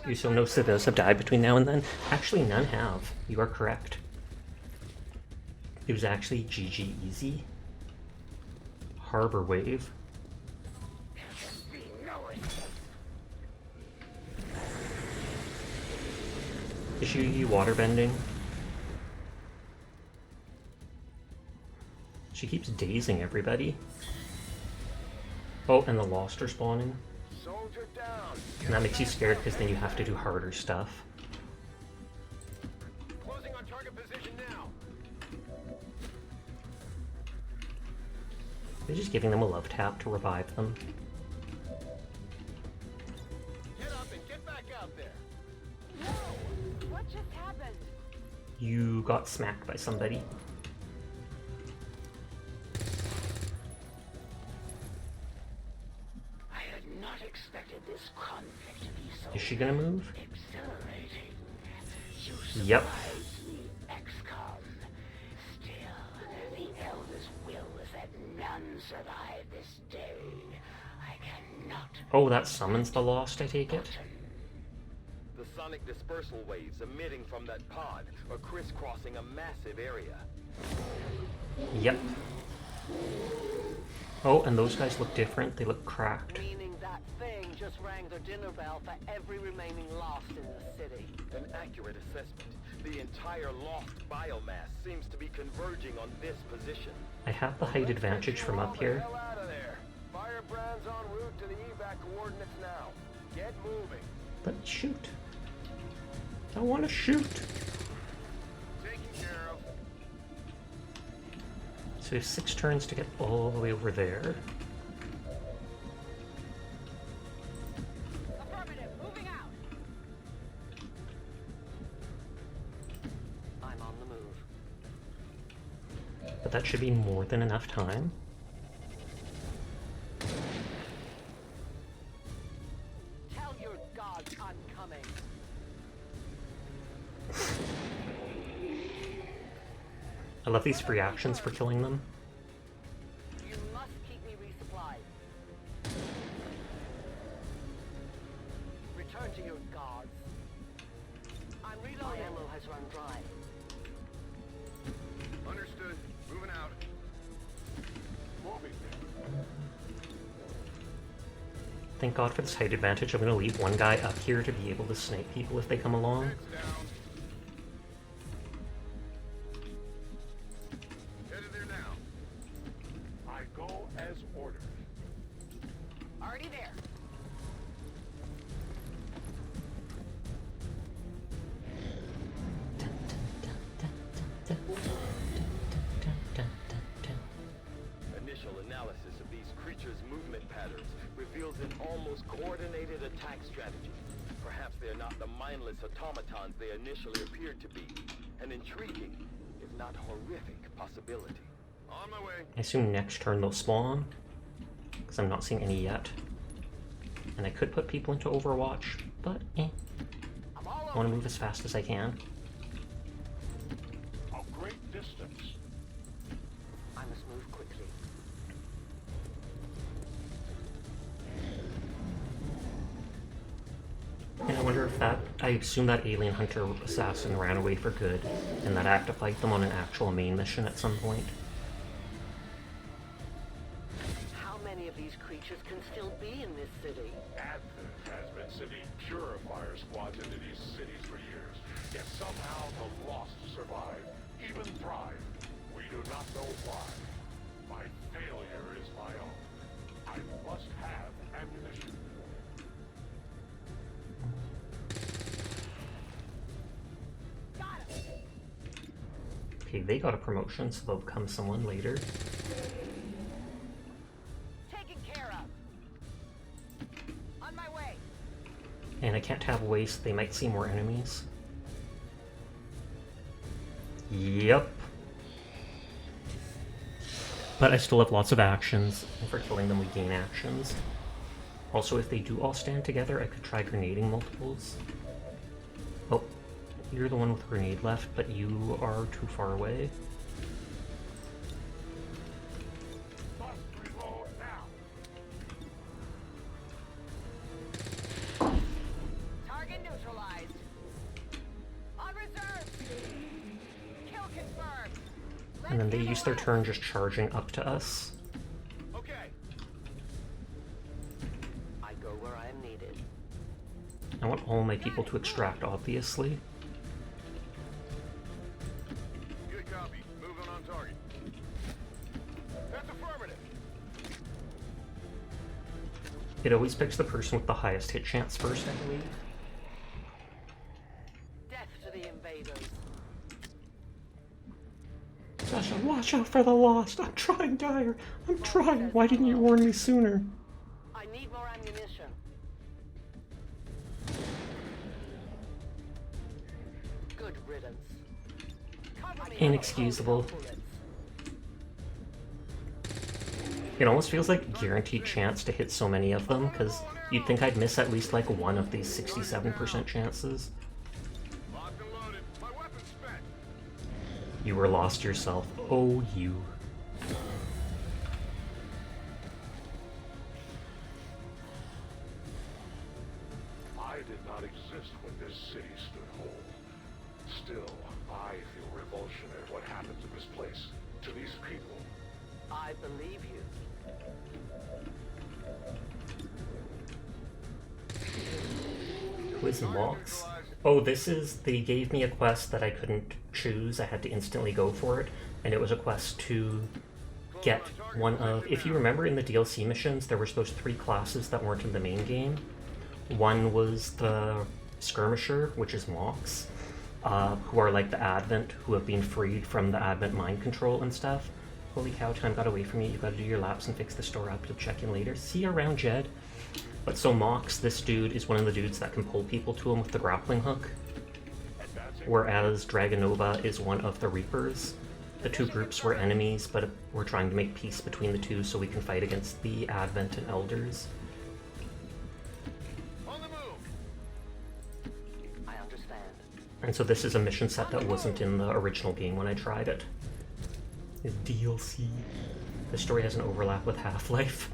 You so no civilians have died between now and then? Actually, none have. You are correct. It was actually GG Easy. Harbor Wave. Is she waterbending? She keeps dazing everybody. Oh, and the Lost are spawning. Soldier down. And that makes you scared because then you have to do harder stuff. Closing on target position now. They're just giving them a love tap to revive them. Get up and get back out there. Whoa! What just happened? You got smacked by somebody. I had not expected this conflict to be so Is she gonna move? exhilarating. Yep. Me, Xcom. Still, the Elder's will is that none survive this day. I cannot. Oh, that summons the Lost, I take it? The sonic dispersal waves emitting from that pod are crisscrossing a massive area. Yep. Oh, and those guys look different. They look cracked. Meaning that thing just rang the dinner bell for every remaining Lost in the city. An accurate assessment. The entire Lost biomass seems to be converging on this position. I have the height advantage from up here. Hell out of there. Firebrand's en route to the evac coordinates now. Get moving. Let me shoot. I want to shoot. Taken care of. So we have 6 turns to get all the way over there. Affirmative. Moving out. I'm on the move. But that should be more than enough time. Tell your gods I'm coming. I love these reactions for killing them. You must keep me resupplied. Return to your gods. I'm reloading. My ammo has run dry. Understood. Moving out. Moving. Thank God for this height advantage. I'm going to leave one guy up here to be able to snipe people if they come along. Heads down. Headed there now. I go as ordered. Already there. Initial analysis of these creatures' movement patterns reveals an almost coordinated attack strategy. Perhaps they're not the mindless automatons they initially appeared to be. An intriguing, if not horrific, possibility. On my way. I assume next turn they'll spawn, because I'm not seeing any yet. And I could put people into Overwatch, but I want to move as fast as I can. A great distance. I must move quickly. wonder if that... I assume that alien hunter assassin ran away for good, and that I have to fight them on an actual main mission at some point. How many of these creatures can still be in this city? Advent has been sending purifier squads into these cities for years. Yet somehow the Lost survive, even thrive. We do not know why. My failure is my own. I must have ammunition. Okay, they got a promotion, so they'll become someone later. Taken care of. On my way. And I can't have waste, they might see more enemies. Yep. But I still have lots of actions, and for killing them we gain actions. Also, if they do all stand together, I could try grenading multiples. Oh, you're the one with grenade left, but you are too far away. Target neutralized. On reserve. Kill confirmed. And then they use their turn just charging up to us. Okay. I go where I am needed. I want all my people to extract, obviously. Good copy. Moving on target. That's affirmative. It always picks the person with the highest hit chance first, I believe. Death to the invaders. Sasha, watch out for the Lost! I'm trying, Dyer! I'm trying! Why didn't you warn me sooner? I need more ammunition. Good riddance. Cover me. Inexcusable. It almost feels like guaranteed chance to hit so many of them, because you'd think I'd miss at least like one of these 67% chances. Locked and loaded. My weapon's spent. You were lost yourself. Oh, you. I did not exist when this city stood whole. Still, I feel revulsion at what happened to this place, to these people. I believe you. Who is Mox? Oh, this is... They gave me a quest that I couldn't choose. I had to instantly go for it. And it was a quest to get one of... If you remember in the DLC missions, there was those 3 classes that weren't in the main game. One was the Skirmisher, which is Mox, who are like the Advent, who have been freed from the Advent mind control and stuff. Holy cow, time got away from you. You gotta do your laps and fix the store up. You'll check in later. See you around, Jed. But so Mox, this dude, is one of the dudes that can pull people to him with the grappling hook. Whereas Dragonova is one of the Reapers. The 2 groups were enemies, but we're trying to make peace between the 2 so we can fight against the Advent and Elders. On the move. I understand. And so this is a mission set that wasn't in the original game when I tried it. It's DLC. The story has an overlap with Half-Life.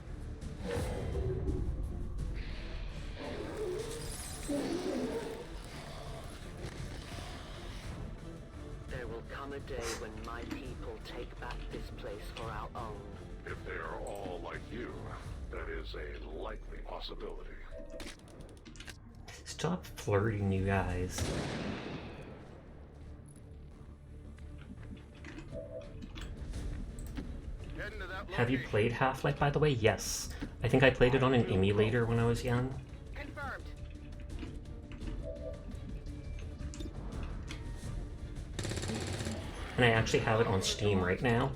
There will come a day when my people take back this place for our own. If they are all like you, that is a likely possibility. Stop flirting, you guys. Have you played Half-Life, by the way? Yes. I think I played it on an emulator when I was young. Confirmed. And I actually have it on Steam right now.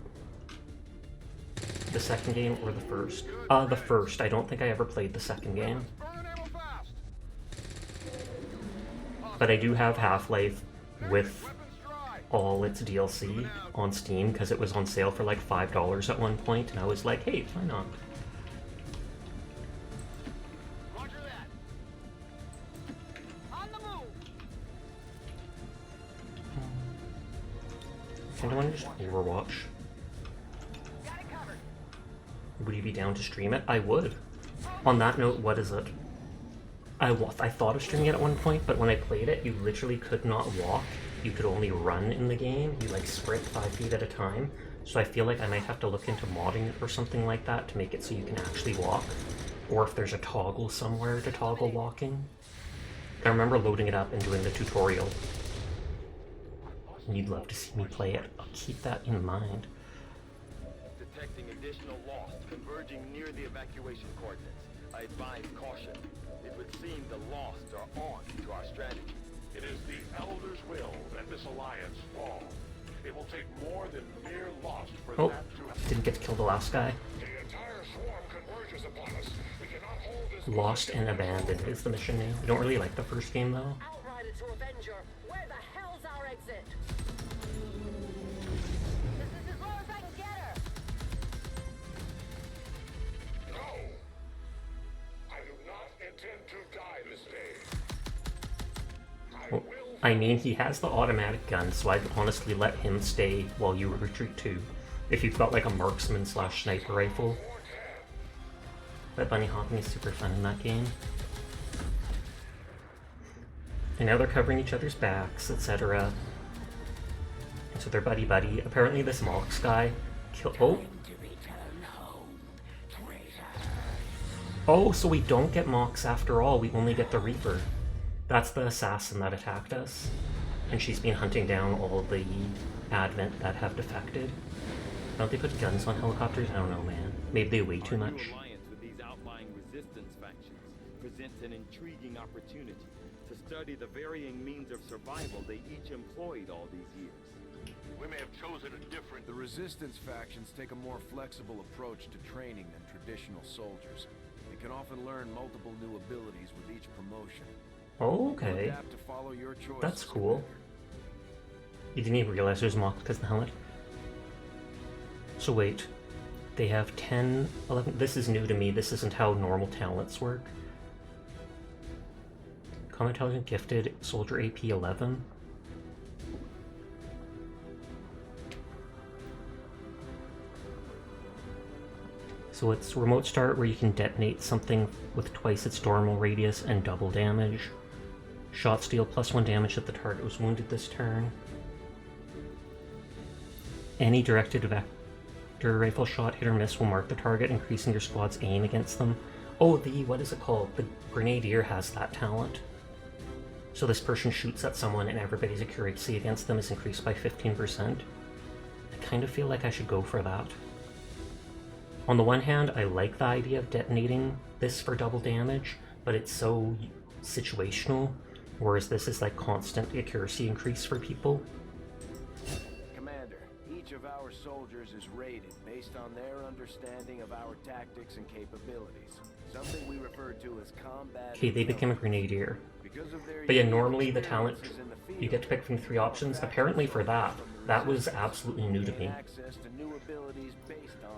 The second game or the first? The first. I don't think I ever played the second game. But I do have Half-Life with all its DLC on Steam because it was on sale for like $5 at one point, and I was like, hey, why not? Roger that. On the move. Kind of want to just Overwatch. Got it covered. Would you be down to stream it? I would. On that note, what is it? I thought of streaming it at one point, but when I played it, you literally could not walk. You could only run in the game. You like sprint 5 feet at a time. So I feel like I might have to look into modding it or something like that to make it so you can actually walk. Or if there's a toggle somewhere to toggle walking. I remember loading it up and doing the tutorial. And you'd love to see me play it. I'll keep that in mind. Detecting additional lost converging near the evacuation coordinates. I advise caution. It would seem the lost are on to our strategy. It is the Elder's will that this alliance fall. It will take more than mere lost for Oh, that to happen. didn't get to kill the last guy. The entire swarm converges upon us. We cannot hold this. Lost and Abandoned is the mission name. I don't really like the first game though. Outrider to Avenger, where the hell's our exit? This is as low as I can get her. No! I do not intend to die this day. Well, I mean, he has the automatic gun, so I'd honestly let him stay while you retreat too. If you've got like a marksman / sniper rifle. That bunny hopping is super fun in that game. And now they're covering each other's backs, etc. And so they're buddy-buddy. Apparently this Mox guy killed... Oh! Oh, so we don't get Mox after all, we only get the Reaper. That's the assassin that attacked us. And she's been hunting down all the Advent that have defected. Don't they put guns on helicopters? I don't know, man. Maybe they weigh too much. These outlying resistance factions presents an intriguing opportunity to study the varying means of survival they each employed all these years. We may have chosen a different... The resistance factions take a more flexible approach to training than traditional soldiers. They can often learn multiple new abilities with each promotion. Okay. Adapt to follow your choices. That's cool. You didn't even realize there's Mox because of the helmet. So wait. They have 10, 11... This is new to me. This isn't how normal talents work. Combat Intelligence Gifted, Soldier AP 11. So it's Remote Start where you can detonate something with twice its normal radius and double damage. Shot Steal, +1 damage if the target was wounded this turn. Any directed vector rifle shot, hit or miss, will mark the target, increasing your squad's aim against them. Oh, what is it called? The Grenadier has that talent. So this person shoots at someone and everybody's accuracy against them is increased by 15%. I kind of feel like I should go for that. On the one hand, I like the idea of detonating this for double damage, but it's so situational, whereas this is like constant accuracy increase for people. Commander, each of our soldiers is rated based on their understanding of our tactics and capabilities. Something we refer to as combat. Okay, they became a Grenadier. But yeah, normally the talent, you get to pick from 3 options. Apparently for that was absolutely new to me.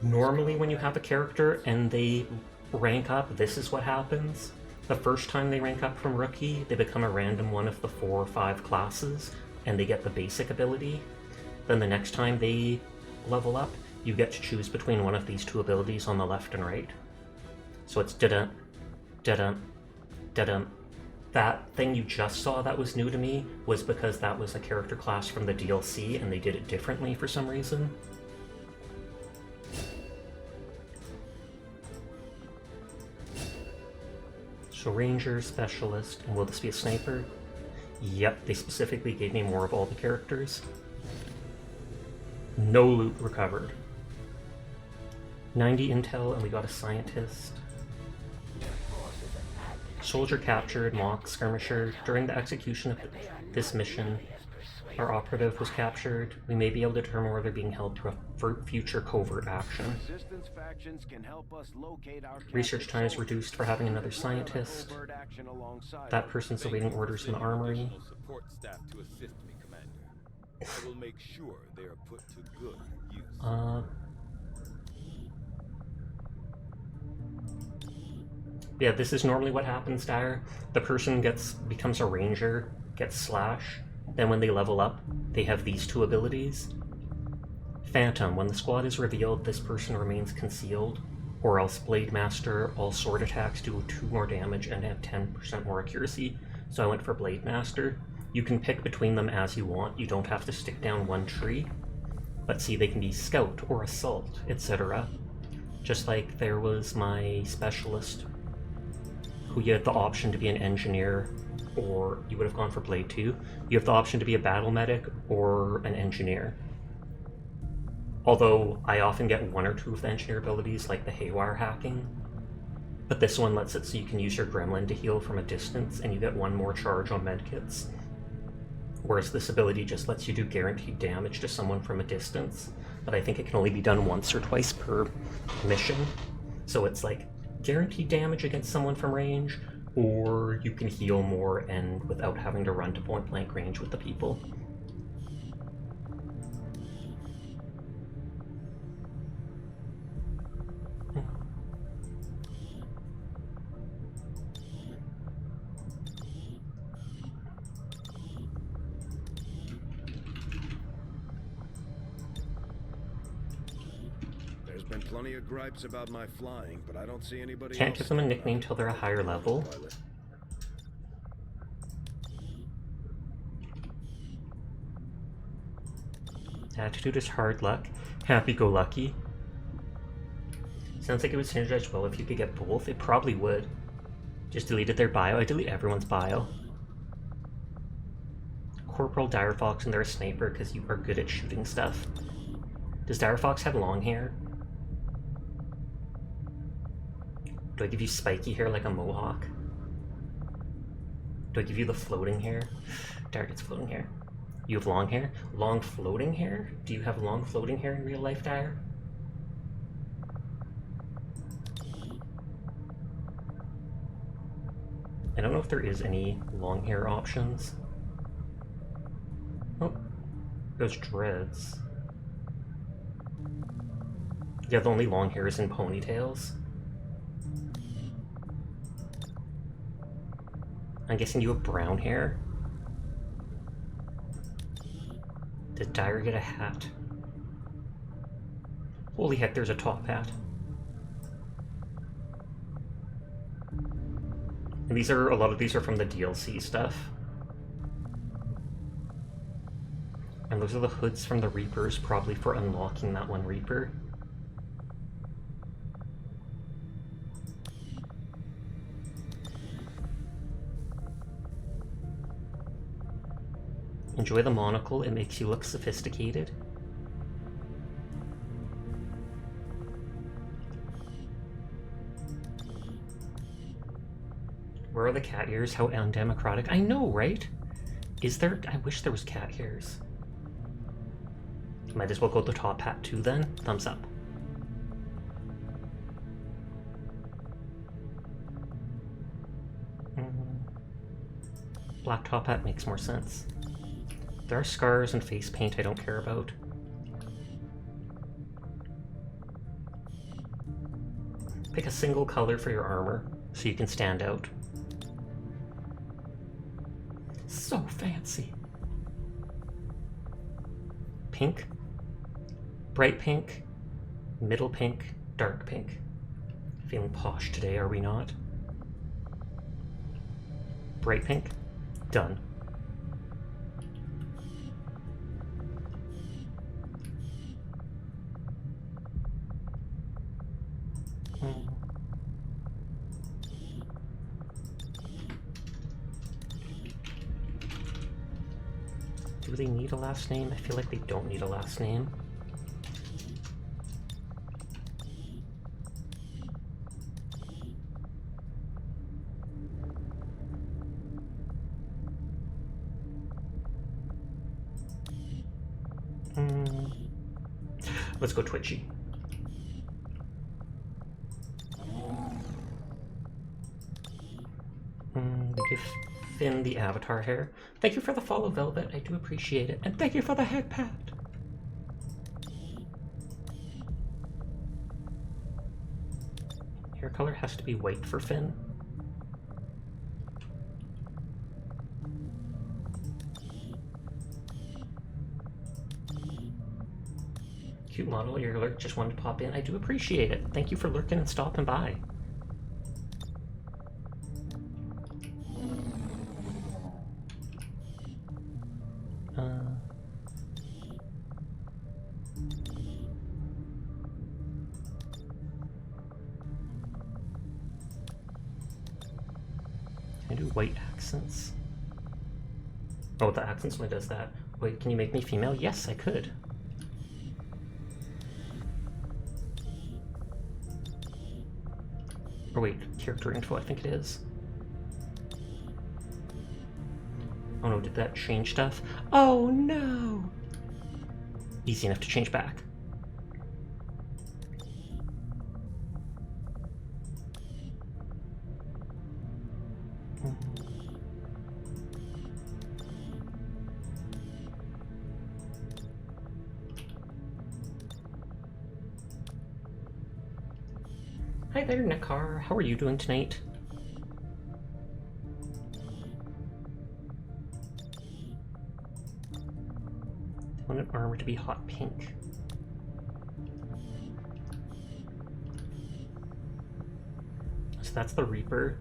Normally when you have a character and they rank up, this is what happens. The first time they rank up from Rookie, they become a random one of the 4 or 5 classes, and they get the basic ability. Then the next time they level up, you get to choose between one of these 2 abilities on the left and right. So it's da-dum, da-dum, da-dum. That thing you just saw that was new to me was because that was a character class from the DLC and they did it differently for some reason. So Ranger, Specialist, and will this be a Sniper? Yep, they specifically gave me more of all the characters. No loot recovered. 90 intel and we got a Scientist. Soldier captured, Mock, Skirmisher. During the execution of this mission, our operative was captured. We may be able to determine where they're being held for future covert action. Research time is reduced for having another Scientist. That person's awaiting orders in the armory. Support staff to assist me, Commander. I will make sure they are put to good use. Yeah, this is normally what happens, Dyer. The person becomes a ranger, gets slash, then when they level up, they have these 2 abilities. Phantom, when the squad is revealed, this person remains concealed. or else Blade Master, all sword attacks do 2 more damage and have 10% more accuracy, so I went for Blade Master. You can pick between them as you want, you don't have to stick down one tree. But see, they can be Scout or Assault, etc. Just like there was my Specialist, who you had the option to be an Engineer, or you would have gone for Blade 2. You have the option to be a Battle Medic or an Engineer. Although I often get 1 or 2 of the Engineer abilities, like the Haywire hacking. But this one lets it so you can use your Gremlin to heal from a distance, and you get 1 more charge on medkits. Whereas this ability just lets you do guaranteed damage to someone from a distance, but I think it can only be done once or twice per mission. So it's like guaranteed damage against someone from range, or you can heal more and without having to run to point blank range with the people. There's been plenty of gripes about my flying, but I don't see anybody Can't else give them a nickname till they're a higher level. Attitude is hard luck. Happy-go-lucky. Sounds like it would synergize well if you could get both. It probably would. Just deleted their bio. I delete everyone's bio. Corporal Direfox, and they're a sniper because you are good at shooting stuff. Does Direfox have long hair? Do I give you spiky hair like a mohawk? Do I give you the floating hair? Dire gets floating hair. You have long hair? Long floating hair? Do you have long floating hair in real life, Dire? I don't know if there is any long hair options. Oh, those dreads. Yeah, the only long hair is in ponytails. I'm guessing you have brown hair. Did Dire get a hat? Holy heck, there's a top hat. And these are, a lot of these are from the DLC stuff. And those are the hoods from the Reapers, probably for unlocking that one Reaper. Enjoy the monocle, it makes you look sophisticated. Where are the cat ears? How undemocratic. I know, right? Is there? I wish there was cat ears. Might as well go with the top hat too then. Thumbs up. Black top hat makes more sense. There are scars and face paint I don't care about. Pick a single color for your armor so you can stand out. So fancy. Pink, bright pink, middle pink, dark pink. Feeling posh today, are we not? Bright pink, done. Do they need a last name? I feel like they don't need a last name. Let's go Twitchy. We give Finn the avatar hair. Thank you for the follow, Velvet. I do appreciate it. And thank you for the head pat. Hair color has to be white for Finn. Cute cute model. Your alert just wanted to pop in. I do appreciate it. Thank you for lurking and stopping by. Can I do white accents? Oh, the accents only does that. Wait, can you make me female? Yes, I could. Or wait, character info, I think it is. Oh no, did that change stuff? Oh no! Easy enough to change back. Hi there, Nakar. How are you doing tonight? I want an armor to be hot pink. So that's the Reaper.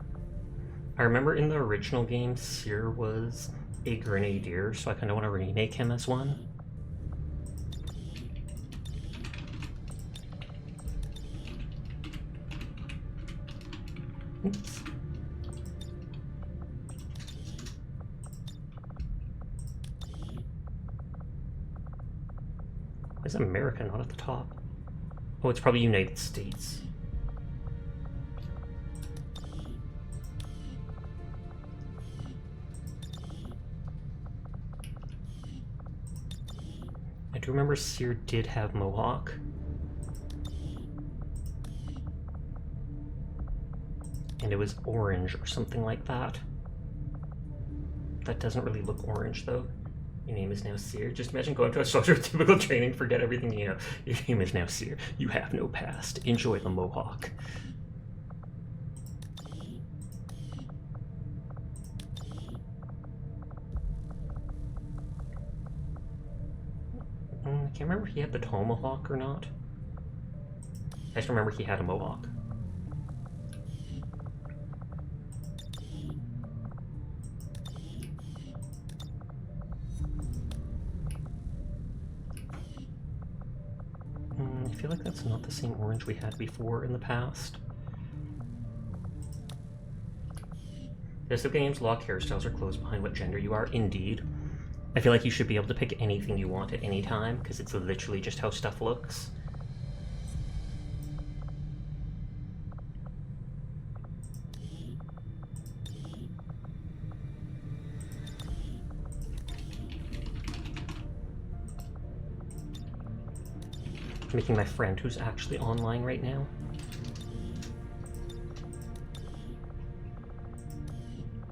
I remember in the original game, Seer was a Grenadier, so I kind of want to remake him as one. Oops. Why is America not at the top? Oh, it's probably United States. I do remember Seer did have Mohawk. And it was orange or something like that. That doesn't really look orange though. Your name is now Seer. Just imagine going to a soldier with typical training, forget everything you know. Your name is now Seer. You have no past. Enjoy the Mohawk. I can't remember if he had the Tomahawk or not. I just remember he had a Mohawk. I feel like that's not the same orange we had before in the past. Yes, the game's lock hairstyles are closed behind what gender you are. Indeed. I feel like you should be able to pick anything you want at any time, because it's literally just how stuff looks. Making my friend who's actually online right now.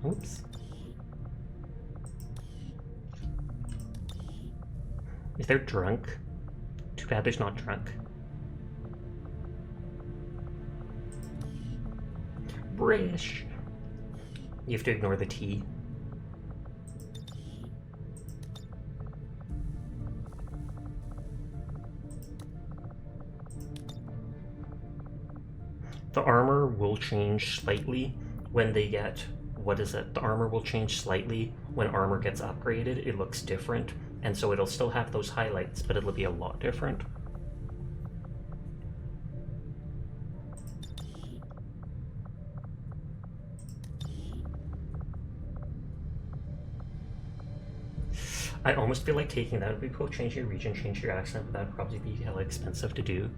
Oops. Is there drunk? Too bad there's not drunk. British. You have to ignore the T. The armor will change slightly when they get, what is it? The armor will change slightly when armor gets upgraded. It looks different, and so it'll still have those highlights, but it'll be a lot different. I almost feel like taking that would be cool. Change your region, change your accent, but that'd probably be hella expensive to do.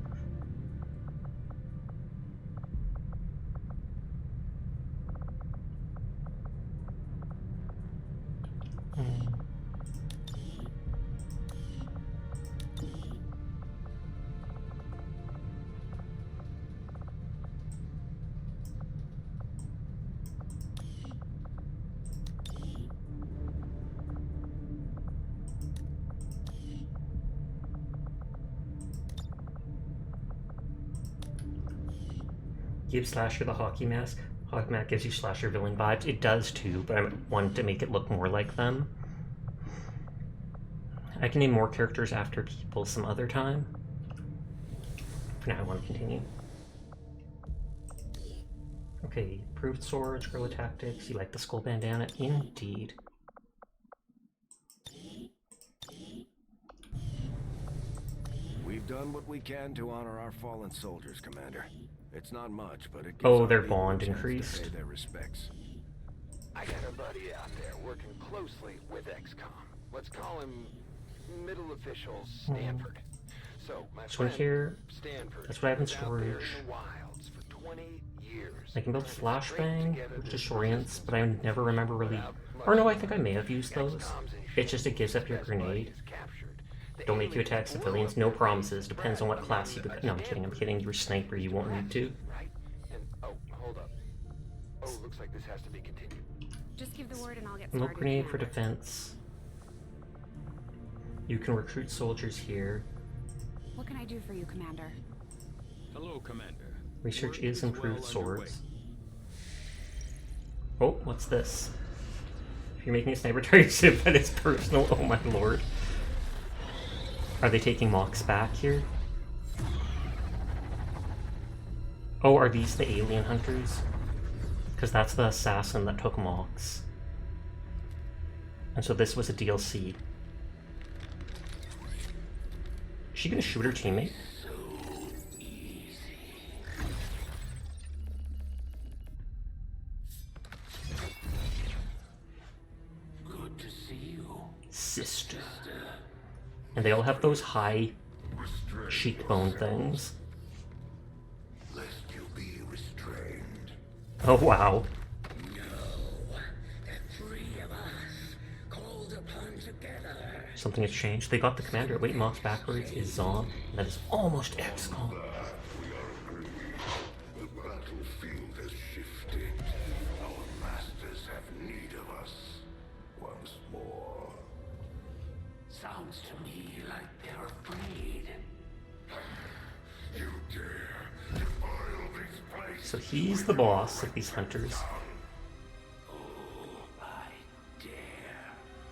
Give Slasher the hockey mask. Hockey mask gives you Slasher villain vibes. It does too, but I wanted to make it look more like them. I can name more characters after people some other time. Now I want to continue. Okay, improved swords, guerrilla tactics. You like the skull bandana? Indeed. We've done what we can to honor our fallen soldiers, Commander. It's not much, but it gives Oh, our their people a bond chance to increased. pay their respects. I got a buddy out there working closely with Xcom. Let's call him middle official Stanford. So, my This one friend here, Stanford that's what I have in was out there storage. in the wilds for 20 years. I can build flashbang, which disorients, but I never remember really... Or no, I think I may have used those. It's just it gives up your grenade. Don't make you attack civilians, no promises, depends on what class you become. No, I'm kidding, you're a sniper, you won't need to. And, oh, hold up. Oh, looks like this has to be continued. Just give the word and I'll get Milk started. grenade for defense. You can recruit soldiers here. What can I do for you, Commander? Hello, Commander. Research Work is improved well swords. Oh, what's this? If you're making a sniper target ship, but it's personal, oh my lord. Are they taking mocks back here? Oh, are these the alien hunters? Because that's the assassin that took mocks. And so this was a DLC. Is she gonna shoot her teammate? Good to see you. Sister. And they all have those high cheekbone things. Lest you be restrained. Oh wow. No, the three of us called upon together. Something has changed. They got the commander. Wait, mocks backwards is Zon. That is almost Xcom. The battlefield has shifted. Our masters have need of us once more. Sounds to me like they're afraid. You dare defile this place? So he's the boss of these hunters. Oh, I dare.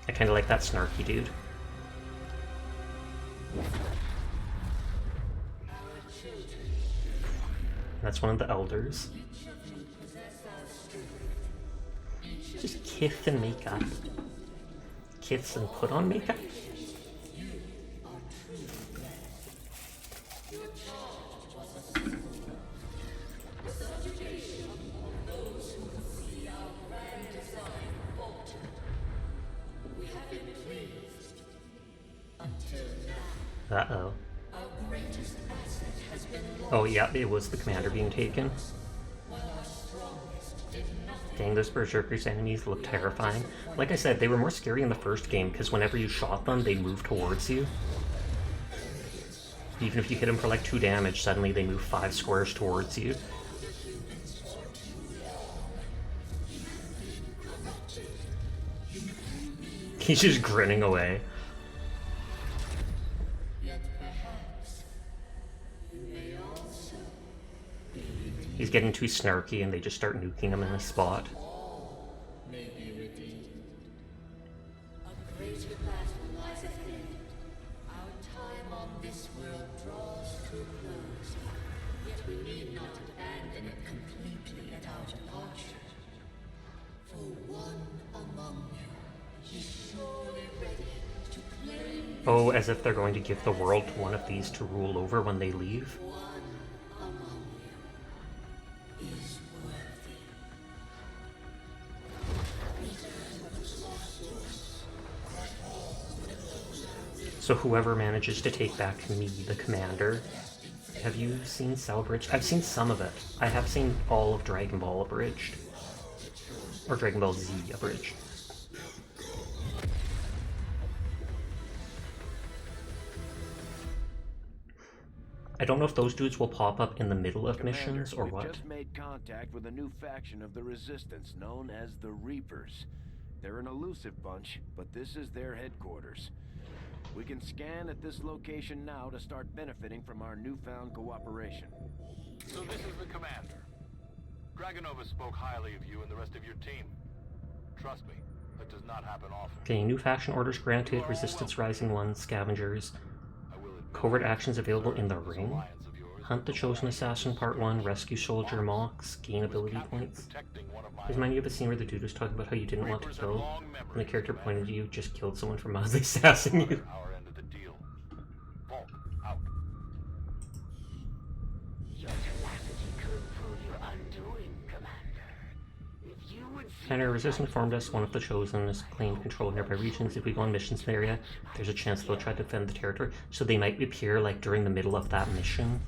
I kind of like that snarky dude. That's one of the elders. Just kith and makeup. Kiths and put on makeup. Uh-oh. Oh yeah, it was the commander being taken. Dang, those Berserkers enemies look terrifying. Like I said, they were more scary in the first game, because whenever you shot them, they moved towards you. Even if you hit them for like 2 damage, suddenly they move 5 squares towards you. He's just grinning away. He's getting too snarky and they just start nuking him in the spot. May be redeemed. A greater battle lies ahead. Our time on this world draws to a close. Yet we need not abandon it completely at our departure. For one among you is surely ready to claim. Oh, as if they're going to give the world to one of these to rule over when they leave. So whoever manages to take back me, the commander. Have you seen Cell Abridged? I've seen some of it. I have seen all of Dragon Ball Abridged. Or Dragon Ball Z Abridged. I don't know if those dudes will pop up in the middle of missions or what. We've just made contact with a new faction of the Resistance known as the Reapers. They're an elusive bunch, but this is their headquarters. We can scan at this location now to start benefiting from our newfound cooperation. So this is the commander. Dragonova spoke highly of you and the rest of your team. Trust me, that does not happen often. Okay, new faction orders granted, Resistance Rising 1, Scavengers. Covert actions available in the ring. Hunt the Chosen Assassin Part 1, Rescue Soldier Mox, gain ability points. There's mind you have a scene where the dude was talking about how you didn't want to kill, and the character pointed to you, just killed someone for mildly sassing you. Commander, Resistance informed us one of the Chosen has claimed control of nearby regions. If we go on missions in the area, there's a chance they'll try to defend the territory. So they might appear like during the middle of that mission.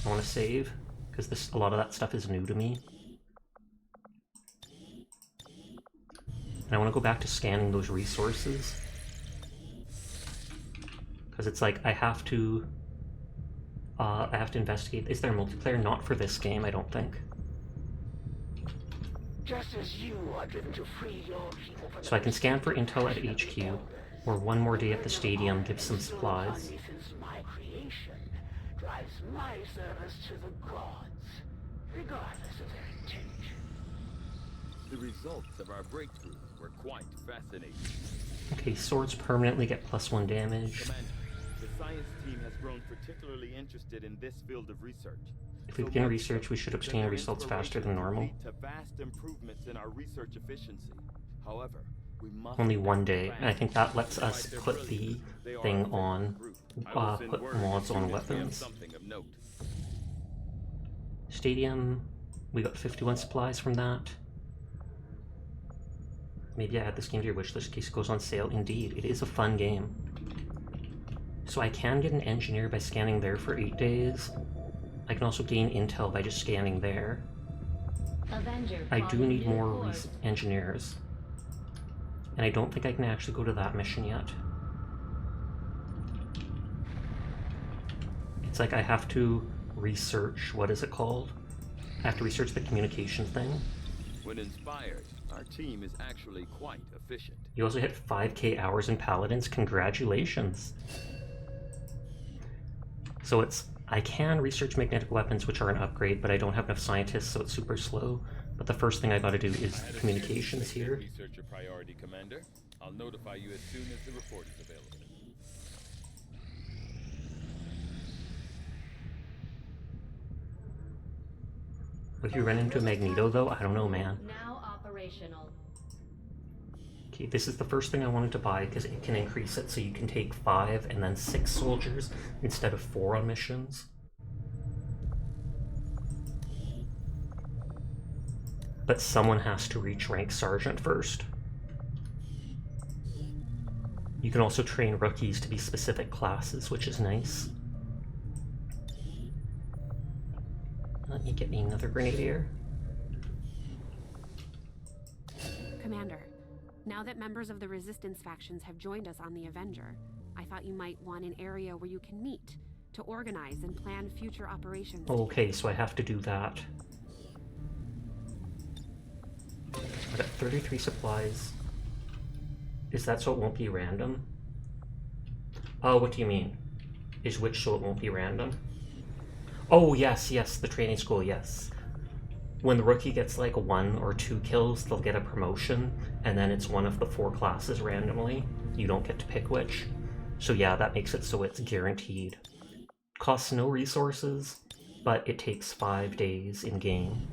I want to save, because a lot of that stuff is new to me. And I want to go back to scanning those resources. Because it's like, I have to investigate. Is there multiplayer? Not for this game, I don't think. Just as you are driven to free your people from So I can scan for intel at HQ, or one more day at the stadium, give some supplies. Since my creation drives my service to the gods, regardless of their intention. The results of our breakthrough were quite fascinating. Okay, swords permanently get +1 damage. Commander, the science team has grown particularly interested in this field of research. If we begin research, we should obtain results faster than normal. Lead to vast improvements in our research efficiency. However, we must Only 1 day, and I think that lets us put the thing on, put mods on weapons. Stadium, we got 51 supplies from that. Maybe I add this game to your wishlist in case it goes on sale. Indeed, it is a fun game. So I can get an engineer by scanning there for 8 days. I can also gain intel by just scanning there. I do need more engineers. And I don't think I can actually go to that mission yet. It's like I have to research, what is it called? I have to research the communication thing. When inspired, our team is actually quite efficient. You also hit 5k hours in Paladins, congratulations! So I can research magnetic weapons, which are an upgrade, but I don't have enough scientists, so it's super slow. But the first thing I gotta do is communications here. Researcher priority, Commander. I'll notify you as soon as the report is available. If you run into a Magneto, though, I don't know, man. Now operational. Okay, this is the first thing I wanted to buy because it can increase it so you can take 5 and then 6 soldiers instead of 4 on missions. But someone has to reach rank Sergeant first. You can also train rookies to be specific classes, which is nice. Let me get me another grenadier. Commander, now that members of the Resistance factions have joined us on the Avenger, I thought you might want an area where you can meet, to organize and plan future operations. Okay, so I have to do that. I got 33 supplies. Is that so it won't be random? Oh, what do you mean? Is which so it won't be random? Oh, yes, the training school, yes. When the rookie gets like 1 or 2 kills, they'll get a promotion, and then it's one of the 4 classes randomly. You don't get to pick which. So yeah, that makes it so it's guaranteed. Costs no resources, but it takes 5 days in-game.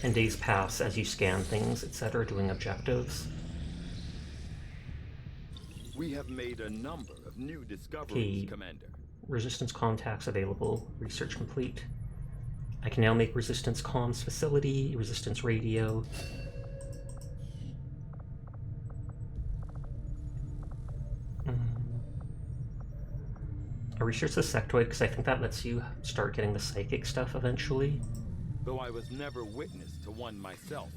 And days pass as you scan things, etc., doing objectives. We have made a number of new discoveries, Commander. Resistance contacts available. Research complete. I can now make Resistance comms facility, Resistance radio. I researched the sectoid because I think that lets you start getting the psychic stuff eventually. Though I was never witness to one myself,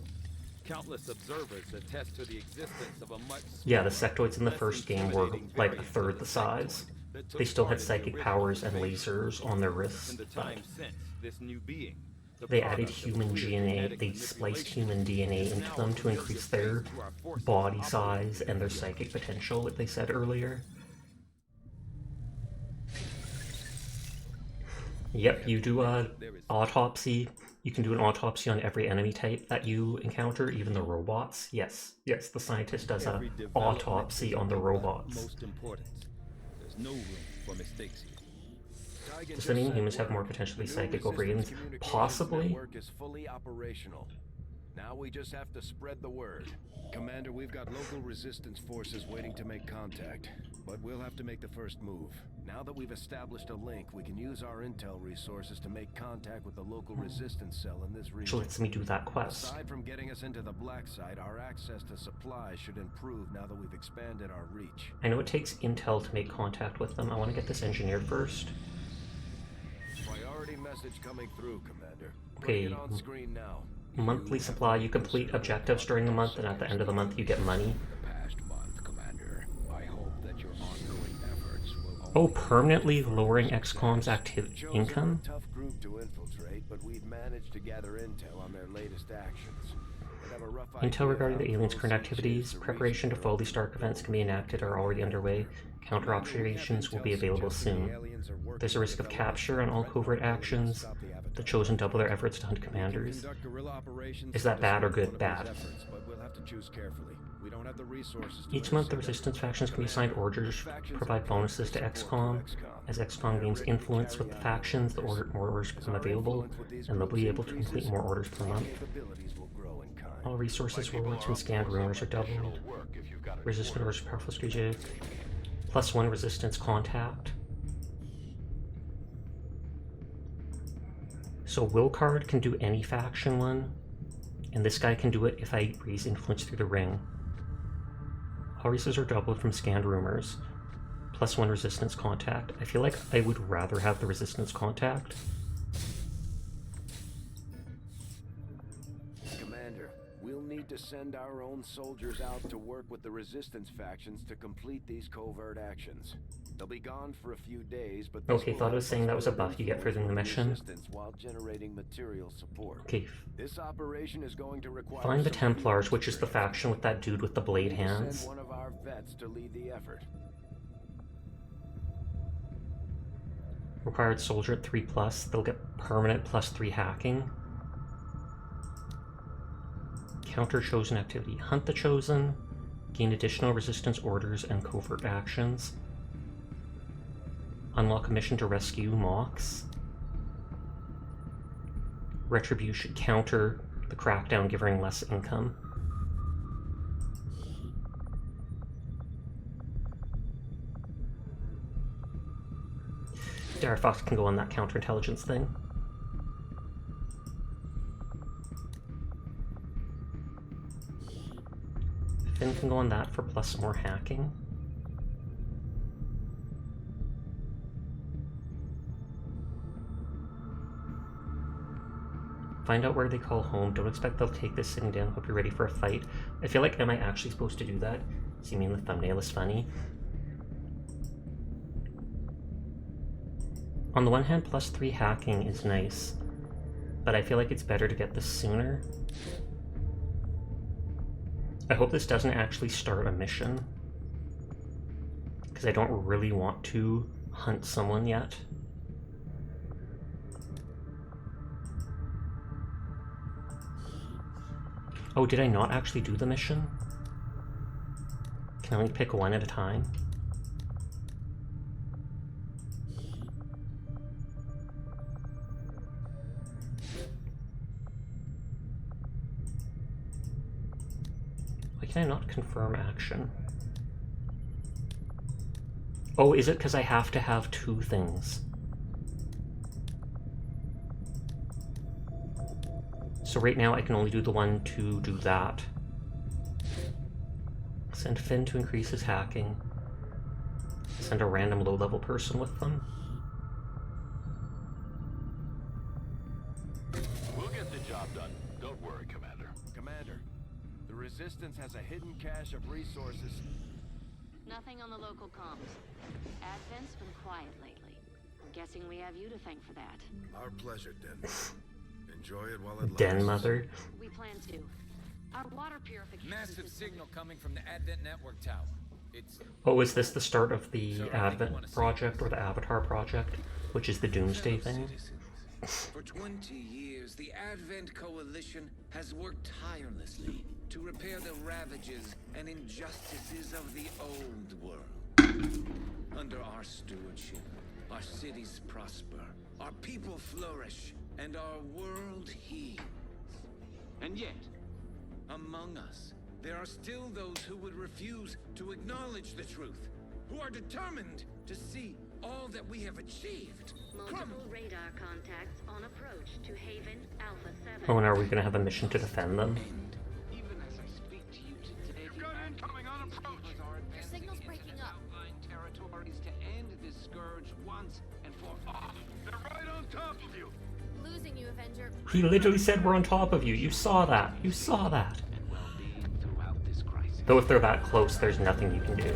countless observers attest to the existence of a much yeah, the sectoids in the first game were like a third the size. They still had psychic powers and lasers on their wrists, but they added human DNA, they spliced human DNA into them to increase their body size and their psychic potential, like they said earlier. Yep, you do a autopsy, You can do an autopsy on every enemy type that you encounter, even the robots. Yes, yes, the scientist does an Every development autopsy is on the of robots. utmost importance. There's no room for mistakes here. Does that mean humans have more potentially psychic over aliens? Possibly. Network is fully operational. Now we just have to spread the word. Commander, we've got local resistance forces waiting to make contact, but we'll have to make the first move. Now that we've established a link, we can use our intel resources to make contact with the local resistance cell in this region. So lets me do that quest. Aside from getting us into the black site, our access to supplies should improve now that we've expanded our reach. I know it takes intel to make contact with them. I want to get this engineered first. Priority message coming through, Commander. Okay. Bring it on screen now. Monthly supply. You complete objectives during the month, and at the end of the month you get money. Oh, permanently lowering Xcom's income? Tough group to infiltrate, but we've managed to gather intel on their latest actions. Have a rough idea Intel regarding of the how aliens' close current each is activities. to Preparation to fully Stark events can be enacted are already underway. Counter operations will be available soon. There's a risk of capture on all covert actions. The Chosen double their efforts to hunt commanders. Is that bad or good? Bad. Each month, the Resistance factions can be assigned orders, provide bonuses to Xcom. As Xcom gains influence with the factions, the orders become available, and they'll be able to complete more orders per month. All resources, rewards, and scanned rumors are doubled. Resistant orders powerful strategic. +1 resistance contact. So Willcard can do any faction one, and this guy can do it if I raise influence through the ring. All resources are doubled from scanned rumors. +1 resistance contact. I feel like I would rather have the resistance contact. Commander, we'll need to send our own soldiers out to work with the resistance factions to complete these covert actions. They'll be gone for a few days, but okay, thought I was saying that was a buff you get for doing the mission. While generating material support. Okay. This operation is going to require find the Templars, which is the faction with that dude with the blade hands. Send one of our vets to lead the effort. Required soldier at 3+. They'll get permanent +3 hacking. Counter Chosen activity. Hunt the Chosen. Gain additional resistance orders and covert actions. Unlock a mission to rescue Mox. Retribution. Counter the crackdown, giving less income. Dara Fox can go on that counterintelligence thing. Finn can go on that for +, more hacking. Find out where they call home. Don't expect they'll take this sitting down. Hope you're ready for a fight. I feel like, am I actually supposed to do that? See me in the thumbnail is funny. On the one hand, +3 hacking is nice, but I feel like it's better to get this sooner. I hope this doesn't actually start a mission, because I don't really want to hunt someone yet. Oh, did I not actually do the mission? Can I only pick one at a time? Why can I not confirm action? Oh, is it because I have to have 2 things? So right now I can only do the one to do that. Send Finn to increase his hacking. Send a random low-level person with them. We'll get the job done. Don't worry, Commander. Commander, the Resistance has a hidden cache of resources. Nothing on the local comms. Advent's been quiet lately. I'm guessing we have you to thank for that. Our pleasure, Den. Enjoy it while it lasts. Den Mother. We plan to. Our water purification. Massive signal coming from the Advent network tower. It's. Oh, is this the start of the Advent project or the Avatar project, which is the Doomsday thing? For 20 years, the Advent Coalition has worked tirelessly to repair the ravages and injustices of the old world. Under our stewardship, our cities prosper, our people flourish, and our world heals. And yet, among us, there are still those who would refuse to acknowledge the truth, who are determined to see all that we have achieved. Multiple radar contacts on approach to Haven Alpha 7. Oh, and are we going to have a mission to defend them? Even as I speak to you today, You've got incoming on approach. Your signal's breaking up. territories to end this scourge once and for all. They're right on top of you. Losing you, Avenger. He literally said we're on top of you. You saw that. You saw that. Though if they're that close, there's nothing you can do.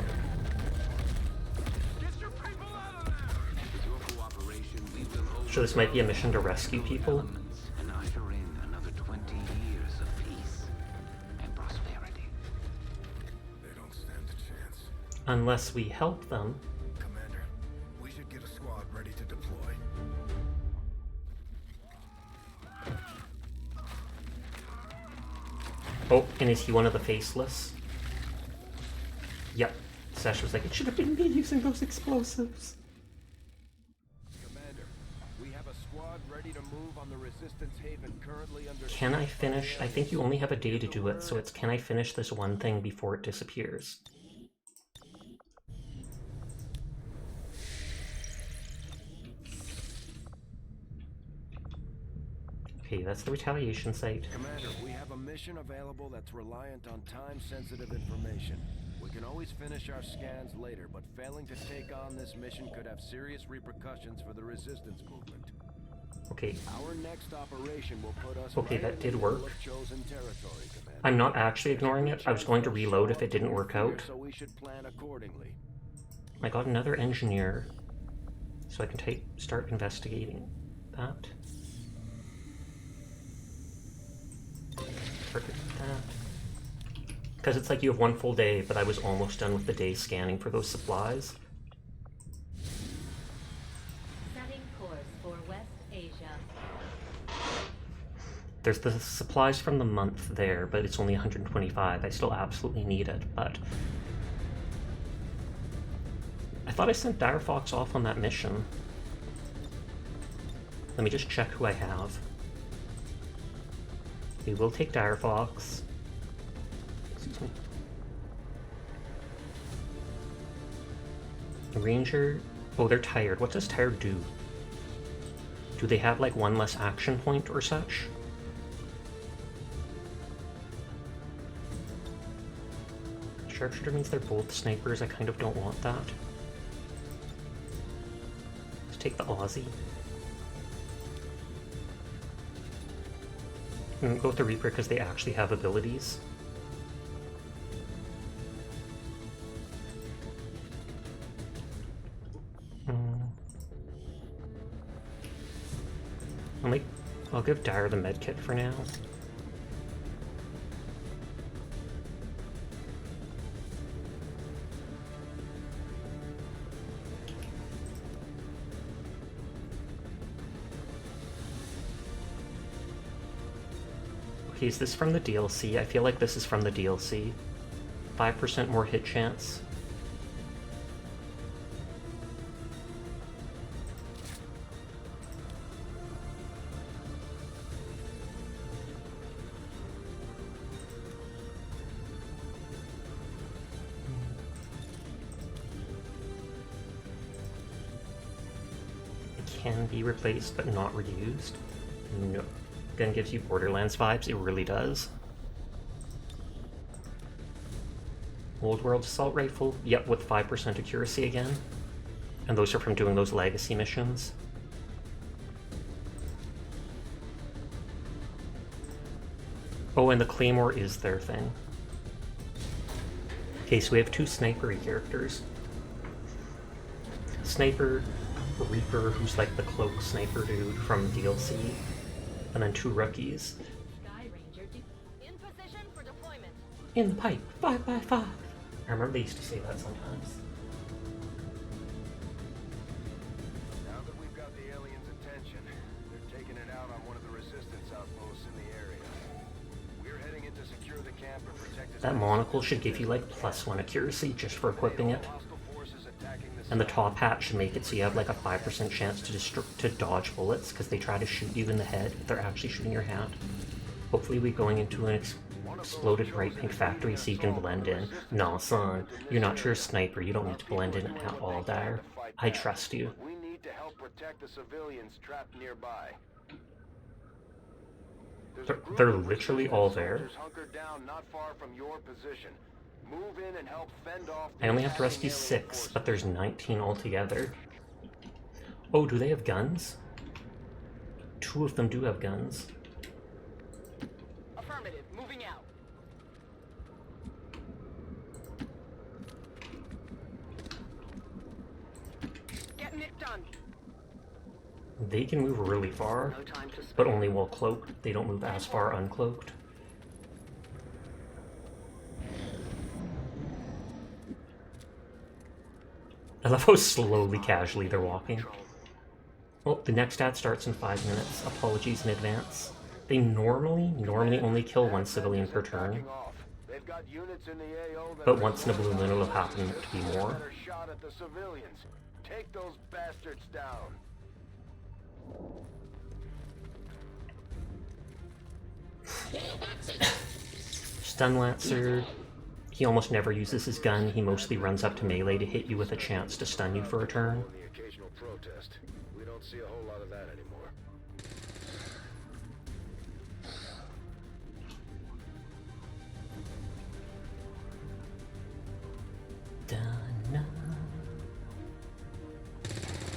So this might be a mission to rescue people. And usher in another 20 years of peace and prosperity. They don't stand a chance. Unless we help them. Commander, we should get a squad ready to deploy. Oh, and is he one of the faceless? Yep. Sesh was like, it should have been me using those explosives. Commander, we have a squad ready to move on the Resistance Haven currently under... Can I finish? I think you only have a day to do it, so it's can I finish this one thing before it disappears? Okay, that's the retaliation site. Commander, we have a mission available that's reliant on time-sensitive information. We can always finish our scans later, but failing to take on this mission could have serious repercussions for the Resistance movement. Okay. Our next operation will put us Okay, right that in did the work. middle of chosen territory, Commander. I'm not actually ignoring it. I was going to reload if it didn't work out. So we should plan accordingly. I got another engineer, so I can start investigating that. Target that. Because it's like you have one full day, but I was almost done with the day scanning for those supplies. Setting course for West Asia. There's the supplies from the month there, but it's only 125. I still absolutely need it, but... I thought I sent Dire Fox off on that mission. Let me just check who I have. We will take Dire Fox. Excuse me. Ranger... Oh, they're tired. What does tired do? Do they have, like, one less action point or such? Sharpshooter means they're both snipers. I kind of don't want that. Let's take the Aussie. And go with the Reaper because they actually have abilities. I'll give Dire the medkit for now. Okay, is this from the DLC? I feel like this is from the DLC. 5% more hit chance. Can be replaced but not reused. No. Gun gives you Borderlands vibes, it really does. Old World Assault Rifle, yep, with 5% accuracy again. And those are from doing those legacy missions. Oh, and the Claymore is their thing. Okay, so we have two sniper characters. Sniper, Reaper, who's like the cloak sniper dude from DLC, and then two rookies. In position for deployment. In the pipe, 5x5. I remember they used to say that sometimes. Now that we've got the aliens' attention, they're That monocle should give you like +1 accuracy just for equipping it. And the top hat should make it so you have like a 5% chance to dodge bullets because they try to shoot you in the head if they're actually shooting your hat. Hopefully we're going into an exploded bright pink factory so you can blend in. Nah, son, you're not your sniper. You don't need to blend in at all, Dyer. I trust you. We need to help protect the civilians trapped nearby. They're literally all there. I only have to rescue 6, but there's 19 altogether. Oh, do they have guns? 2 of them do have guns. Affirmative, moving out. Getting it done. They can move really far, but only while cloaked. They don't move as far uncloaked. I love how slowly, casually they're walking. Oh, the next ad starts in 5 minutes. Apologies in advance. They normally only kill 1 civilian per turn. But once in a blue moon it'll happen to be more. Take those bastards down. Stun Lancer. He almost never uses his gun. He mostly runs up to melee to hit you with a chance to stun you for a turn. The occasional protest. We don't see a whole lot of that anymore.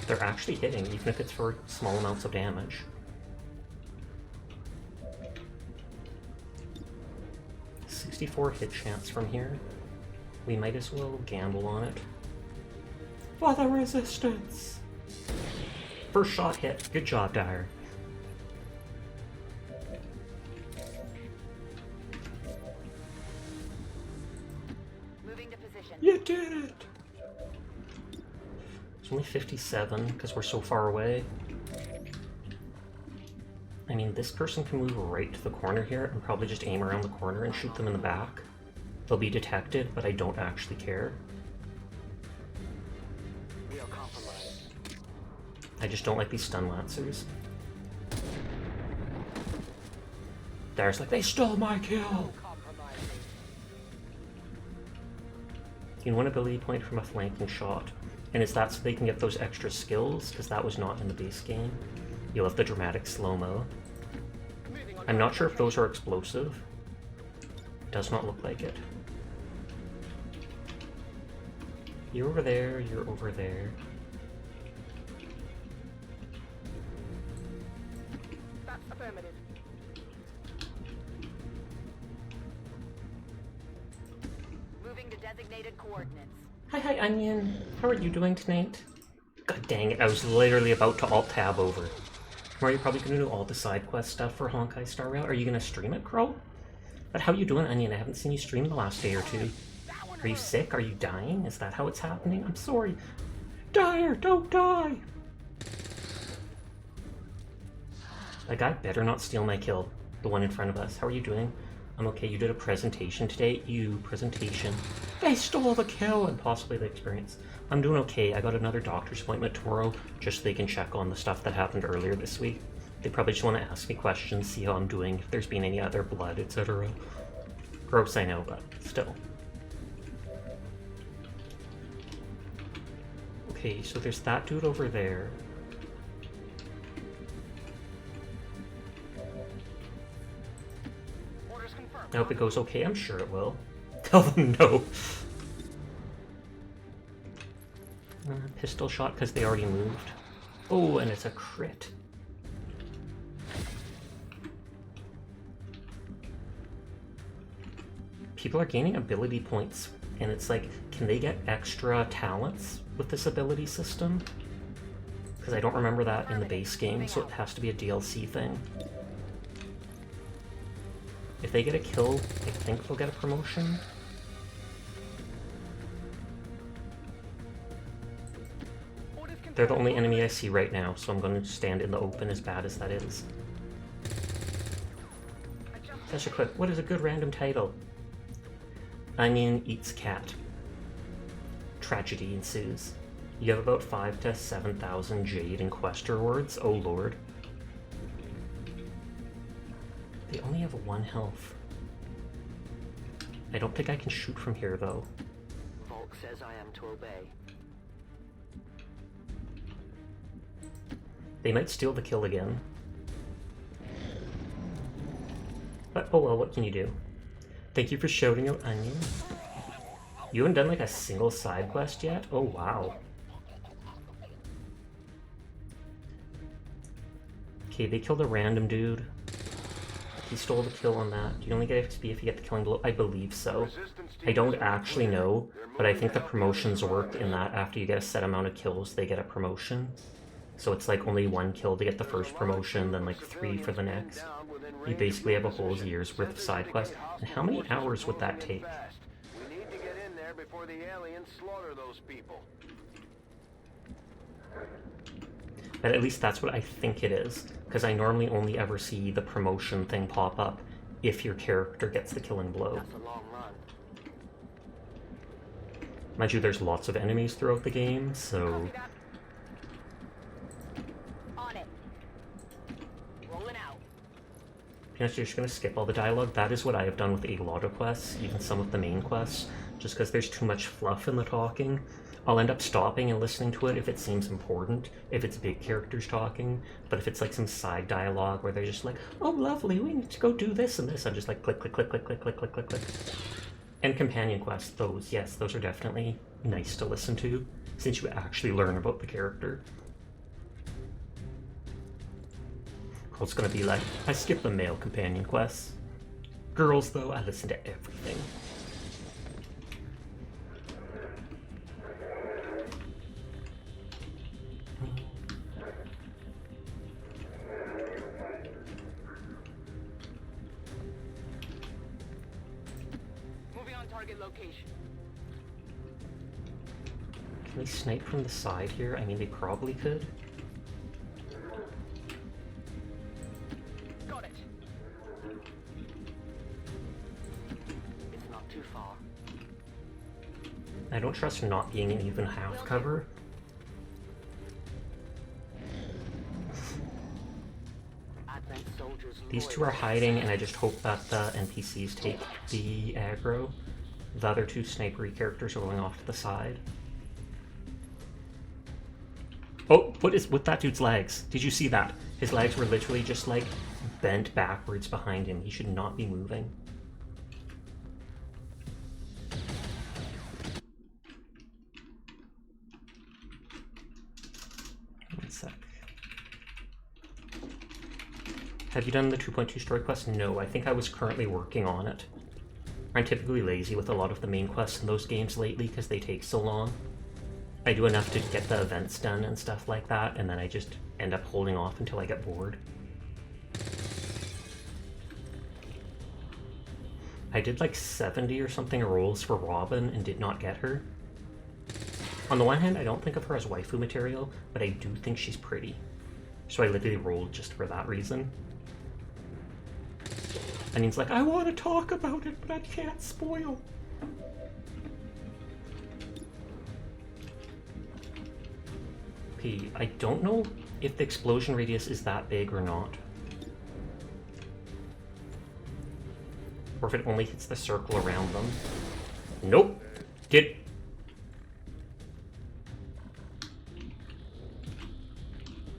They're actually hitting, even if it's for small amounts of damage. .64 hit chance from here. We might as well gamble on it. For the resistance! First shot hit. Good job, Dyer. Moving to position. You did it! It's only 57 because we're so far away. I mean, this person can move right to the corner here and probably just aim around the corner and shoot them in the back. They'll be detected, but I don't actually care. We are compromised. I just don't like these stun lancers. There's like, they stole my kill! You can win ability point from a flanking shot. And is that so they can get those extra skills? Because that was not in the base game. You'll have the dramatic slow-mo. I'm not sure if those are explosive. Does not look like it. You're over there, you're over there. That's affirmative. Moving to designated coordinates. Hi, Onion. How are you doing tonight? God dang it, I was literally about to alt-tab over. Are you probably gonna do all the side quest stuff for Honkai Star Rail? Are you gonna stream it, Crow? But how you doing, Onion? I haven't seen you stream the last day or 2. Are you sick? Are you dying? Is that how it's happening? I'm sorry. Dyer, don't die! That guy better not steal my kill. The one in front of us. How are you doing? I'm okay. You did a presentation today. Presentation. They stole the kill and possibly the experience. I'm doing okay. I got another doctor's appointment tomorrow just so they can check on the stuff that happened earlier this week. They probably just want to ask me questions, see how I'm doing, if there's been any other blood, etc. Gross, I know, but still. Okay, so there's that dude over there. I hope it goes okay. I'm sure it will. Tell them no. Pistol shot because they already moved. Oh, and it's a crit. People are gaining ability points, and it's like, can they get extra talents with this ability system? Because I don't remember that in the base game, so it has to be a DLC thing. If they get a kill, I think they'll get a promotion. They're the only enemy I see right now, so I'm going to stand in the open as bad as that is. Special clip. What is a good random title? Onion eats cat. Tragedy ensues. You have about 5,000 to 7,000 Jade and Quest rewards. Oh lord. They only have 1 health. I don't think I can shoot from here though. Volk says I am to obey. They might steal the kill again. But oh well, what can you do? Thank you for shouting out Onion. You haven't done like a single side quest yet? Oh wow. Okay, they killed a random dude. He stole the kill on that. Do you only get XP if you get the killing blow? I believe so. I don't actually know, but I think the promotions work in that after you get a set amount of kills, they get a promotion. So it's like only 1 kill to get the first promotion, then like 3 for the next. You basically have a whole year's worth of side quests. And how many hours would that take? We need to get in there before the aliens slaughter those people. But at least that's what I think it is, because I normally only ever see the promotion thing pop up if your character gets the killing blow. That's a long run. Mind you, there's lots of enemies throughout the game, so... On it. Rolling out. You're just going to skip all the dialogue. That is what I have done with a lot of quests, even some of the main quests, just because there's too much fluff in the talking. I'll end up stopping and listening to it if it seems important, if it's big characters talking, but if it's like some side dialogue where they're just like, oh lovely, we need to go do this and this, I'm just like click, click, click, click, click, click, click, click, click. And companion quests, those, yes, those are definitely nice to listen to, since you actually learn about the character. It's gonna be like, I skip the male companion quests. Girls, though, I listen to everything. Moving on target location. Can they snipe from the side here? I mean, they probably could. Got it. It's not too far. I don't trust not being in even half cover. Advent soldiers. These two are hiding, and I just hope that the NPCs take the aggro. The other two snipery characters are going off to the side. Oh, what is with that dude's legs? Did you see that? His legs were literally just like bent backwards behind him. He should not be moving. One sec. Have you done the 2.2 story quest? No, I think I was currently working on it. I'm typically lazy with a lot of the main quests in those games lately because they take so long. I do enough to get the events done and stuff like that, and then I just end up holding off until I get bored. I did like 70 or something rolls for Robin and did not get her. On the one hand, I don't think of her as waifu material, but I do think she's pretty. So I literally rolled just for that reason. And he's like, I want to talk about it, but I can't spoil. Okay, I don't know if the explosion radius is that big or not. Or if it only hits the circle around them. Nope. Get...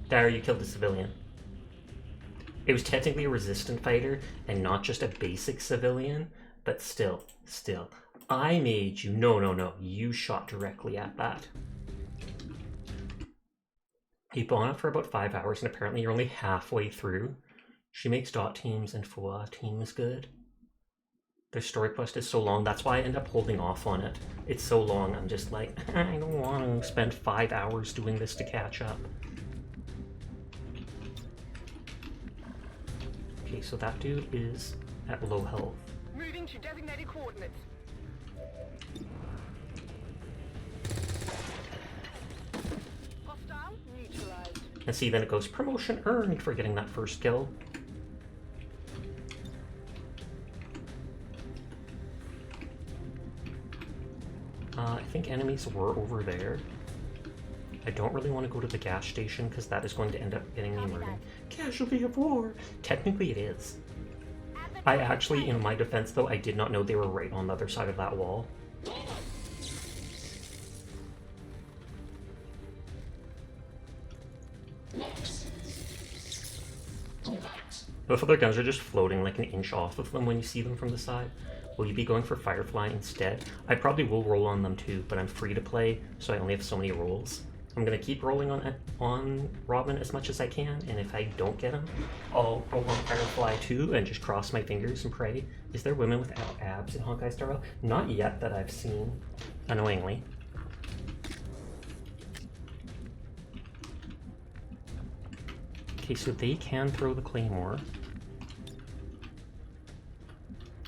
Dara, you killed a civilian. It was technically a resistant fighter and not just a basic civilian, but still. I made you. No. You shot directly at that. You've been on it for about 5 hours and apparently you're only halfway through. She makes dot teams and FUA teams good. Their story quest is so long, that's why I end up holding off on it. It's so long, I'm just like, I don't want to spend 5 hours doing this to catch up. Okay, so that dude is at low health. Moving to designated coordinates. Hostile neutralized. And see, then it goes promotion earned for getting that first kill. think enemies were over there. I don't really want to go to the gas station because that is going to end up getting me murdered. Casualty of war! Technically it is. I actually, in my defense though, I did not know they were right on the other side of that wall. Both of their guns are just floating like an inch off of them when you see them from the side. Will you be going for Firefly instead? I probably will roll on them too, but I'm free to play, so I only have so many rolls. I'm gonna keep rolling on Robin as much as I can, and if I don't get him, I'll roll on Firefly too and just cross my fingers and pray. Is there women with abs in Honkai Star Rail? Not yet that I've seen, annoyingly. Okay, so they can throw the claymore.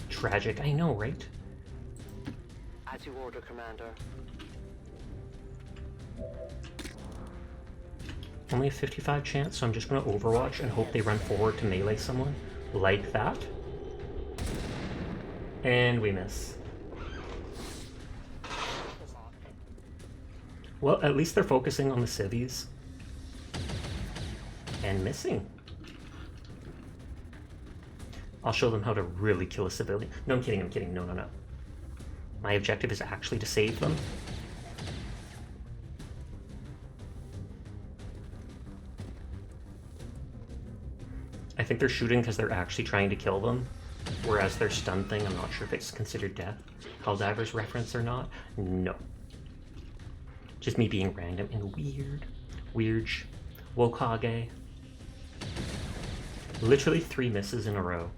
Tragic, I know, right? As you order, Commander. Only a 55 chance, so I'm just going to Overwatch and hope they run forward to melee someone. Like that. And we miss. Well, at least they're focusing on the civvies. And missing. I'll show them how to really kill a civilian. No, I'm kidding, no. My objective is actually to save them. I think they're shooting because they're actually trying to kill them, whereas their stun thing, I'm not sure if it's considered death. Helldivers reference or not? No. Just me being random and weird. Weird. Wokage. Literally 3 misses in a row.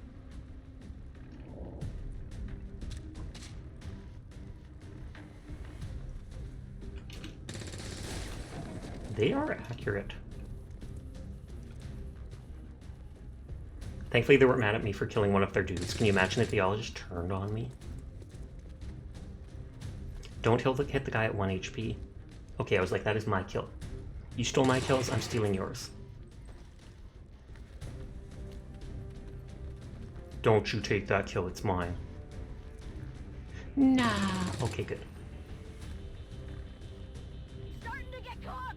They are accurate. Thankfully they weren't mad at me for killing one of their dudes. Can you imagine if they all just turned on me? Don't hit the guy at 1 HP. Okay, I was like, that is my kill. You stole my kills, I'm stealing yours. Don't you take that kill, it's mine. Nah. Okay, good. Starting to get cooked.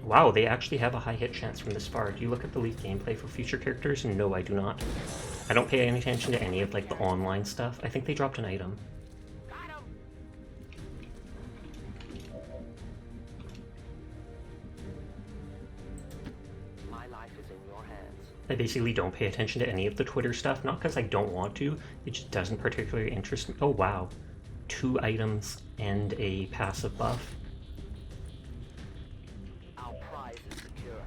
Wow, they actually have a high hit chance from this far. Do you look at the Leaf gameplay for future characters? No, I do not. I don't pay any attention to any of like the online stuff. I think they dropped an item. My life is in your hands. I basically don't pay attention to any of the Twitter stuff, not because I don't want to, it just doesn't particularly interest me. Oh wow, 2 items and a passive buff. Our prize is secure.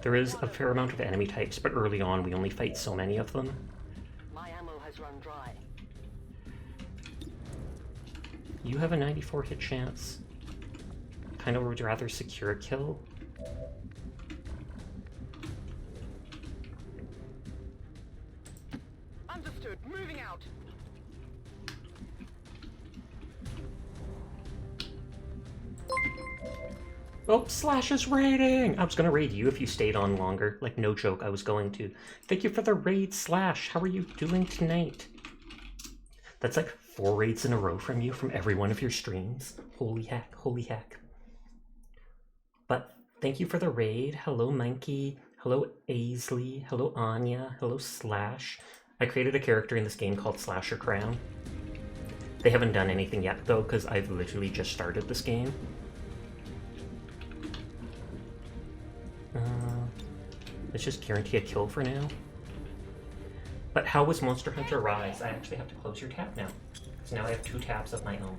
There is a fair amount of enemy types, but early on we only fight so many of them. My ammo has run dry. You have a 94 hit chance. Kind of would rather secure a kill. Understood. Moving out. Oh, Slash is raiding! I was gonna raid you if you stayed on longer. Like, no joke, I was going to. Thank you for the raid, Slash. How are you doing tonight? That's like 4 raids in a row from you from every one of your streams. Holy heck, holy heck. But thank you for the raid. Hello, Monkey. Hello, Aisley. Hello, Anya. Hello, Slash. I created a character in this game called Slasher Crown. They haven't done anything yet, though, because I've literally just started this game. Let's just guarantee a kill for now. But how was Monster Hunter Rise? I actually have to close your tab now. Because now I have 2 tabs of my own.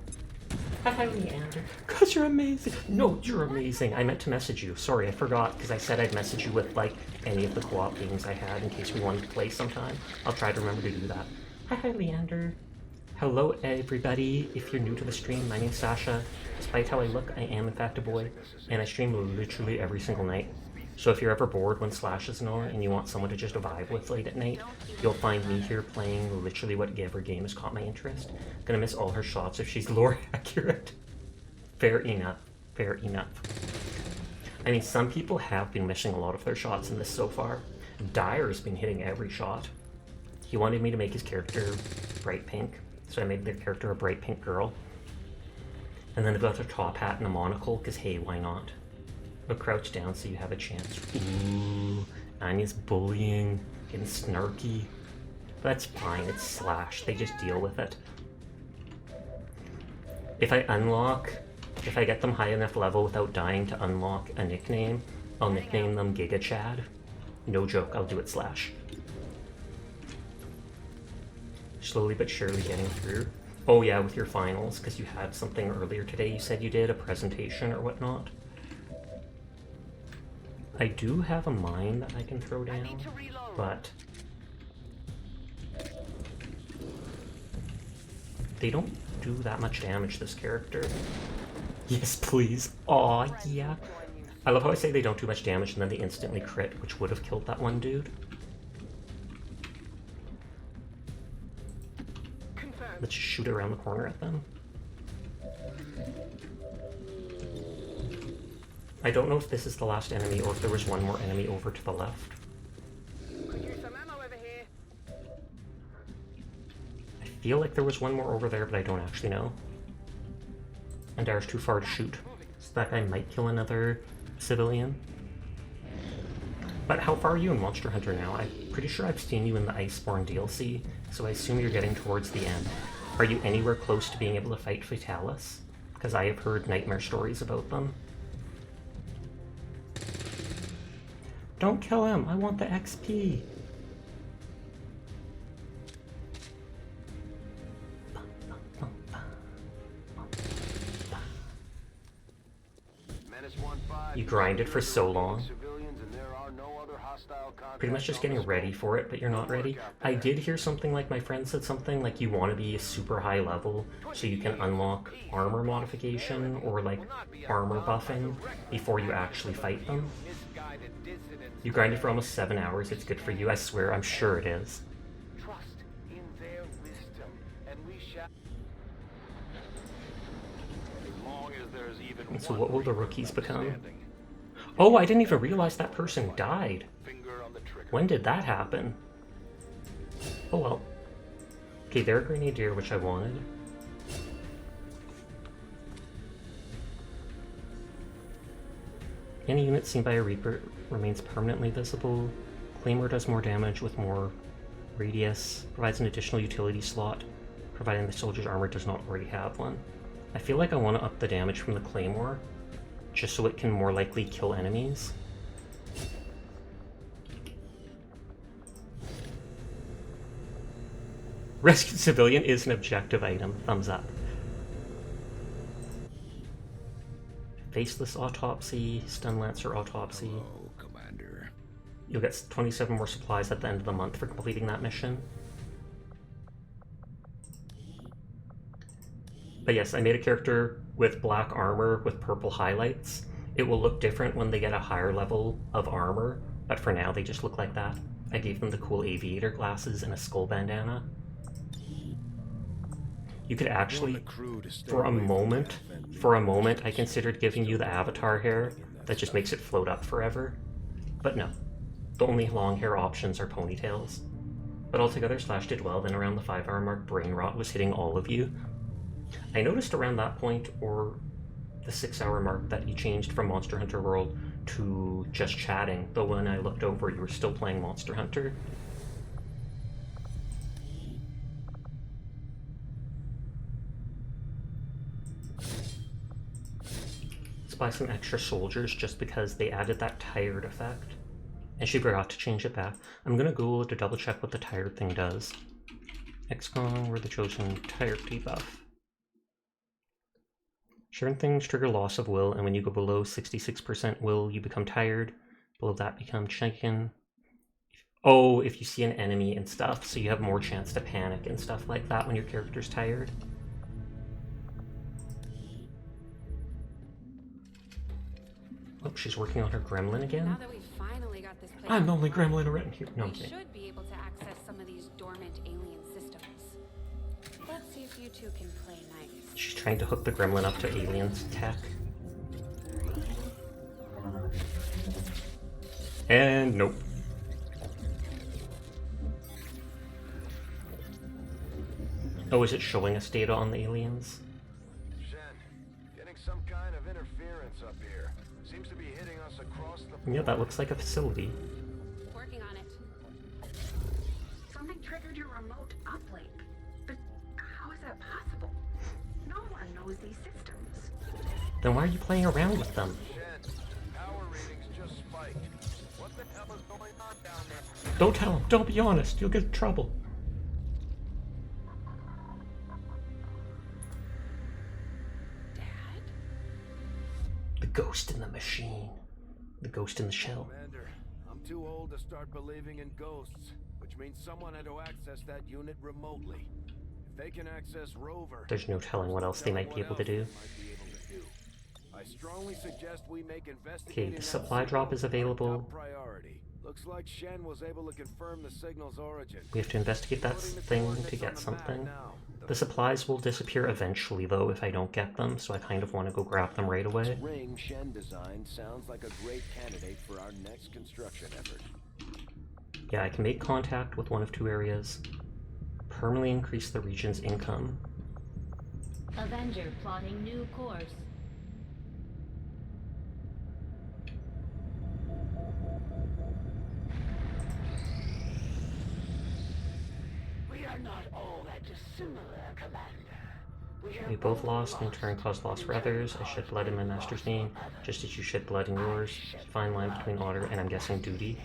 Hi, Leander. Because you're amazing. No, you're amazing. I meant to message you. Sorry, I forgot, because I said I'd message you with, like, any of the co-op games I had in case we wanted to play sometime. I'll try to remember to do that. Hi, Leander. Hello, everybody. If you're new to the stream, my name's Sasha. Despite how I look, I am, in fact, a boy. And I stream literally every single night. So if you're ever bored when Slash isn't on and you want someone to just vibe with late at night, you'll find me here playing literally whatever game has caught my interest. Gonna miss all her shots if she's lore accurate. Fair enough. Fair enough. I mean, some people have been missing a lot of their shots in this so far. Dyer's been hitting every shot. He wanted me to make his character bright pink, so I made their character a bright pink girl. And then I've got a top hat and a monocle, because hey, why not? But crouch down so you have a chance. Ooh, Anya's bullying, getting snarky. But that's fine, it's Slash, they just deal with it. If I get them high enough level without dying to unlock a nickname, I'll nickname them Giga Chad. No joke, I'll do it Slash. Slowly but surely getting through. Oh yeah, with your finals, because you had something earlier today you said you did, a presentation or whatnot. I do have a mine that I can throw down, but they don't do that much damage, this character. Yes, please. Aw, yeah. I love how I say they don't do much damage and then they instantly crit, which would have killed that one dude. Let's just shoot around the corner at them. I don't know if this is the last enemy or if there was one more enemy over to the left. I feel like there was one more over there, but I don't actually know. And Dyer's too far to shoot, so that guy might kill another civilian. But how far are you in Monster Hunter now? I'm pretty sure I've seen you in the Iceborne DLC, so I assume you're getting towards the end. Are you anywhere close to being able to fight Fatalis? Because I have heard nightmare stories about them. Don't kill him! I want the XP! You grinded for so long. Pretty much just getting ready for it, but you're not ready. I did hear something like my friend said something like you want to be a super high level so you can unlock armor modification or like armor buffing before you actually fight them. You grinded for almost 7 hours. It's good for you. I swear, I'm sure it is. And so what will the rookies become? Oh, I didn't even realize that person died. When did that happen? Oh well. Okay, they're a Grenadier, which I wanted. Any unit seen by a Reaper remains permanently visible. Claymore does more damage with more radius. Provides an additional utility slot, providing the soldier's armor does not already have one. I feel like I want to up the damage from the Claymore, just so it can more likely kill enemies. Rescued civilian is an objective item. Thumbs up. Faceless autopsy, stun lancer autopsy. Hello, Commander. You'll get 27 more supplies at the end of the month for completing that mission. But yes, I made a character with black armor with purple highlights. It will look different when they get a higher level of armor, but for now they just look like that. I gave them the cool aviator glasses and a skull bandana. You could actually, for a moment, I considered giving you the avatar hair that just makes it float up forever. But no, the only long hair options are ponytails. But altogether, Slash did well. Then around the 5-hour mark, brain rot was hitting all of you. I noticed around that point, or the 6-hour mark, that you changed from Monster Hunter World to just chatting, though when I looked over you were still playing Monster Hunter. Let's buy some extra soldiers just because they added that tired effect. And she forgot to change it back. I'm gonna Google it to double check what the tired thing does. Xcom, we're the chosen tired debuff. Certain things trigger loss of will, and when you go below 66% will, you become tired. Below that, become chicken. Oh, if you see an enemy and stuff, so you have more chance to panic and stuff like that when your character's tired. Oh, she's working on her gremlin again? Now that we've finally got this place, I'm the only gremlin around here. No, we I'm kidding. should be able to access some of these dormant alien systems. Let's see if you two can play nice. She's trying to hook the gremlin up to aliens tech. And nope. Oh, is it showing us data on the aliens? Shen, getting some kind of interference up here. Seems to be hitting us across the... Yeah, that looks like a facility. Working on it. Something triggered your remote uplink. But how is that possible? No one knows these systems. Then why are you playing around with them? Shen, power readings just spiked. What the hell is going on down there? Don't tell him. Don't be honest. You'll get in trouble. The ghost in the machine. The ghost in the shell. Commander, I'm too old to start believing in ghosts, which means someone had to access that unit remotely. If they can access Rover... There's no telling what else they might be able to do. I strongly suggest we make investigating Okay, the supply drop is available. top priority. Looks like Shen was able to confirm the signal's origin. We have to investigate that thing to get something. The supplies will disappear eventually, though, if I don't get them, so I kind of want to go grab them right away. This ring Shen designed sounds like a great candidate for our next construction effort. Yeah, I can make contact with one of two areas. Permanently increase the region's income. Avenger plotting new course. We are not all that dissimilar, Commander. We both lost, in turn caused loss for others. I shed blood in my master's name, just as you shed blood in yours. Fine line between honor and, I'm guessing, duty.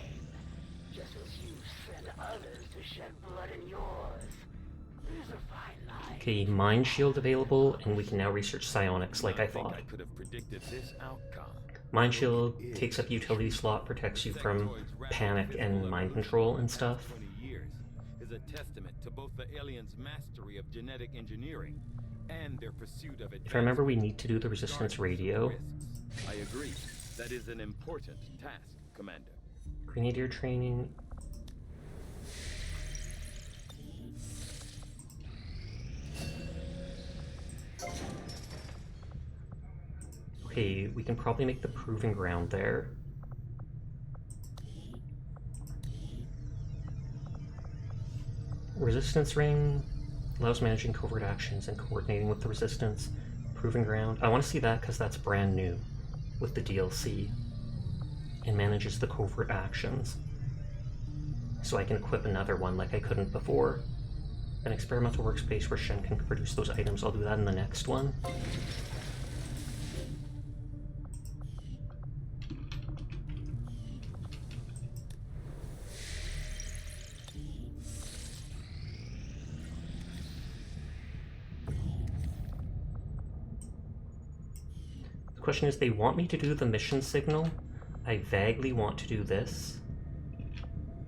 Just as you sent others to shed blood in yours. There's a fine line. Okay, Mind Shield available, and we can now research psionics like I think thought. I could have predicted this outcome. Mind Shield takes up utility slot, protects you from panic and mind control and stuff. 20 years is a testament to both the aliens' mastery of genetic engineering and their pursuit of it. If I remember, we need to do the resistance radio. I agree. That is an important task, Commander. Grenadier training. Okay, we can probably make the proving ground there. Resistance ring allows managing covert actions and coordinating with the resistance. Proving ground. I want to see that because that's brand new with the DLC. And manages the covert actions. So I can equip another one like I couldn't before. An experimental workspace where Shen can produce those items. I'll do that in the next one. The question is, they want me to do the mission signal. I vaguely want to do this.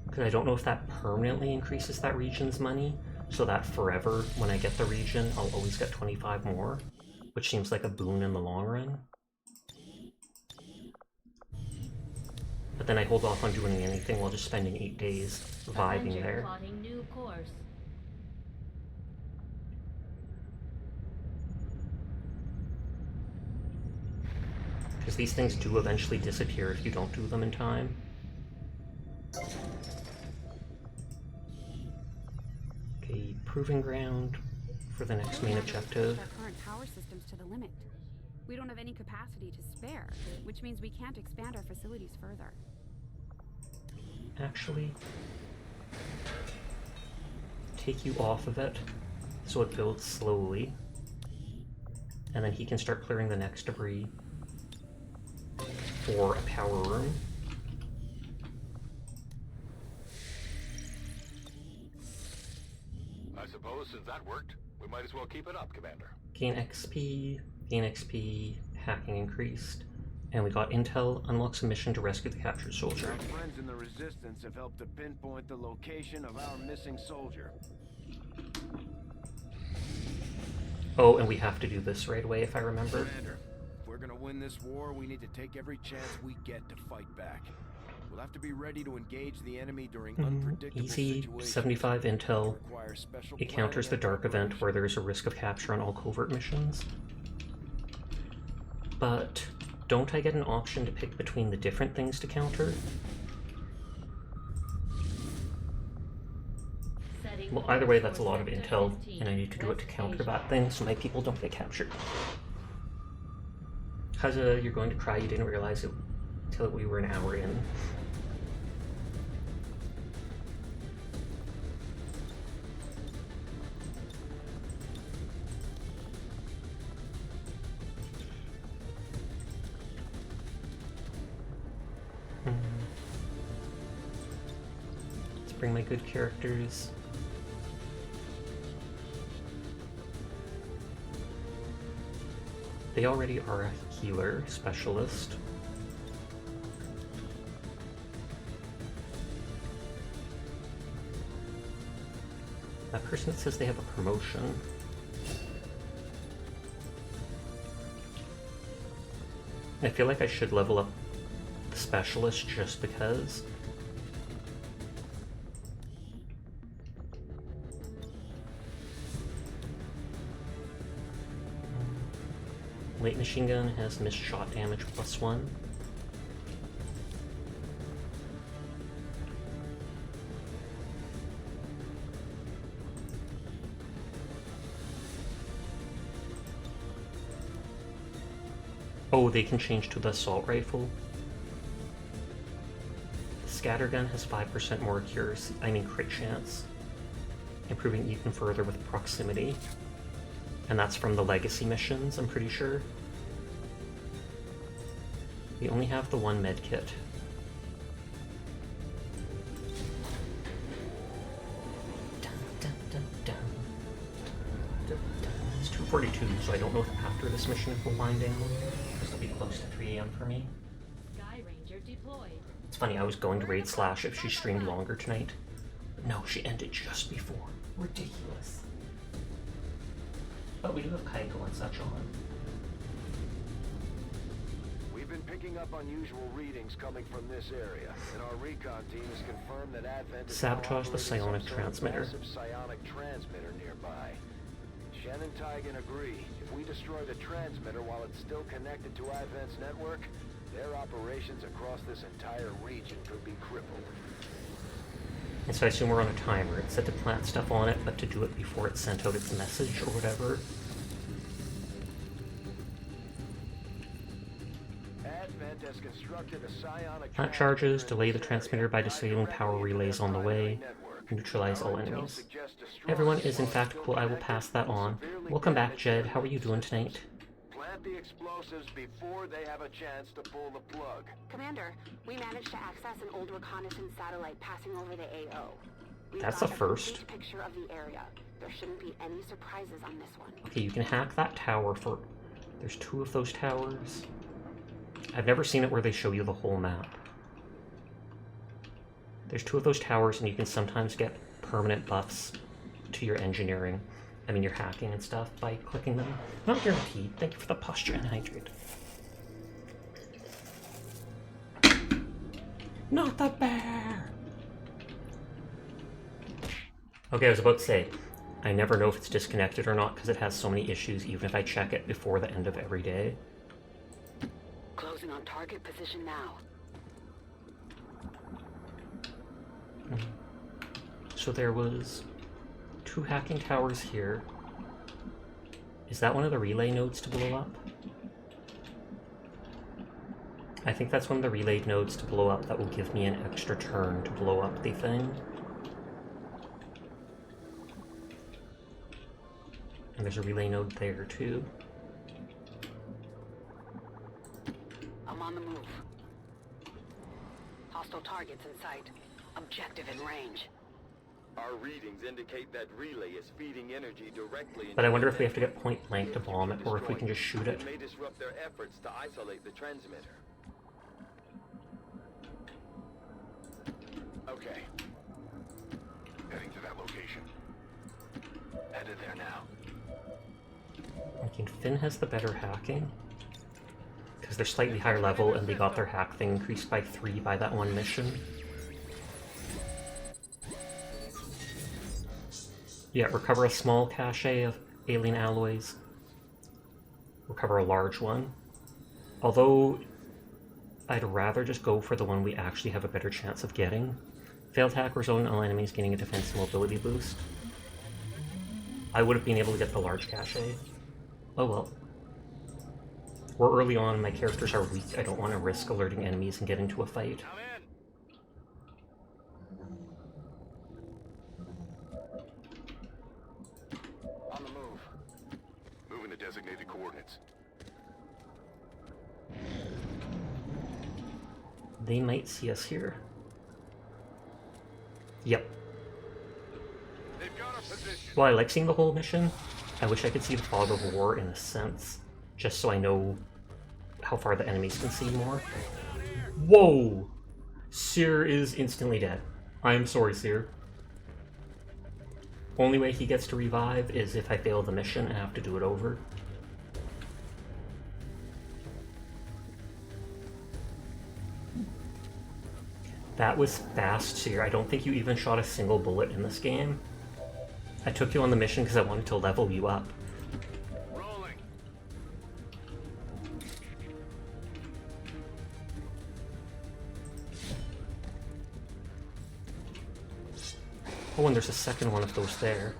Because I don't know if that permanently increases that region's money, so that forever, when I get the region, I'll always get 25 more, which seems like a boon in the long run. But then I hold off on doing anything while just spending 8 days vibing Avenger there. plotting new course. Because these things do eventually disappear if you don't do them in time. Okay, proving ground for the next main objective. Our current power systems to the limit. We don't have any capacity to spare, which means we can't expand our facilities further. Actually, take you off of it so it builds slowly. And then he can start clearing the next debris for a power room. I suppose since that worked, we might as well keep it up, Commander. Gain XP, hacking increased. And we got intel, unlocks a mission to rescue the captured soldier. Our friends in the Resistance have helped to pinpoint the location of our missing soldier. Oh, and we have to do this right away if I remember. Commander, if we're gonna win this war, we need to take every chance we get to fight back. We'll have to be ready to engage the enemy during unpredictable Easy, situations. 75 intel. Require special It counters the planning and dark event where there is a risk of capture on all covert missions. But don't I get an option to pick between the different things to counter? Well, either way, that's a lot of intel, and I need to do it to counter that thing so my people don't get captured. Haza, you're going to cry, you didn't realize it until we were an hour in. Let's bring my good characters. They already are a healer specialist. That person that says they have a promotion. I feel like I should level up the specialist just because. Light machine gun has missed shot damage +1. Oh, they can change to the assault rifle. The scattergun has 5% more accuracy, crit chance, improving even further with proximity. And that's from the legacy missions, I'm pretty sure. We only have the one med kit. It's 2:42, so I don't know if after this mission it will wind down. This will be close to 3 AM for me. Sky Ranger deployed. It's funny, I was going to raid Slash if she streamed longer tonight. But no, she ended just before. Ridiculous. But we do have Kaiko and such on. We've been picking up unusual readings coming from this area, and our recon team has confirmed that Advent is Sabotage the psionic transmitter. massive psionic transmitter nearby. Shen and Tygan agree. If we destroy the transmitter while it's still connected to Advent's network, their operations across this entire region could be crippled. And so I assume we're on a timer. It said to plant stuff on it, but to do it before it sent out its message or whatever. Advent has constructed a psionic Plant charges, delay the transmitter by disabling power relays on the way, neutralize all enemies. Everyone is in fact cool, I will pass that on. Welcome back, Jed. How are you doing tonight? Plant the explosives before they have a chance to pull the plug. Commander, we managed to access an old reconnaissance satellite passing over the AO. That's a first. Complete picture of the area. There shouldn't be any surprises on this one. Okay, you can hack that tower for... There's 2 of those towers. I've never seen it where they show you the whole map. There's 2 of those towers, and you can sometimes get permanent buffs to your engineering. Your hacking and stuff by clicking them. Not guaranteed. Thank you for the posture and hydrate. Not the bear! Okay, I was about to say, I never know if it's disconnected or not because it has so many issues even if I check it before the end of every day. Closing on target position now. So there was 2 hacking towers here. Is that one of the relay nodes to blow up? I think that's one of the relay nodes to blow up that will give me an extra turn to blow up the thing. And there's a relay node there too. I'm on the move. Hostile targets in sight. Objective in range. Our readings indicate that relay is feeding energy directly into But I wonder if we have to get point blank to bomb it, or if we can just shoot it. It may disrupt their efforts to isolate the transmitter. Okay. Heading to that location. Headed there now. I think Finn has the better hacking. because they're slightly higher level and they got their hack thing increased by 3 by that one mission. Yeah, recover a small cache of alien alloys. Recover a large one. Although, I'd rather just go for the one we actually have a better chance of getting. Failed hack resulting in all enemies getting a defense and mobility boost. I would have been able to get the large cache. Oh well. We're early on, my characters are weak, I don't want to risk alerting enemies and get into a fight. On the move. Moving to designated coordinates. They might see us here. Yep. Well, I like seeing the whole mission. I wish I could see the fog of war in a sense, just so I know how far the enemies can see more. Whoa! Seer is instantly dead. I'm sorry, Seer. Only way he gets to revive is if I fail the mission and have to do it over. That was fast, Seer. I don't think you even shot a single bullet in this game. I took you on the mission because I wanted to level you up. Rolling. Oh, and there's a second one of those there.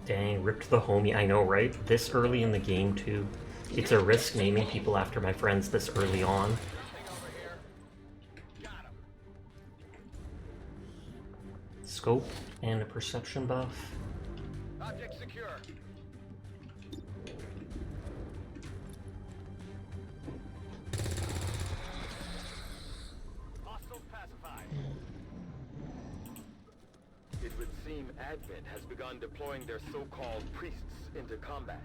Dang, ripped the homie. I know, right? This early in the game, too. It's a risk naming people after my friends this early on. Scope and a perception buff. Object secure. Hostiles pacified. It would seem Advent has begun deploying their so-called priests into combat.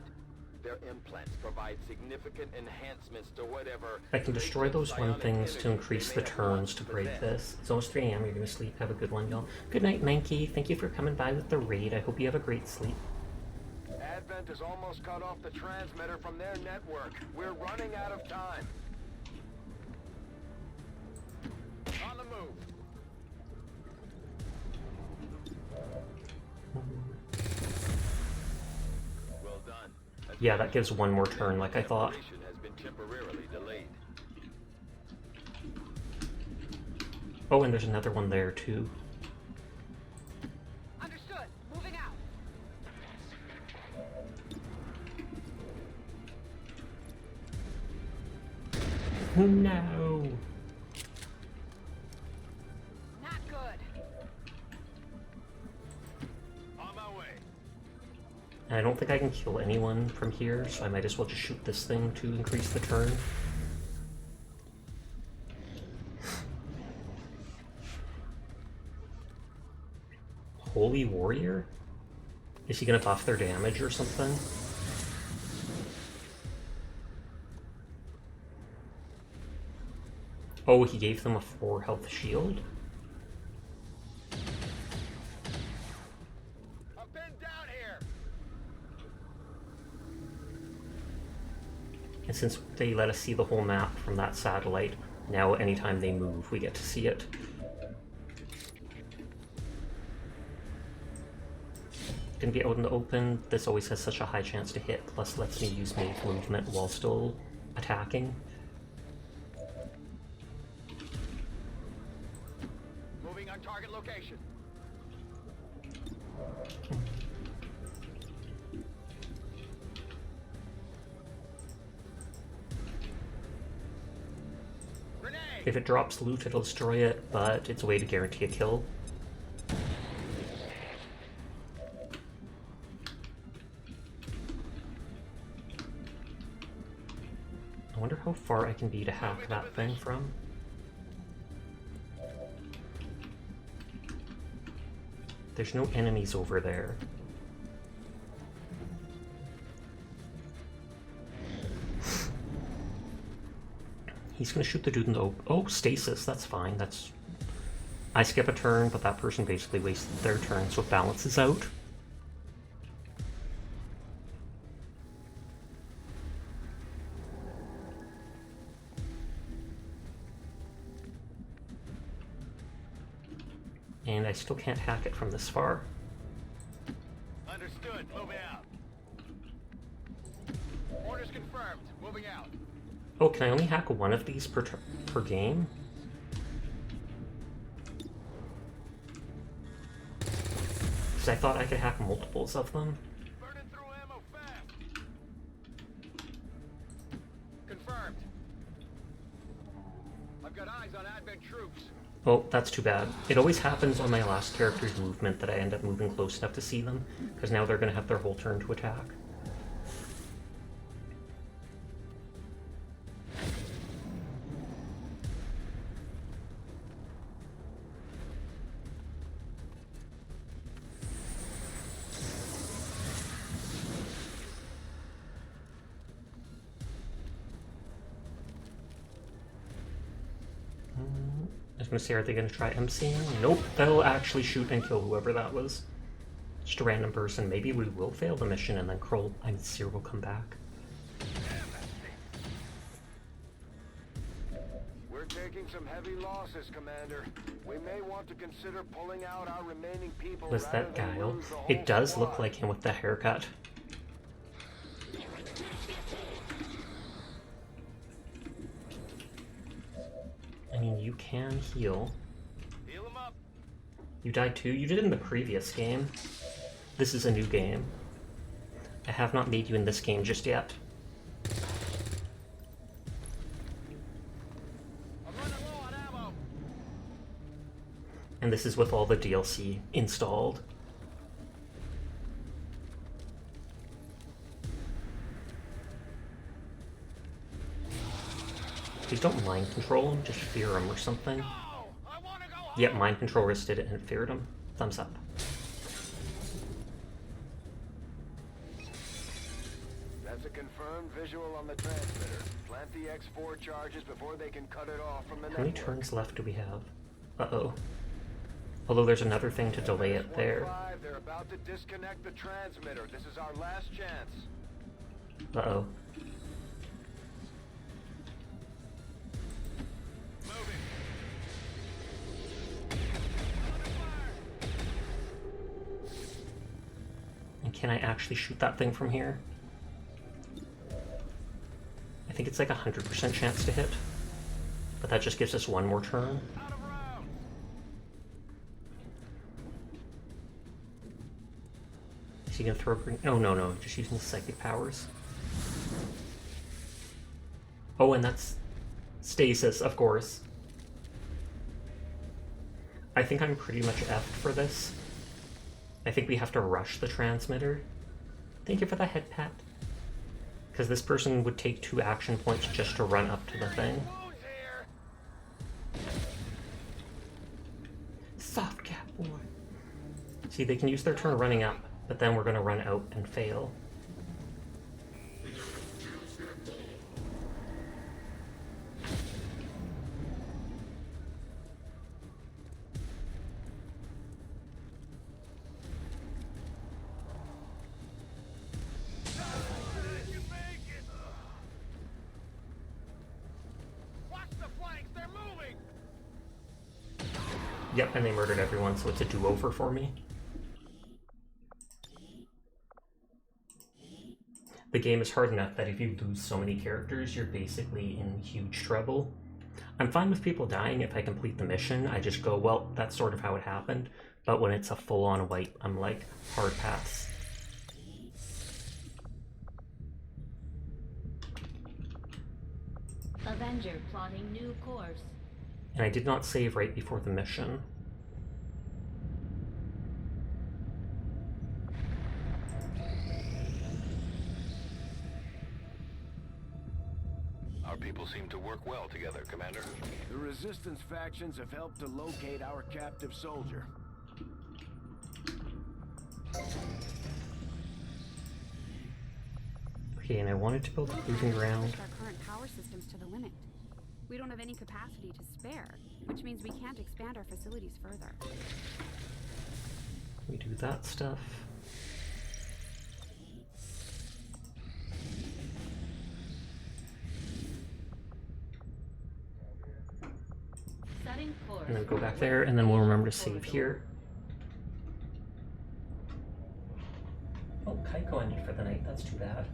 Their implants provide significant enhancements to whatever... I can destroy those one things to increase the turns to break this. It's almost 3 AM, you're gonna sleep. Have a good one, y'all. Good night, Mankey. Thank you for coming by with the raid. I hope you have a great sleep. Advent has almost cut off the transmitter from their network. We're running out of time. On the move. Well done. Yeah, that gives one more turn like I thought. Has been temporarily delayed. Oh, and there's another one there too. Understood. Moving out. No. Not good. On my way. And I don't think I can kill anyone from here, so I might as well just shoot this thing to increase the turn. Holy Warrior? Is he gonna buff their damage or something? Oh, he gave them a 4 health shield? I've been down here. And since they let us see the whole map from that satellite, now anytime they move, we get to see it. Gonna be out in the open. This always has such a high chance to hit, plus lets me use move movement while still attacking. Moving on target location. If it drops loot, it'll destroy it, but it's a way to guarantee a kill. I wonder how far I can be to hack that thing from. There's no enemies over there. He's gonna shoot the dude in the... Oh, stasis, that's fine. That's I skip a turn, but that person basically wasted their turn, so it balances out. And I still can't hack it from this far. Understood. Moving out. Orders confirmed. Moving out. Oh, can I only hack one of these per game? Because I thought I could hack multiples of them. Burning through ammo fast. Confirmed. I've got eyes on Advent troops. Oh, that's too bad. It always happens on my last character's movement that I end up moving close enough to see them, because now they're going to have their whole turn to attack. I was going to say, are they going to try emceeing? Nope, they'll actually shoot and kill whoever that was. Just a random person. Maybe we will fail the mission and then Seer will come back. We're taking some heavy losses, Commander. We may want to consider pulling out our remaining people. Was that Guile? It does look like him with the haircut. I mean, you can heal. Heal him up. You died too? You did in the previous game. This is a new game. I have not made you in this game just yet. I'm running low on ammo. And this is with all the DLC installed. Please don't mind control him, just fear him or something. Yep, mind control rested it and it feared him. Thumbs up. That's a confirmed visual on the transmitter. Plant the X4 charges before they can cut it off from the How many network. turns left do we have? Uh-oh. Although there's another thing to delay it there. They're about to disconnect the transmitter. This is our last chance. Uh-oh. And can I actually shoot that thing from here? I think it's like 100% chance to hit. But that just gives us one more turn. Is he gonna throw a green? Oh, no, just using his psychic powers. Oh, and that's stasis, of course. I think I'm pretty much effed for this. I think we have to rush the transmitter. Thank you for the head pat. Because this person would take 2 action points just to run up to the thing. Soft cat boy. See, they can use their turn running up, but then we're going to run out and fail. Yep, and they murdered everyone, so it's a do-over for me. The game is hard enough that if you lose so many characters, you're basically in huge trouble. I'm fine with people dying if I complete the mission. I just go, well, that's sort of how it happened. But when it's a full-on wipe, I'm like, hard pass. Avenger plotting new course. And I did not save right before the mission. Our people seem to work well together, Commander. The Resistance factions have helped to locate our captive soldier. Okay, and I wanted to build a proving ground. Our current power systems to the limit. We don't have any capacity to spare, which means we can't expand our facilities further. We do that stuff. Setting course. And then go back there, and then we'll remember to save here. Oh, Kaiko ended for the night. That's too bad.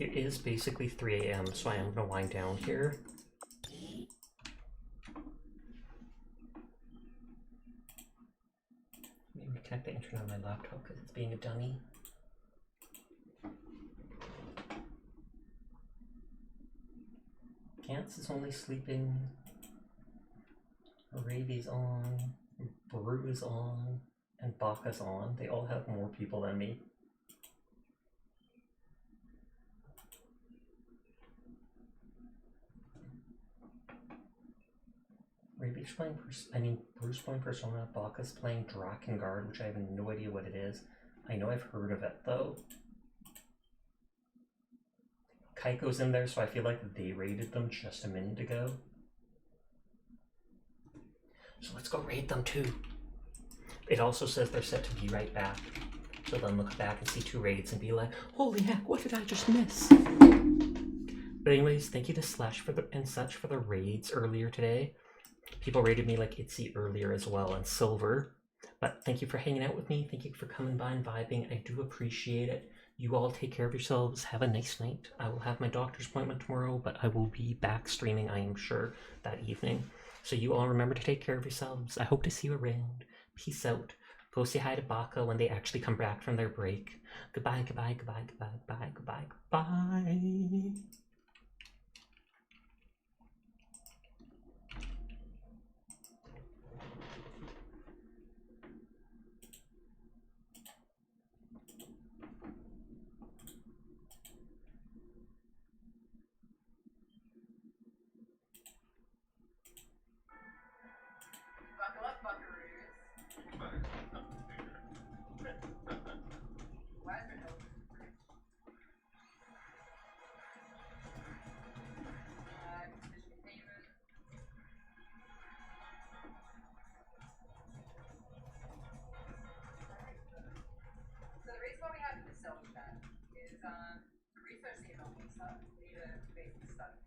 It is basically 3 a.m., so I am going to wind down here. Maybe reconnect the internet on my laptop because it's being a dummy. Gantz is only sleeping. Ravi's on. Bru's on. And Baka's on. They all have more people than me. Ravi's playing Bru's playing Persona, Baka's playing Drakengard, which I have no idea what it is. I know I've heard of it though. Kaiko's in there, so I feel like they raided them just a minute ago. So let's go raid them too. It also says they're set to be right back. So then look back and see 2 raids and be like, holy heck, what did I just miss? But anyways, thank you to Slash for the raids earlier today. People rated me like Itzy earlier as well, and Silver. But thank you for hanging out with me. Thank you for coming by and vibing. I do appreciate it. You all take care of yourselves. Have a nice night. I will have my doctor's appointment tomorrow, but I will be back streaming, I am sure, that evening. So you all remember to take care of yourselves. I hope to see you around. Peace out. Go say hi to Baka when they actually come back from their break. Goodbye, goodbye, goodbye, goodbye, goodbye, goodbye, goodbye. Buckle up, buckaroos. Why is there no position containment? So the reason why we have the self chat is to research the anomaly stuff, we need to basically study